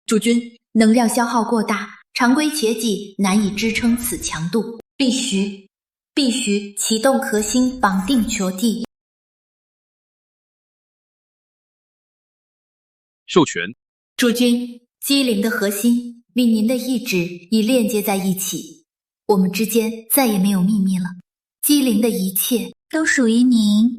主君，能量消耗过大，常规切技难以支撑此强度，必须启动核心绑定球体。授权。主君，机灵的核心与您的意志已链接在一起，我们之间再也没有秘密了。机灵的一切都属于您。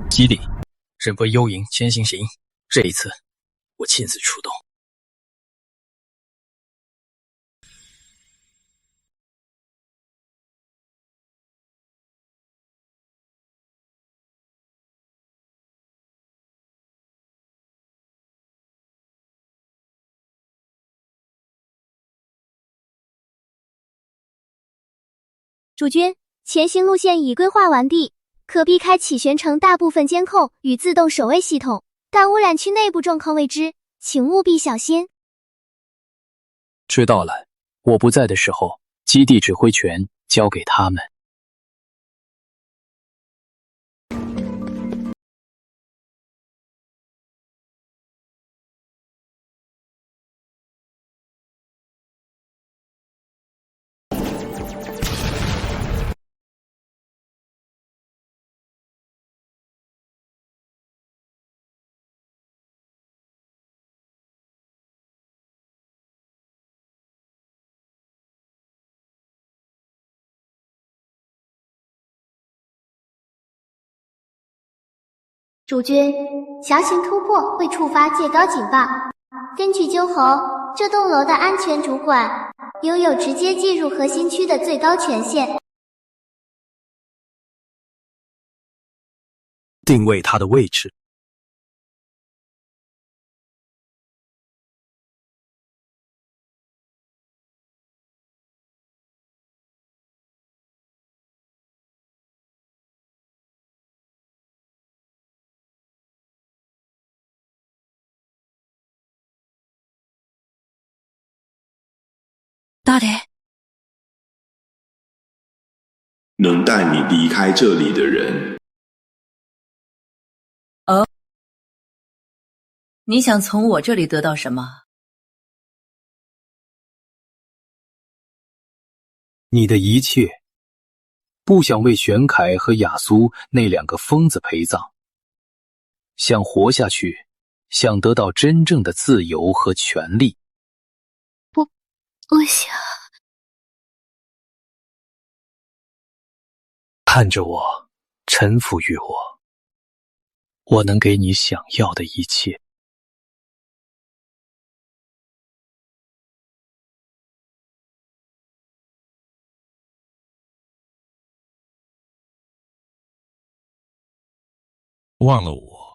基地，人为幽营先行行，这一次我亲自出动。主君，前行路线已规划完毕，可避开启玄城大部分监控与自动守卫系统，但污染区内部状况未知，请务必小心。知道了，我不在的时候，基地指挥权交给他们。主君，强行突破会触发戒高警报。根据究侯，这栋楼的安全主管拥有直接进入核心区的最高权限。定位它的位置。大爹，能带你离开这里的人。你想从我这里得到什么？你的一切，不想为玄凯和雅苏那两个疯子陪葬，想活下去，想得到真正的自由和权利。我想看着我，臣服于我，我能给你想要的一切。忘了我。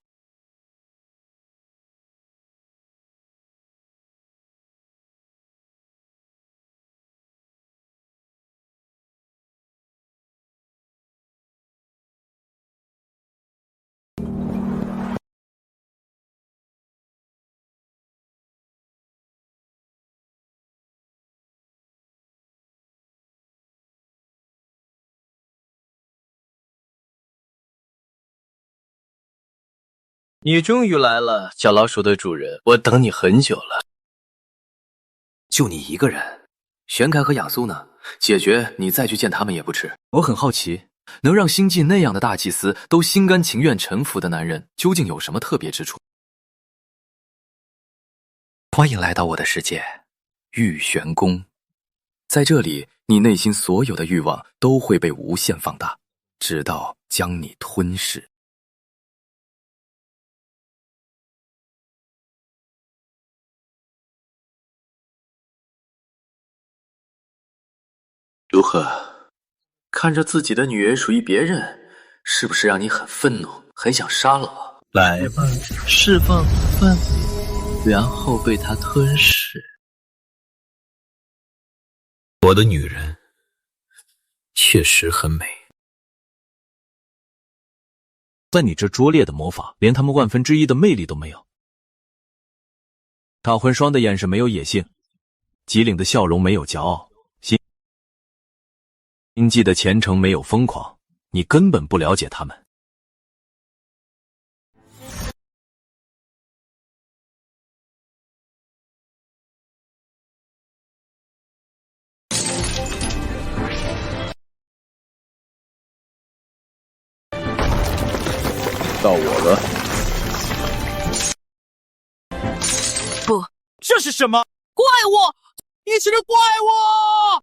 你终于来了，小老鼠的主人，我等你很久了。就你一个人，玄凯和雅苏呢？解决你再去见他们也不迟。我很好奇，能让星际那样的大祭司都心甘情愿臣服的男人，究竟有什么特别之处？欢迎来到我的世界，玉玄宫。在这里，你内心所有的欲望都会被无限放大，直到将你吞噬。如何？看着自己的女儿属于别人，是不是让你很愤怒，很想杀了我？来吧，释放愤怒，然后被他吞噬。我的女人确实很美。在你这拙劣的魔法，连他们1/1000的魅力都没有。唐魂霜的眼神没有野性，吉岭的笑容没有骄傲。星际的虔诚没有疯狂，你根本不了解他们。到我了。不，这是什么？怪物！一群的怪物！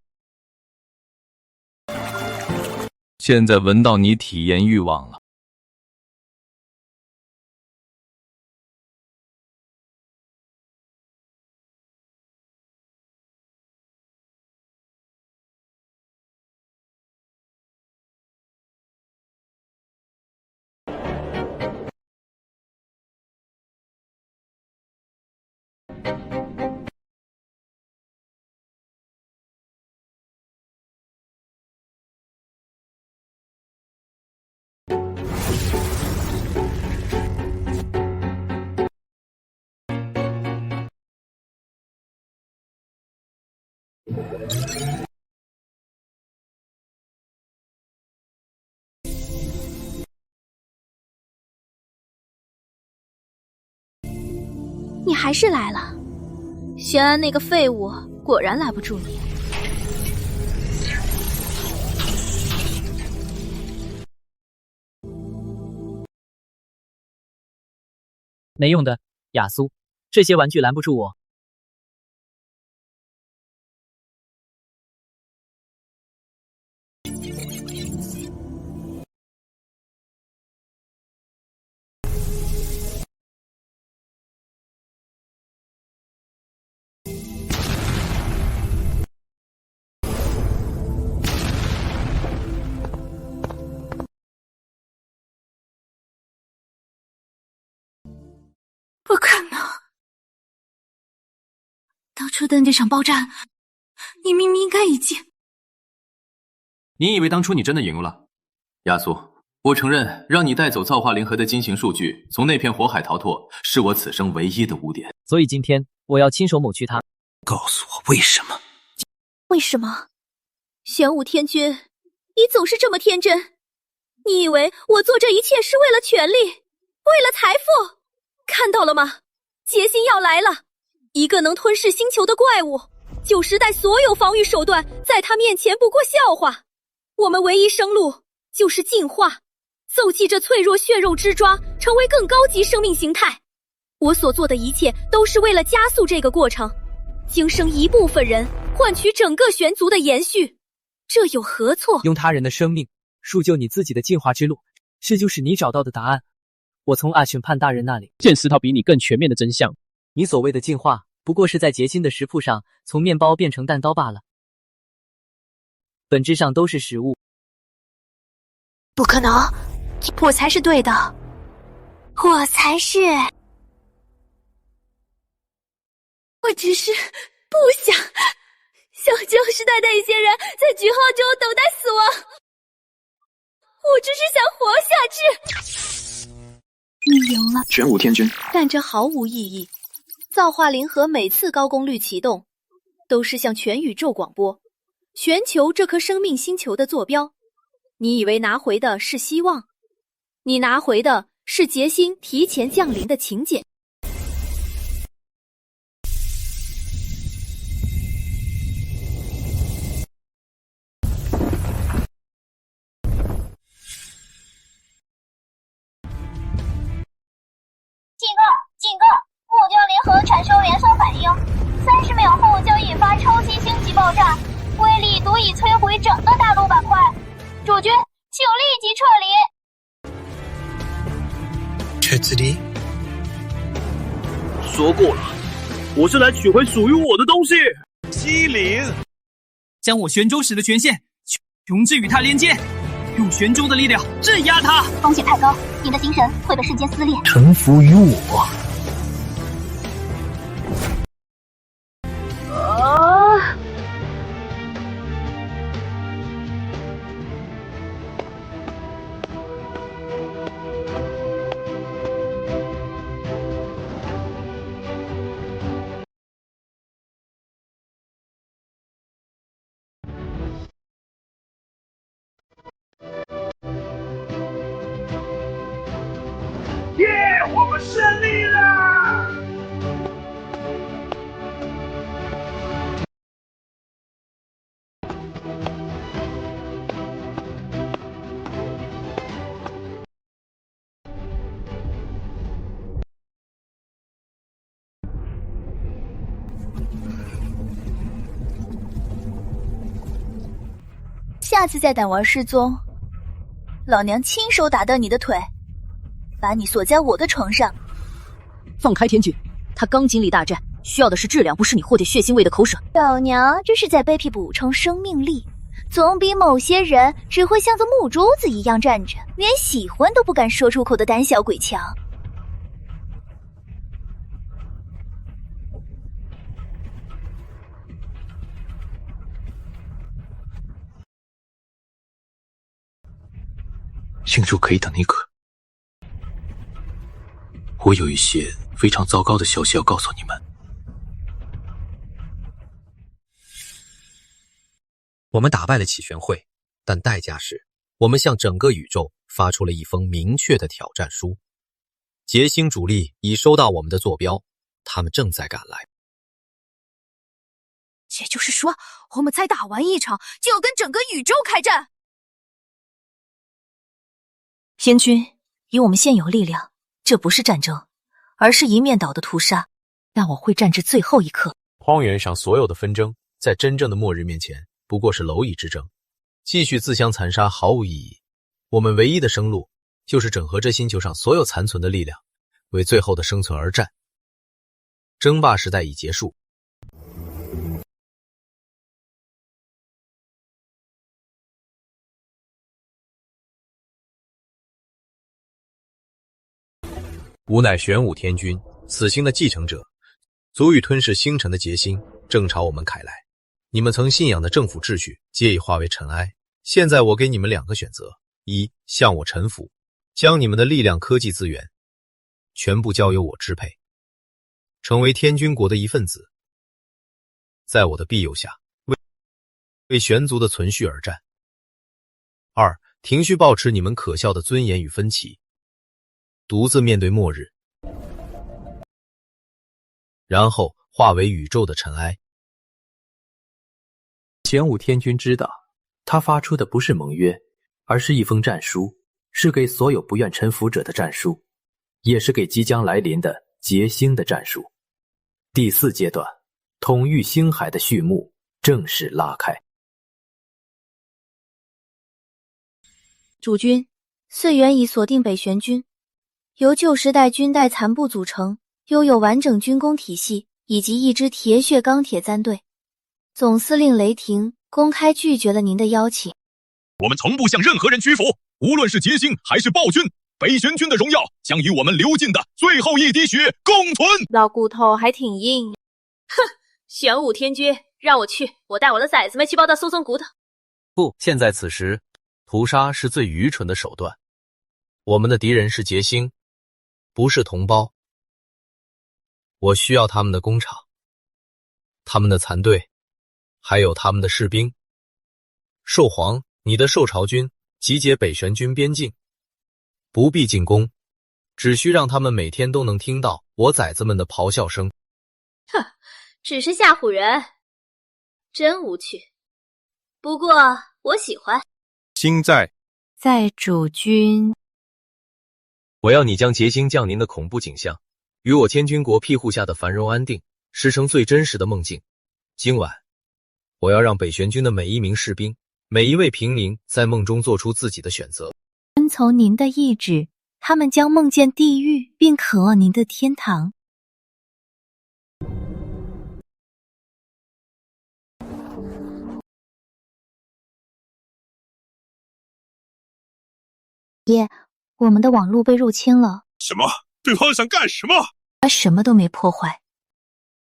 现在闻到你体验欲望了。你还是来了，玄安那个废物果然拦不住你。没用的，雅苏，这些玩具拦不住我。不可能！当初的那场爆炸，你明明应该已经……你以为当初你真的赢了？亚苏，我承认让你带走造化灵盒的金型数据，从那片火海逃脱，是我此生唯一的污点。所以今天我要亲手抹去它。告诉我为什么？为什么？玄武天君，你总是这么天真。你以为我做这一切是为了权力，为了财富？看到了吗？劫星要来了，一个能吞噬星球的怪物，旧时代所有防御手段在他面前不过笑话。我们唯一生路就是进化，揍弃这脆弱血肉之抓，成为更高级生命形态。我所做的一切都是为了加速这个过程，惊生一部分人，换取整个玄族的延续，这有何错？用他人的生命铸就你自己的进化之路，这就是你找到的答案。我从阿群判大人那里见识到比你更全面的真相。你所谓的进化，不过是在结晶的食谱上从面包变成蛋糕罢了，本质上都是食物。不可能，我才是对的，我才是。我只是不想像旧时代那些人在句号中等待死亡，我只是想活下去。你赢了，玄武天君。但这毫无意义。造化灵盒每次高功率启动，都是向全宇宙广播全球这颗生命星球的坐标。你以为拿回的是希望，你拿回的是劫星提前降临的请柬。警告！木雕联合产生连锁反应，30秒后将引发超级星级爆炸，威力足以摧毁整个大陆板块。主君，请立即撤离。却自离。说过了，我是来取回属于我的东西。西岭，将我玄州使的权限穷至与他连接，用玄州的力量镇压他。风险太高，你的精神会被瞬间撕裂。臣服于我。耶！我们胜利了！下次再胆玩失踪，老娘亲手打断你的腿，把你锁在我的床上。放开天君，他刚经历大战，需要的是质量，不是你和点血腥味的口水。老娘这是在被迫补充生命力，总比某些人只会像个木珠子一样站着，连喜欢都不敢说出口的胆小鬼强。星主可以等一可。我有一些非常糟糕的消息要告诉你们。我们打败了启玄会，但代价是我们向整个宇宙发出了一封明确的挑战书。劫星主力已收到我们的坐标，他们正在赶来。也就是说，我们才打完一场，就要跟整个宇宙开战。仙君，以我们现有力量，这不是战争，而是一面倒的屠杀，但我会战至最后一刻。荒原上所有的纷争，在真正的末日面前，不过是蝼蚁之争，继续自相残杀毫无意义。我们唯一的生路，就是整合这星球上所有残存的力量，为最后的生存而战。争霸时代已结束。吾乃玄武天君，此星的继承者，足以吞噬星辰的劫星，正朝我们凯来。你们曾信仰的政府秩序，皆已化为尘埃。现在我给你们2个选择：一，向我臣服，将你们的力量、科技资源全部交由我支配，成为天君国的一份子，在我的庇佑下为玄族的存续而战。2. 停续保持你们可笑的尊严与分歧，独自面对末日，然后化为宇宙的尘埃。玄武天君知道，他发出的不是盟约，而是一封战书，是给所有不愿臣服者的战书，也是给即将来临的劫星的战书。第4阶段，统御星海的序幕正式拉开。主君，岁元已锁定北玄军，由旧时代军代残部组成，拥有完整军工体系以及一支铁血钢铁战队。总司令雷霆公开拒绝了您的邀请。我们从不向任何人屈服，无论是劫星还是暴君，北玄军的荣耀将与我们流尽的最后一滴血共存。老骨头还挺硬。哼，玄武天君，让我去，我带我的崽子们去帮他松松骨头。不，现在此时，屠杀是最愚蠢的手段。我们的敌人是劫星，不是同胞。我需要他们的工厂，他们的残队，还有他们的士兵。兽皇，你的兽巢军集结北玄军边境，不必进攻，只需让他们每天都能听到我崽子们的咆哮声。哼，只是吓唬人，真无趣。不过我喜欢。星在主君。我要你将劫星降临的恐怖景象，与我天君国庇护下的繁荣安定，实成最真实的梦境。今晚，我要让北玄军的每一名士兵，每一位平民在梦中做出自己的选择。遵从您的意志，他们将梦见地狱，并渴望您的天堂。爷，我们的网络被入侵了。什么？对方想干什么？他什么都没破坏，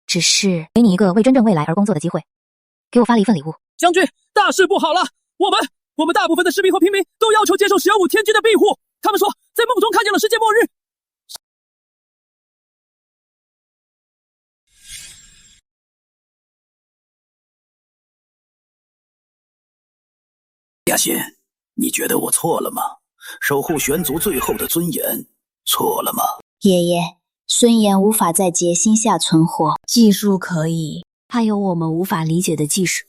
只是给你一个为真正未来而工作的机会。给我发了一份礼物。将军，大事不好了！我们大部分的士兵和平民都要求接受玄武天君的庇护。他们说，在梦中看见了世界末日。亚信，你觉得我错了吗？守护玄族最后的尊严，错了吗？爷爷，孙岩无法在劫星下存活，技术可以，他有我们无法理解的技术。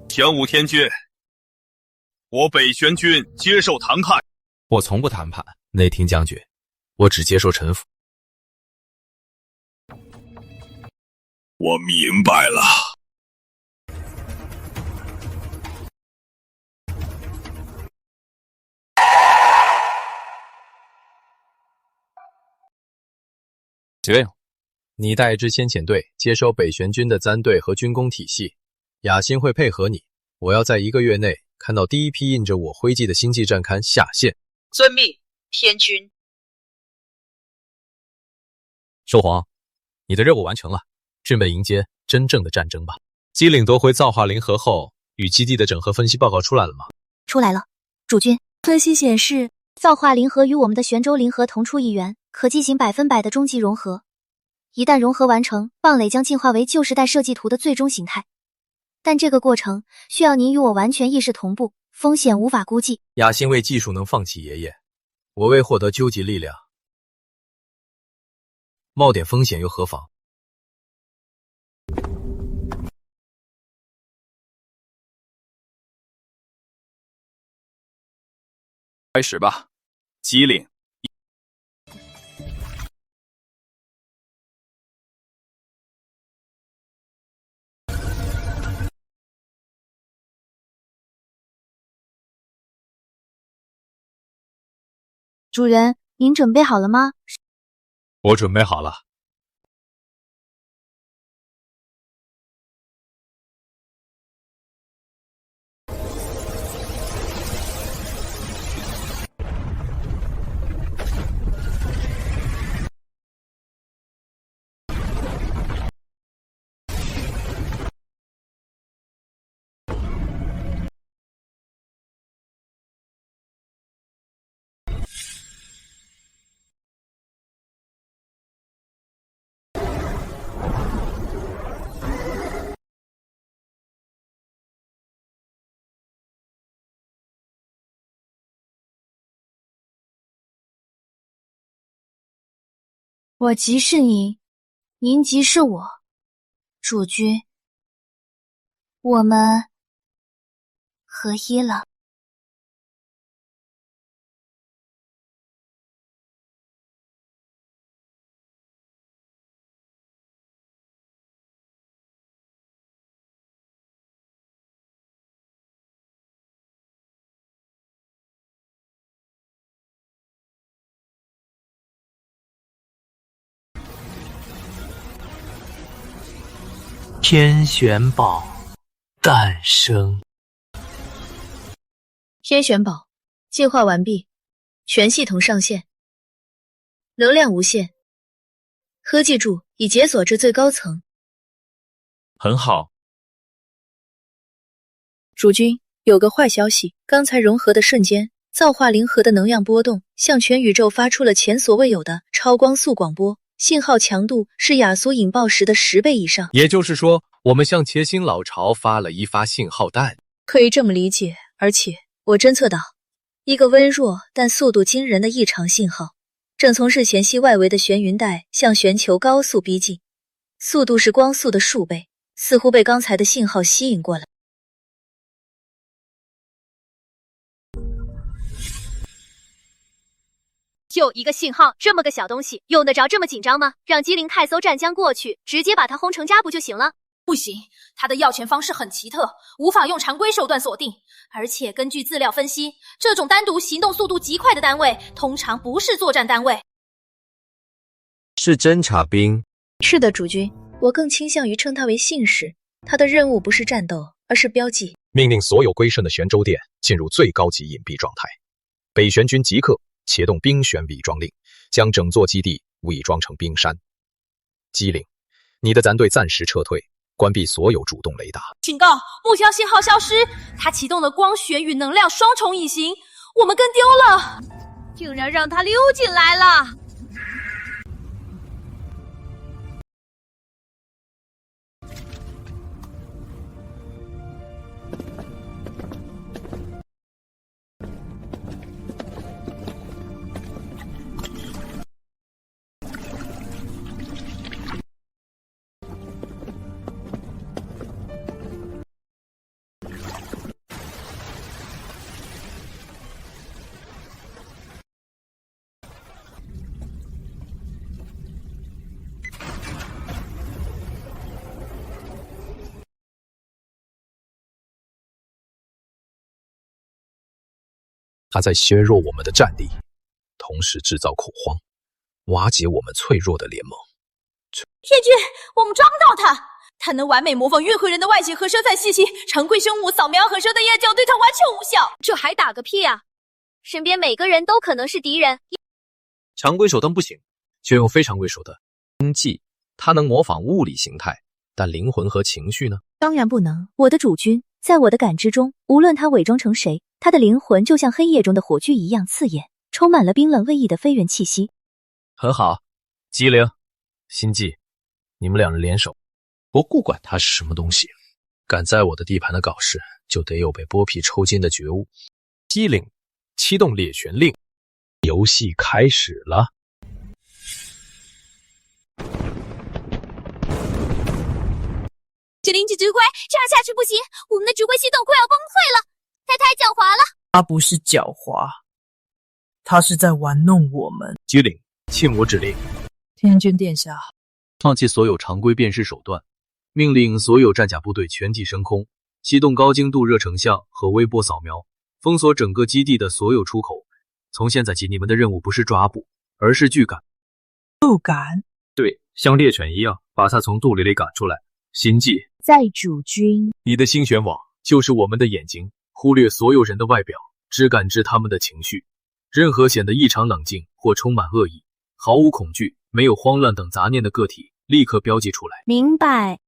玄武天君，我北玄军接受谈判。我从不谈判，内廷将军，我只接受臣服。我明白了。司令，你带一支先遣队接收北玄军的簪队和军工体系，雅欣会配合你。我要在1个月内看到第一批印着我徽记的星际战刊下线。遵命，天君。兽皇，你的任务完成了，准备迎接真正的战争吧。机灵夺回造化灵核后，与基地的整合分析报告出来了吗？出来了，主君。分析显示，造化灵核与我们的玄州灵核同出一源，可进行100%的终极融合。一旦融合完成，蚌垒将进化为旧时代设计图的最终形态。但这个过程需要您与我完全意识同步，风险无法估计。雅欣为技术能放弃爷爷，我为获得究极力量，冒点风险又何妨？开始吧，机灵。主人，您准备好了吗？我准备好了。我即是您，您即是我，主君，我们合一了。天玄宝诞生。天玄宝进化完毕，全系统上线，能量无限。呵，记住，已解锁至最高层。很好。主君，有个坏消息，刚才融合的瞬间，造化灵核的能量波动向全宇宙发出了前所未有的超光速广播。信号强度是亚索引爆时的10倍以上，也就是说，我们向茄星老巢发了一发信号弹，可以这么理解。而且我侦测到一个微弱但速度惊人的异常信号，正从日前系外围的玄云带向玄球高速逼近，速度是光速的数倍，似乎被刚才的信号吸引过来。就一个信号，这么个小东西，用得着这么紧张吗？让机灵太搜战将过去，直接把它轰成渣不就行了？不行，它的要钱方式很奇特，无法用常规手段锁定。而且根据资料分析，这种单独行动速度极快的单位，通常不是作战单位。是侦察兵。是的，主君，我更倾向于称它为信使。它的任务不是战斗，而是标记。命令所有归顺的玄州殿进入最高级隐蔽状态。北玄军即刻启动冰玄伪装令，将整座基地伪装成冰山。机灵，你的战队暂时撤退，关闭所有主动雷达。警告，目标信号消失，它启动了光学与能量双重隐形，我们跟丢了，竟然让它溜进来了。他在削弱我们的战力，同时制造恐慌，瓦解我们脆弱的联盟。天君，我们抓不到他，他能完美模仿任何人的外形和身份信息，常规生物扫描和声的夜教对他完全无效。这还打个屁啊！身边每个人都可能是敌人。常规手段不行，就用非常规手段。星际，它能模仿物理形态，但灵魂和情绪呢？当然不能，我的主君，在我的感知中，无论他伪装成谁，他的灵魂就像黑夜中的火炬一样刺眼，充满了冰冷卫意的非人气息。很好，机灵、心计，你们两人联手。我不管他是什么东西，敢在我的地盘的搞事，就得有被剥皮抽筋的觉悟。机灵，启动猎拳令，游戏开始了。这灵机指挥，这样下去不行，我们的指挥系统快要崩溃了。他太狡猾了。他不是狡猾，他是在玩弄我们。机灵，请我指令。天君殿下，放弃所有常规辨识手段，命令所有战甲部队全体升空，启动高精度热成像和微波扫描，封锁整个基地的所有出口。从现在起，你们的任务不是抓捕，而是拒赶。不赶？对，像猎犬一样，把它从肚里赶出来。心计，在主君，你的星玄网就是我们的眼睛，忽略所有人的外表，只感知他们的情绪。任何显得异常冷静或充满恶意、毫无恐惧、没有慌乱等杂念的个体，立刻标记出来。明白。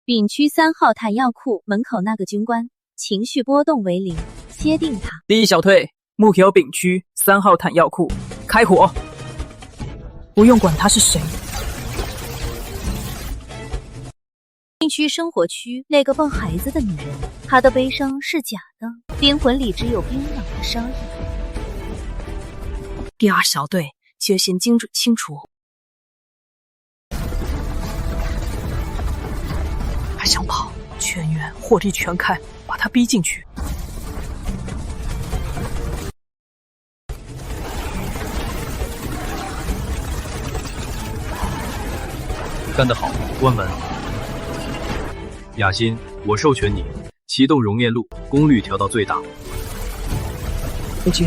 丙区3号弹药库门口那个军官情绪波动为0，接定他。第一小队，目标丙区3号弹药库，开。开火！不用管他是谁。禁区生活区那个抱孩子的女人，她的悲伤是假的，灵魂里只有冰冷的杀意。第二小队接线精准清除。还想跑？全员火力全开，把他逼进去。干得好，关门。雅欣，我授权你启动熔炼路，功率调到最大。夫君，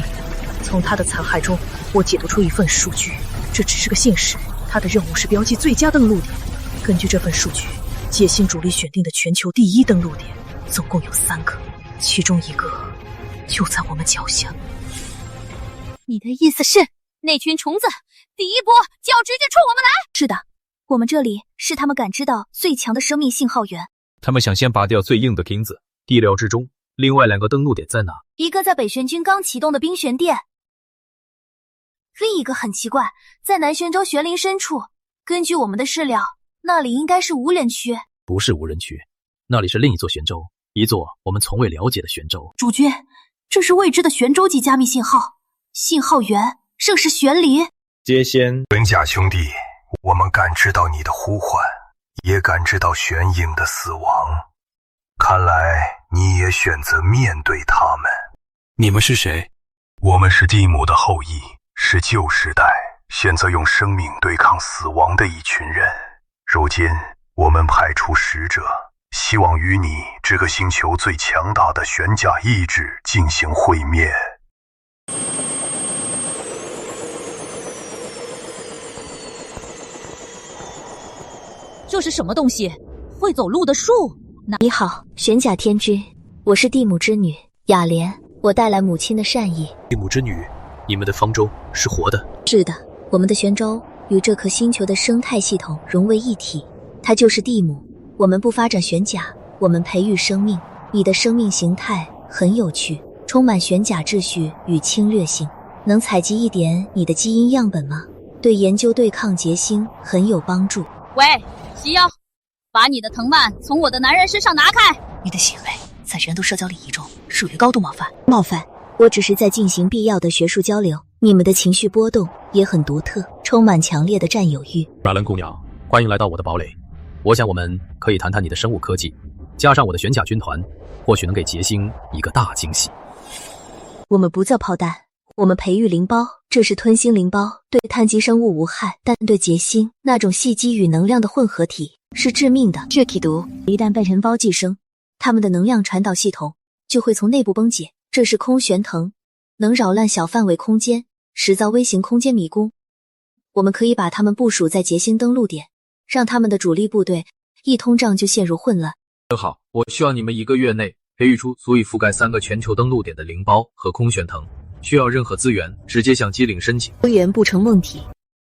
从他的残骸中，我解读出一份数据，这只是个信使，他的任务是标记最佳登陆点。根据这份数据，界心主力选定的全球第1登陆点总共有3个，其中1个就在我们脚下。你的意思是，那群虫子第一波就要直接冲我们来？是的，我们这里是他们感知到最强的生命信号源。他们想先拔掉最硬的钉子，地料之中，另外2个登陆点在哪？一个在北玄军刚启动的冰玄殿，另一个很奇怪，在南玄州玄灵深处。根据我们的视料，那里应该是无人区。不是无人区，那里是另一座玄州，一座我们从未了解的玄州。主君，这是未知的玄州级加密信号，信号源正是玄离。接仙，文甲兄弟，我们感知到你的呼唤，也感知到玄影的死亡。看来你也选择面对他们。你们是谁？我们是蒂姆的后裔，是旧时代选择用生命对抗死亡的一群人。如今我们派出使者，希望与你这个星球最强大的玄甲意志进行会面。这是什么东西？会走路的树？你好，玄甲天之，我是蒂姆之女雅莲，我带来母亲的善意。蒂姆之女，你们的方舟是活的？是的，我们的玄州与这颗星球的生态系统融为一体，它就是蒂姆。我们不发展玄甲，我们培育生命。你的生命形态很有趣，充满玄甲秩序与侵略性。能采集一点你的基因样本吗？对研究对抗结星很有帮助。喂，西妖，把你的藤蔓从我的男人身上拿开！你的行为在人都社交礼仪中属于高度冒犯。冒犯？我只是在进行必要的学术交流。你们的情绪波动也很独特，充满强烈的占有欲。软人姑娘，欢迎来到我的堡垒。我想我们可以谈谈你的生物科技，加上我的玄甲军团，或许能给杰星一个大惊喜。我们不造炮弹，我们培育灵包，这是吞星灵包，对碳基生物无害，但对杰星那种细基与能量的混合体是致命的。这体毒一旦被人包寄生，它们的能量传导系统就会从内部崩解。这是空玄藤，能扰乱小范围空间，实造微型空间迷宫。我们可以把它们部署在杰星登陆点，让他们的主力部队一通胀就陷入混乱。好，我需要你们1个月内培育出足以覆盖3个全球登陆点的灵包和空玄藤。需要任何资源，直接向机灵申请。资源不成问题，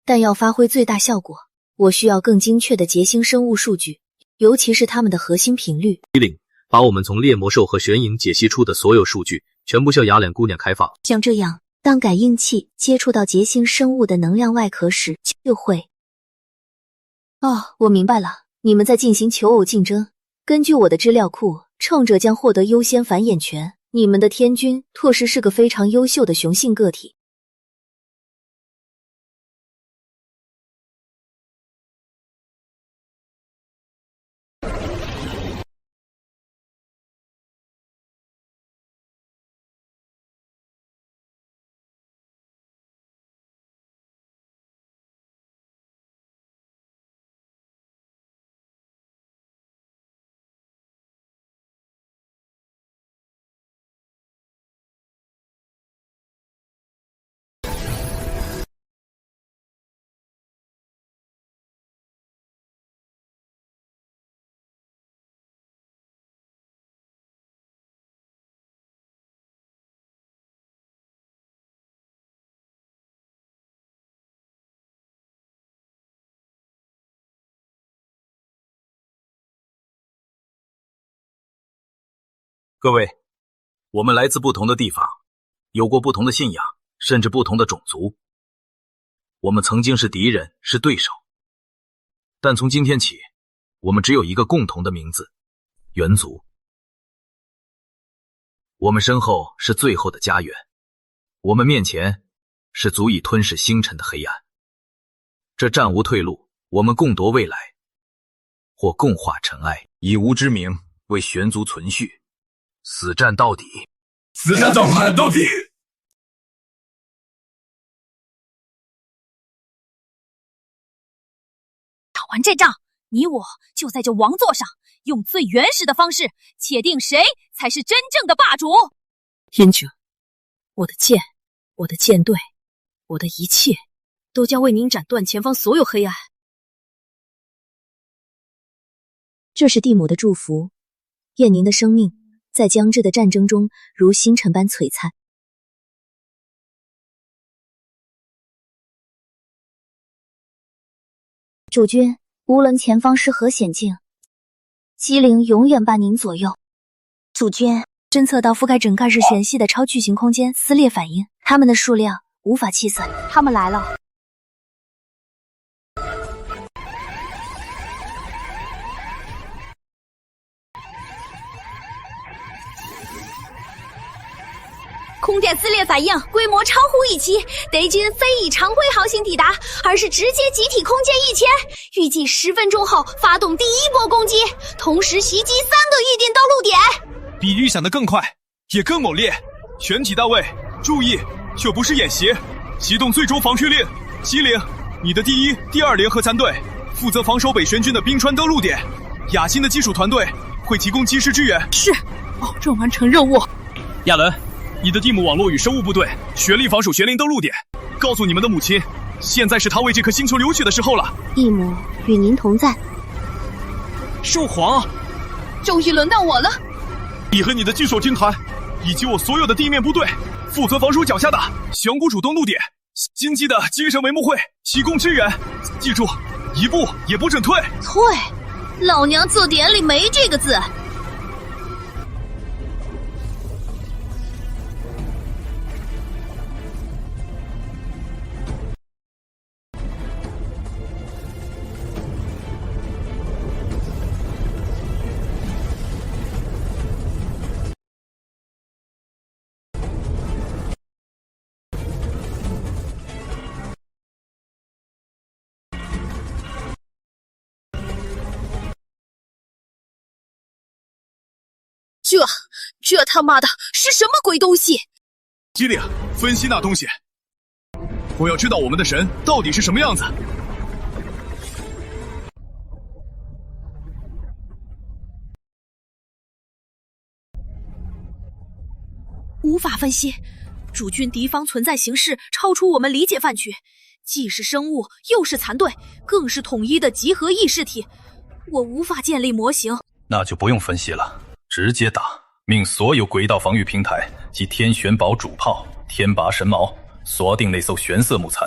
但要发挥最大效果，我需要更精确的杰星生物数据，尤其是它们的核心频率。机灵，把我们从猎魔兽和玄影解析出的所有数据全部向雅脸姑娘开放。像这样，当感应器接触到杰星生物的能量外壳时，就会……哦，我明白了，你们在进行求偶竞争。根据我的资料库，创者将获得优先繁衍权。你们的天君拓实是个非常优秀的雄性个体。各位，我们来自不同的地方，有过不同的信仰，甚至不同的种族。我们曾经是敌人，是对手，但从今天起，我们只有一个共同的名字——元族。我们身后是最后的家园，我们面前是足以吞噬星辰的黑暗。这战无退路，我们共夺未来，或共化尘埃，以吾之名为玄族存续，死战到底！死战到底！打完这仗，你我就在这王座上，用最原始的方式，且定谁才是真正的霸主。燕者，我的剑，我的舰队，我的一切，都将为您斩断前方所有黑暗。这是地母的祝福，愿您的生命在将至的战争中如星辰般璀璨。主君，无论前方是何险境，机灵永远伴您左右。主君，侦测到覆盖整个日全系的超巨型空间撕裂反应，它们的数量无法计算。他们来了。空电撕裂反应规模超乎预期，敌军非以常规航行抵达，而是直接集体空间1000，预计10分钟后发动第一波攻击，同时袭击3个预定登陆点，比预想的更快，也更猛烈。全体大卫注意，这不是演习，启动最终防御令。机灵，你的第1、第2联合参队负责防守北玄军的冰川登陆点，雅欣的技术团队会提供及时支援。是，保证完成任务。亚伦，你的地母网络与生物部队全力防守玄灵登陆点，告诉你们的母亲，现在是她为这颗星球流血的时候了。义母与您同在。兽皇，终于轮到我了。你和你的聚守军团，以及我所有的地面部队，负责防守脚下的降谷主登陆点。金鸡的精神帷幕会提供支援，记住，一步也不准退。退？老娘字典里没这个字。这他妈的是什么鬼东西？机灵，分析那东西。我要知道我们的神到底是什么样子。无法分析，主君敌方存在形式超出我们理解范围，既是生物，又是残队，更是统一的集合意识体，我无法建立模型。那就不用分析了，直接打，命所有轨道防御平台及天玄堡主炮、天拔神矛锁定那艘玄色木残，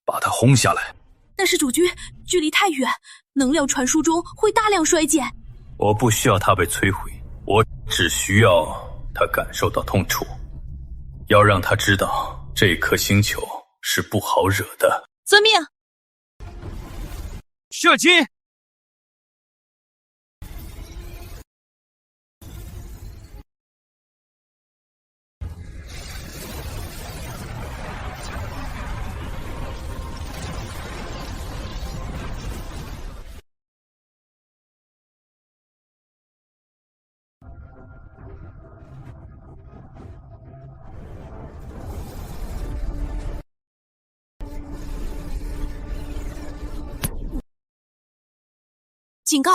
把它轰下来。但是主君距离太远，能量传输中会大量衰减。我不需要它被摧毁，我只需要它感受到痛楚，要让他知道这颗星球是不好惹的。遵命。射击！警告！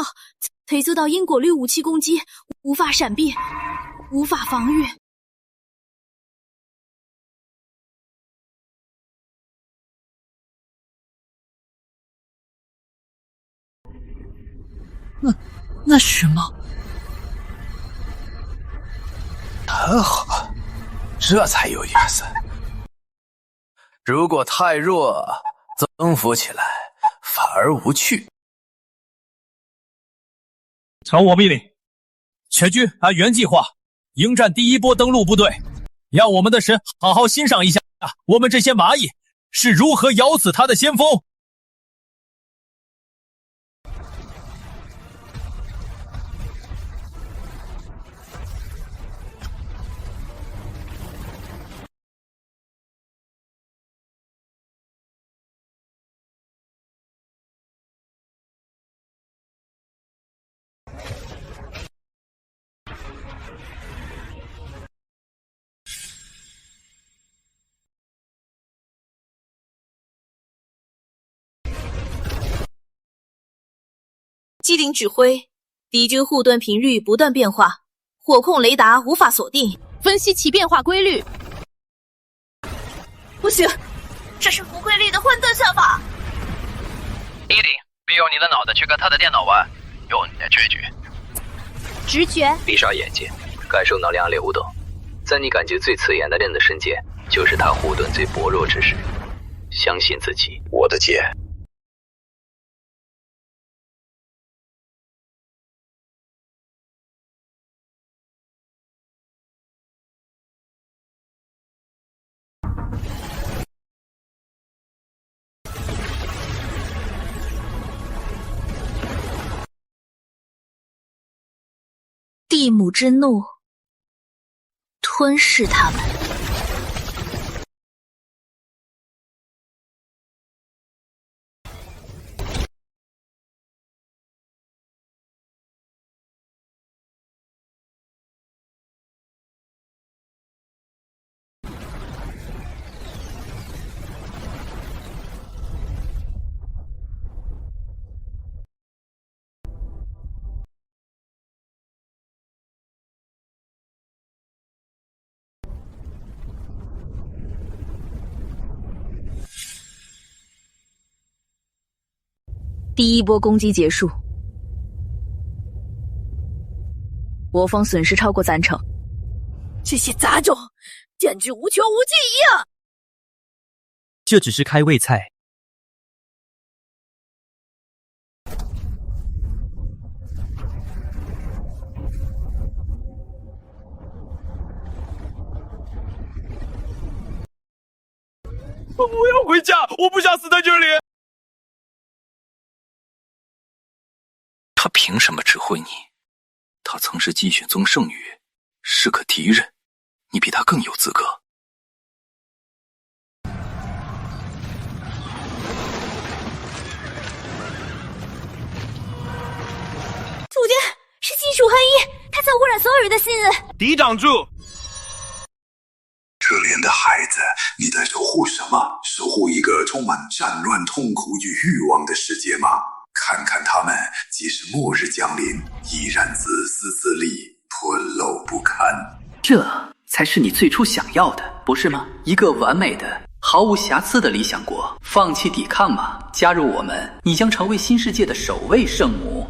推测到因果律武器攻击，无法闪避，无法防御。那是什么？很好，这才有意思。如果太弱，增幅起来反而无趣。传我命令，全军按原计划迎战第一波登陆部队，让我们的神好好欣赏一下我们这些蚂蚁是如何咬死他的先锋。机灵指挥，敌军护盾频率不断变化，火控雷达无法锁定，分析其变化规律。不行，这是不费力的混沌算法。一定别用你的脑袋去跟他的电脑玩，用你的直觉。直觉。闭上眼睛，感受能量流动，在你感觉最刺眼的人的瞬间，就是他护盾最薄弱之时。相信自己，我的剑。地母之怒，吞噬他们。第一波攻击结束，我方损失超过30%。这些杂种简直无穷无尽一样。这只是开胃菜。我不要回家，我不想死在这里。他凭什么指挥你？他曾是季选宗圣女，是个敌人，你比他更有资格。主角是金属黑衣，他在污染所有人的信任。敌长住！可怜的孩子，你在守护什么？守护一个充满战乱、痛苦与欲望的世界吗？看看他们，即使末日降临，依然自私自利，吞陋不堪。这才是你最初想要的，不是吗？一个完美的、毫无瑕疵的理想国。放弃抵抗吗？加入我们，你将成为新世界的首位圣母。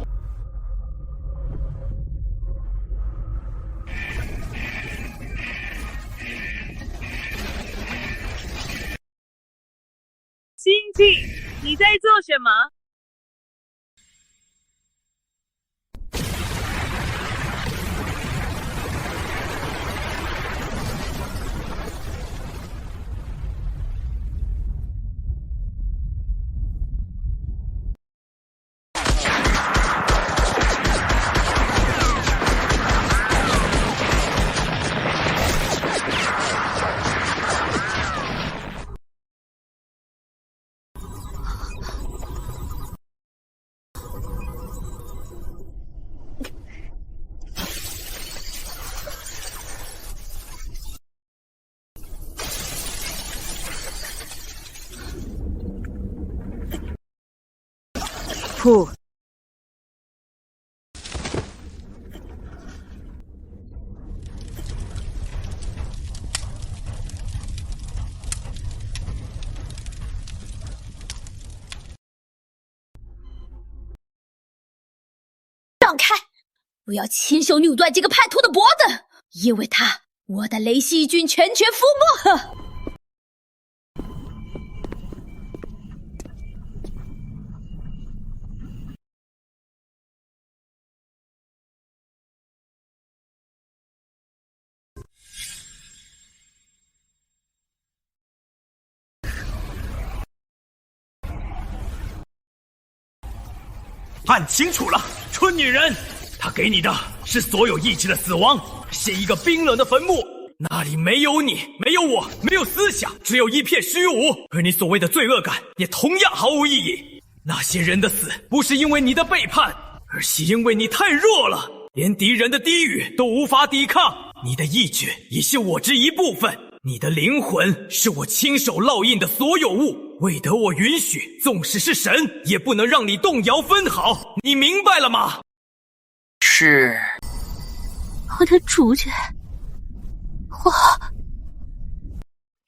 星际，你在做什么？噗！让开！我要亲手扭断这个叛徒的脖子，因为他，我的雷西军全权覆没。看清楚了，春女人，她给你的是所有意志的死亡，是一个冰冷的坟墓，那里没有你，没有我，没有思想，只有一片虚无。而你所谓的罪恶感也同样毫无意义。那些人的死不是因为你的背叛，而是因为你太弱了，连敌人的低语都无法抵抗。你的意志也是我之一部分，你的灵魂是我亲手烙印的所有物，未得我允许，纵使是神也不能让你动摇分毫，你明白了吗？是。我的主人，我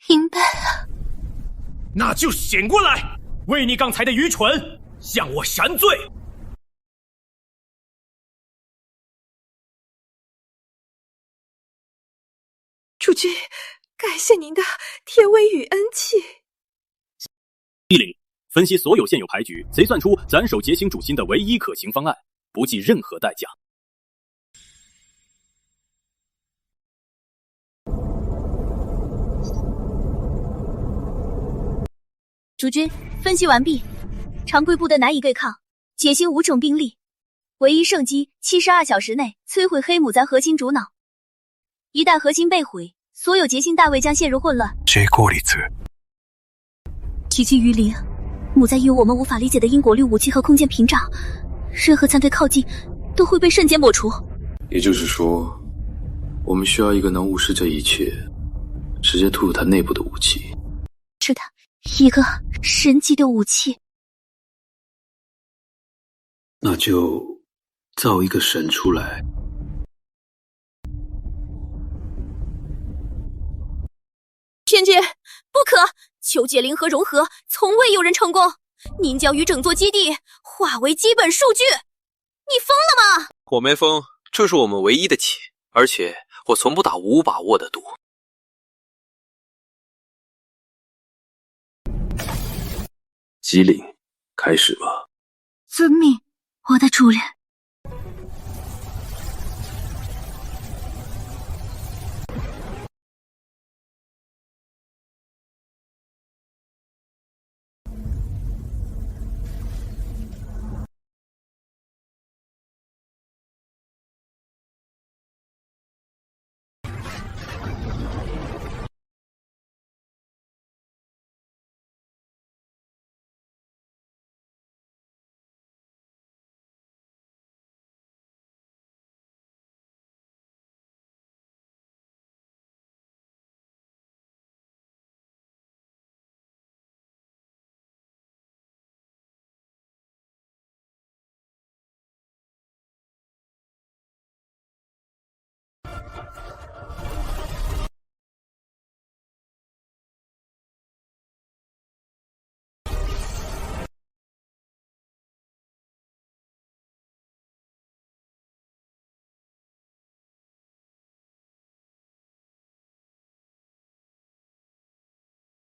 明白了。那就醒过来，为你刚才的愚蠢向我闪罪。主君，感谢您的天威与恩赐。第令，分析所有现有牌局，贼算出斩首劫刑主心的唯一可行方案，不计任何代价。主君，分析完毕。常规部的难以对抗，解析5种兵力，唯一胜机72小时内摧毁黑母咱核心主脑。一旦核心被毁，所有结星大卫将陷入混乱。区区于零，母在有我们无法理解的因果律武器和空间屏障，任何残队靠近都会被瞬间抹除。也就是说，我们需要一个能无视这一切，直接突入它内部的武器。是的，一个神级的武器。那就造一个神出来。天君，不可！求解灵和融合，从未有人成功。您将与整座基地化为基本数据，你疯了吗？我没疯，这是我们唯一的棋，而且我从不打无把握的赌。机灵，开始吧。遵命，我的主人。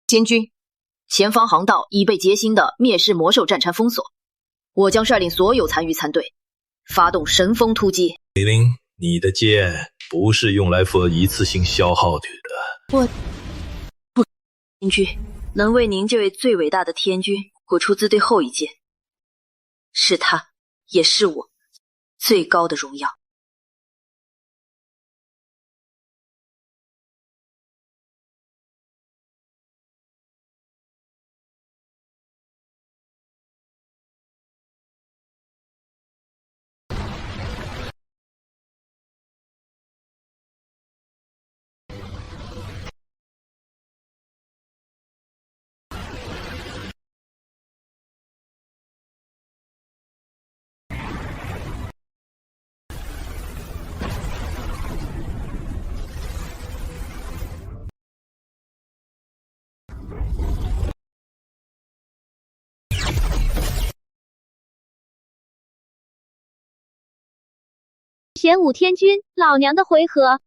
监军，前方航道已被劫星的灭世魔兽战缠封锁，我将率领所有残余残队发动神风突击。李林，你的剑不是用来做一次性消耗的。我不，监军能为您这位最伟大的天君鼓出自最后一剑，是他，也是我最高的荣耀。玄武天君，老娘的回合。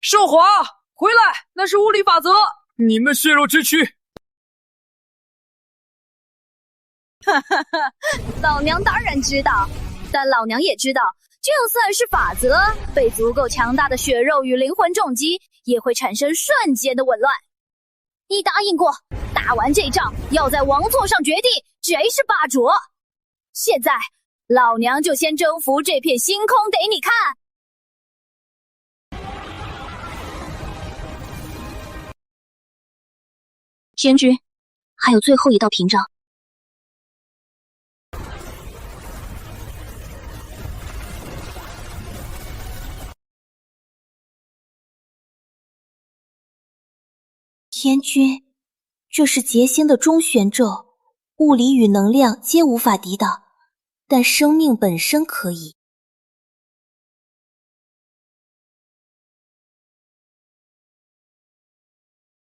少华，回来，那是物理法则。你们血肉之躯。哈哈哈，老娘当然知道，但老娘也知道，就算是法则，被足够强大的血肉与灵魂重击，也会产生瞬间的紊乱。你答应过，打完这仗要在王座上决定谁是霸主。现在，老娘就先征服这片星空给你看。天君，还有最后一道屏障。天君，这是劫星的中玄咒，物理与能量皆无法抵挡，但生命本身可以。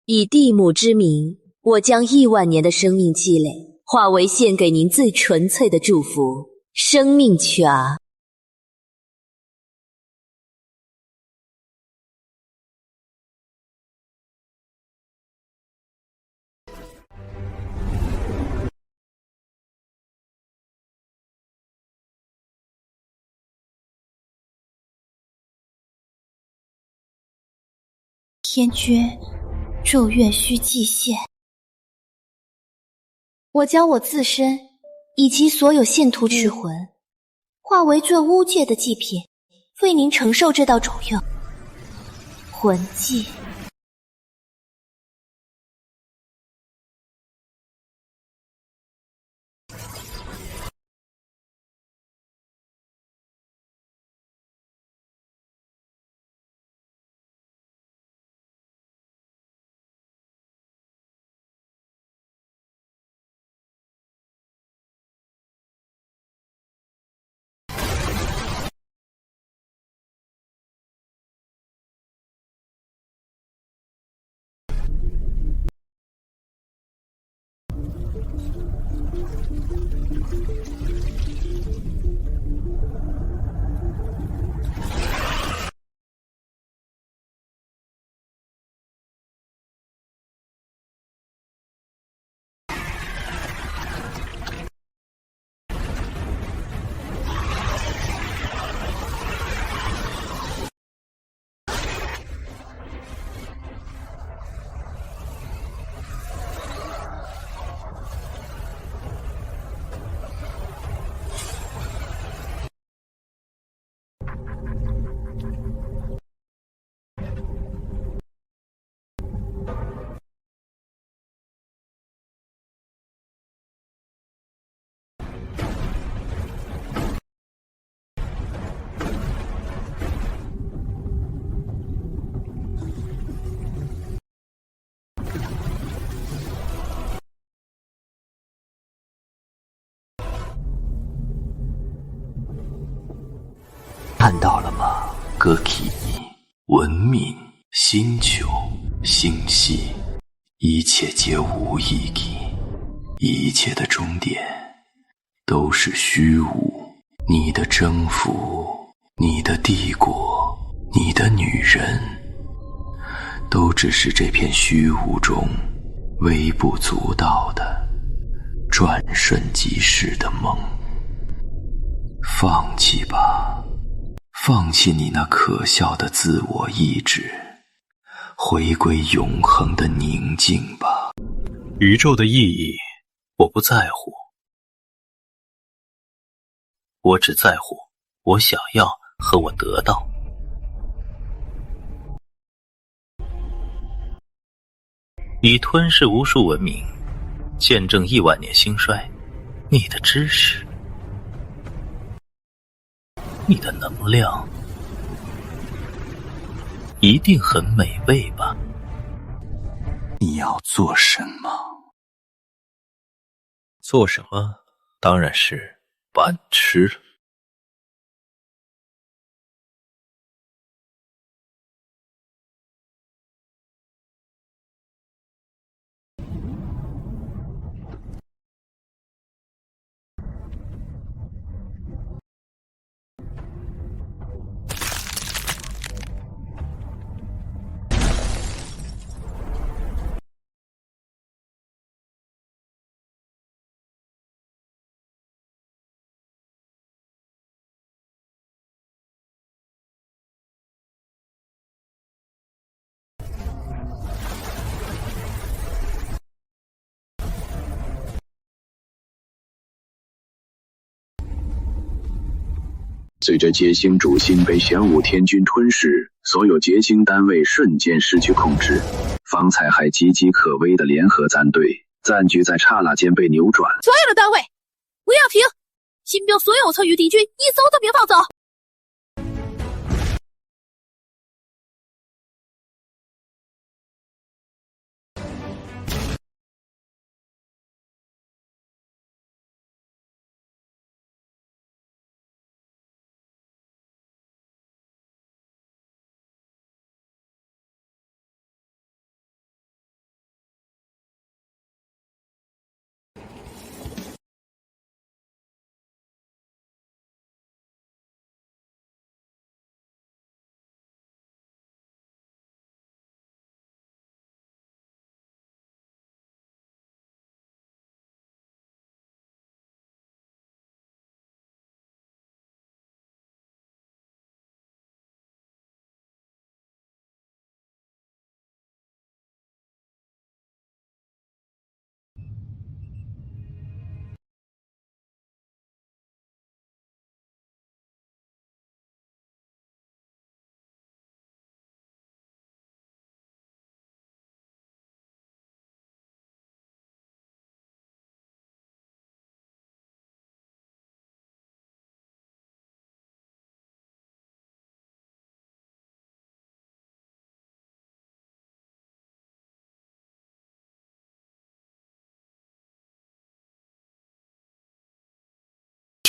以地母之名，我将亿万年的生命积累，化为献给您最纯粹的祝福——生命曲啊！天君，咒怨需祭献。我将我自身以及所有信徒之魂，化为最污界的祭品，为您承受这道咒怨。魂祭。看到了吗？歌体、文明、星球、星系，一切皆无意义，一切的终点都是虚无。你的征服，你的帝国，你的女人，都只是这片虚无中微不足道的转瞬即逝的梦。放弃吧，放弃你那可笑的自我意志，回归永恒的宁静吧。宇宙的意义，我不在乎，我只在乎我想要和我得到。以吞噬无数文明，见证亿万年兴衰，你的知识，你的能量，一定很美味吧？你要做什么？做什么？当然是把吃。随着劫星主星被玄武天军吞噬，所有劫星单位瞬间失去控制。方才还岌岌可危的联合战队，战局在刹那间被扭转。所有的单位，不要停！新兵所有参与敌军，一艘都别放走！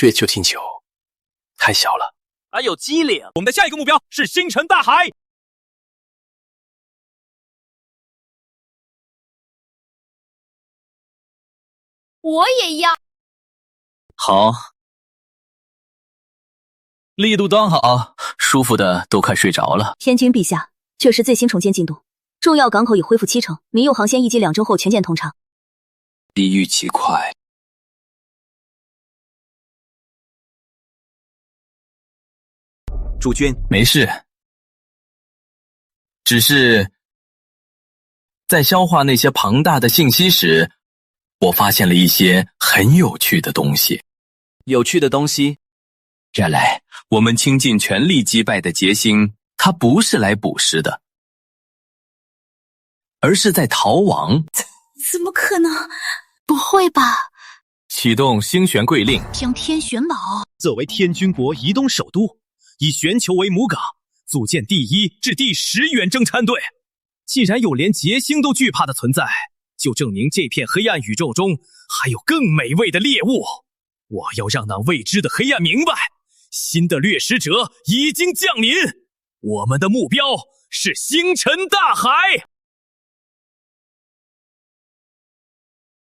月球星球太小了，还有机灵。我们的下一个目标是星辰大海。我也要。好，力度刚好，舒服的都快睡着了。天君陛下，这是最新重建进度，重要港口已恢复70%，民用航线预计2周后全舰通畅。比预期快。主君，没事，只是在消化那些庞大的信息时，我发现了一些很有趣的东西。有趣的东西？原来我们倾尽全力击败的劫星，它不是来捕食的，而是在逃亡。怎么可能？不会吧？启动星玄贵令，将天玄堡作为天军国移东首都，以玄球为母港，组建第1至第10远征参队。既然有连劫星都惧怕的存在，就证明这片黑暗宇宙中还有更美味的猎物。我要让那未知的黑暗明白，新的掠食者已经降临。我们的目标是星辰大海。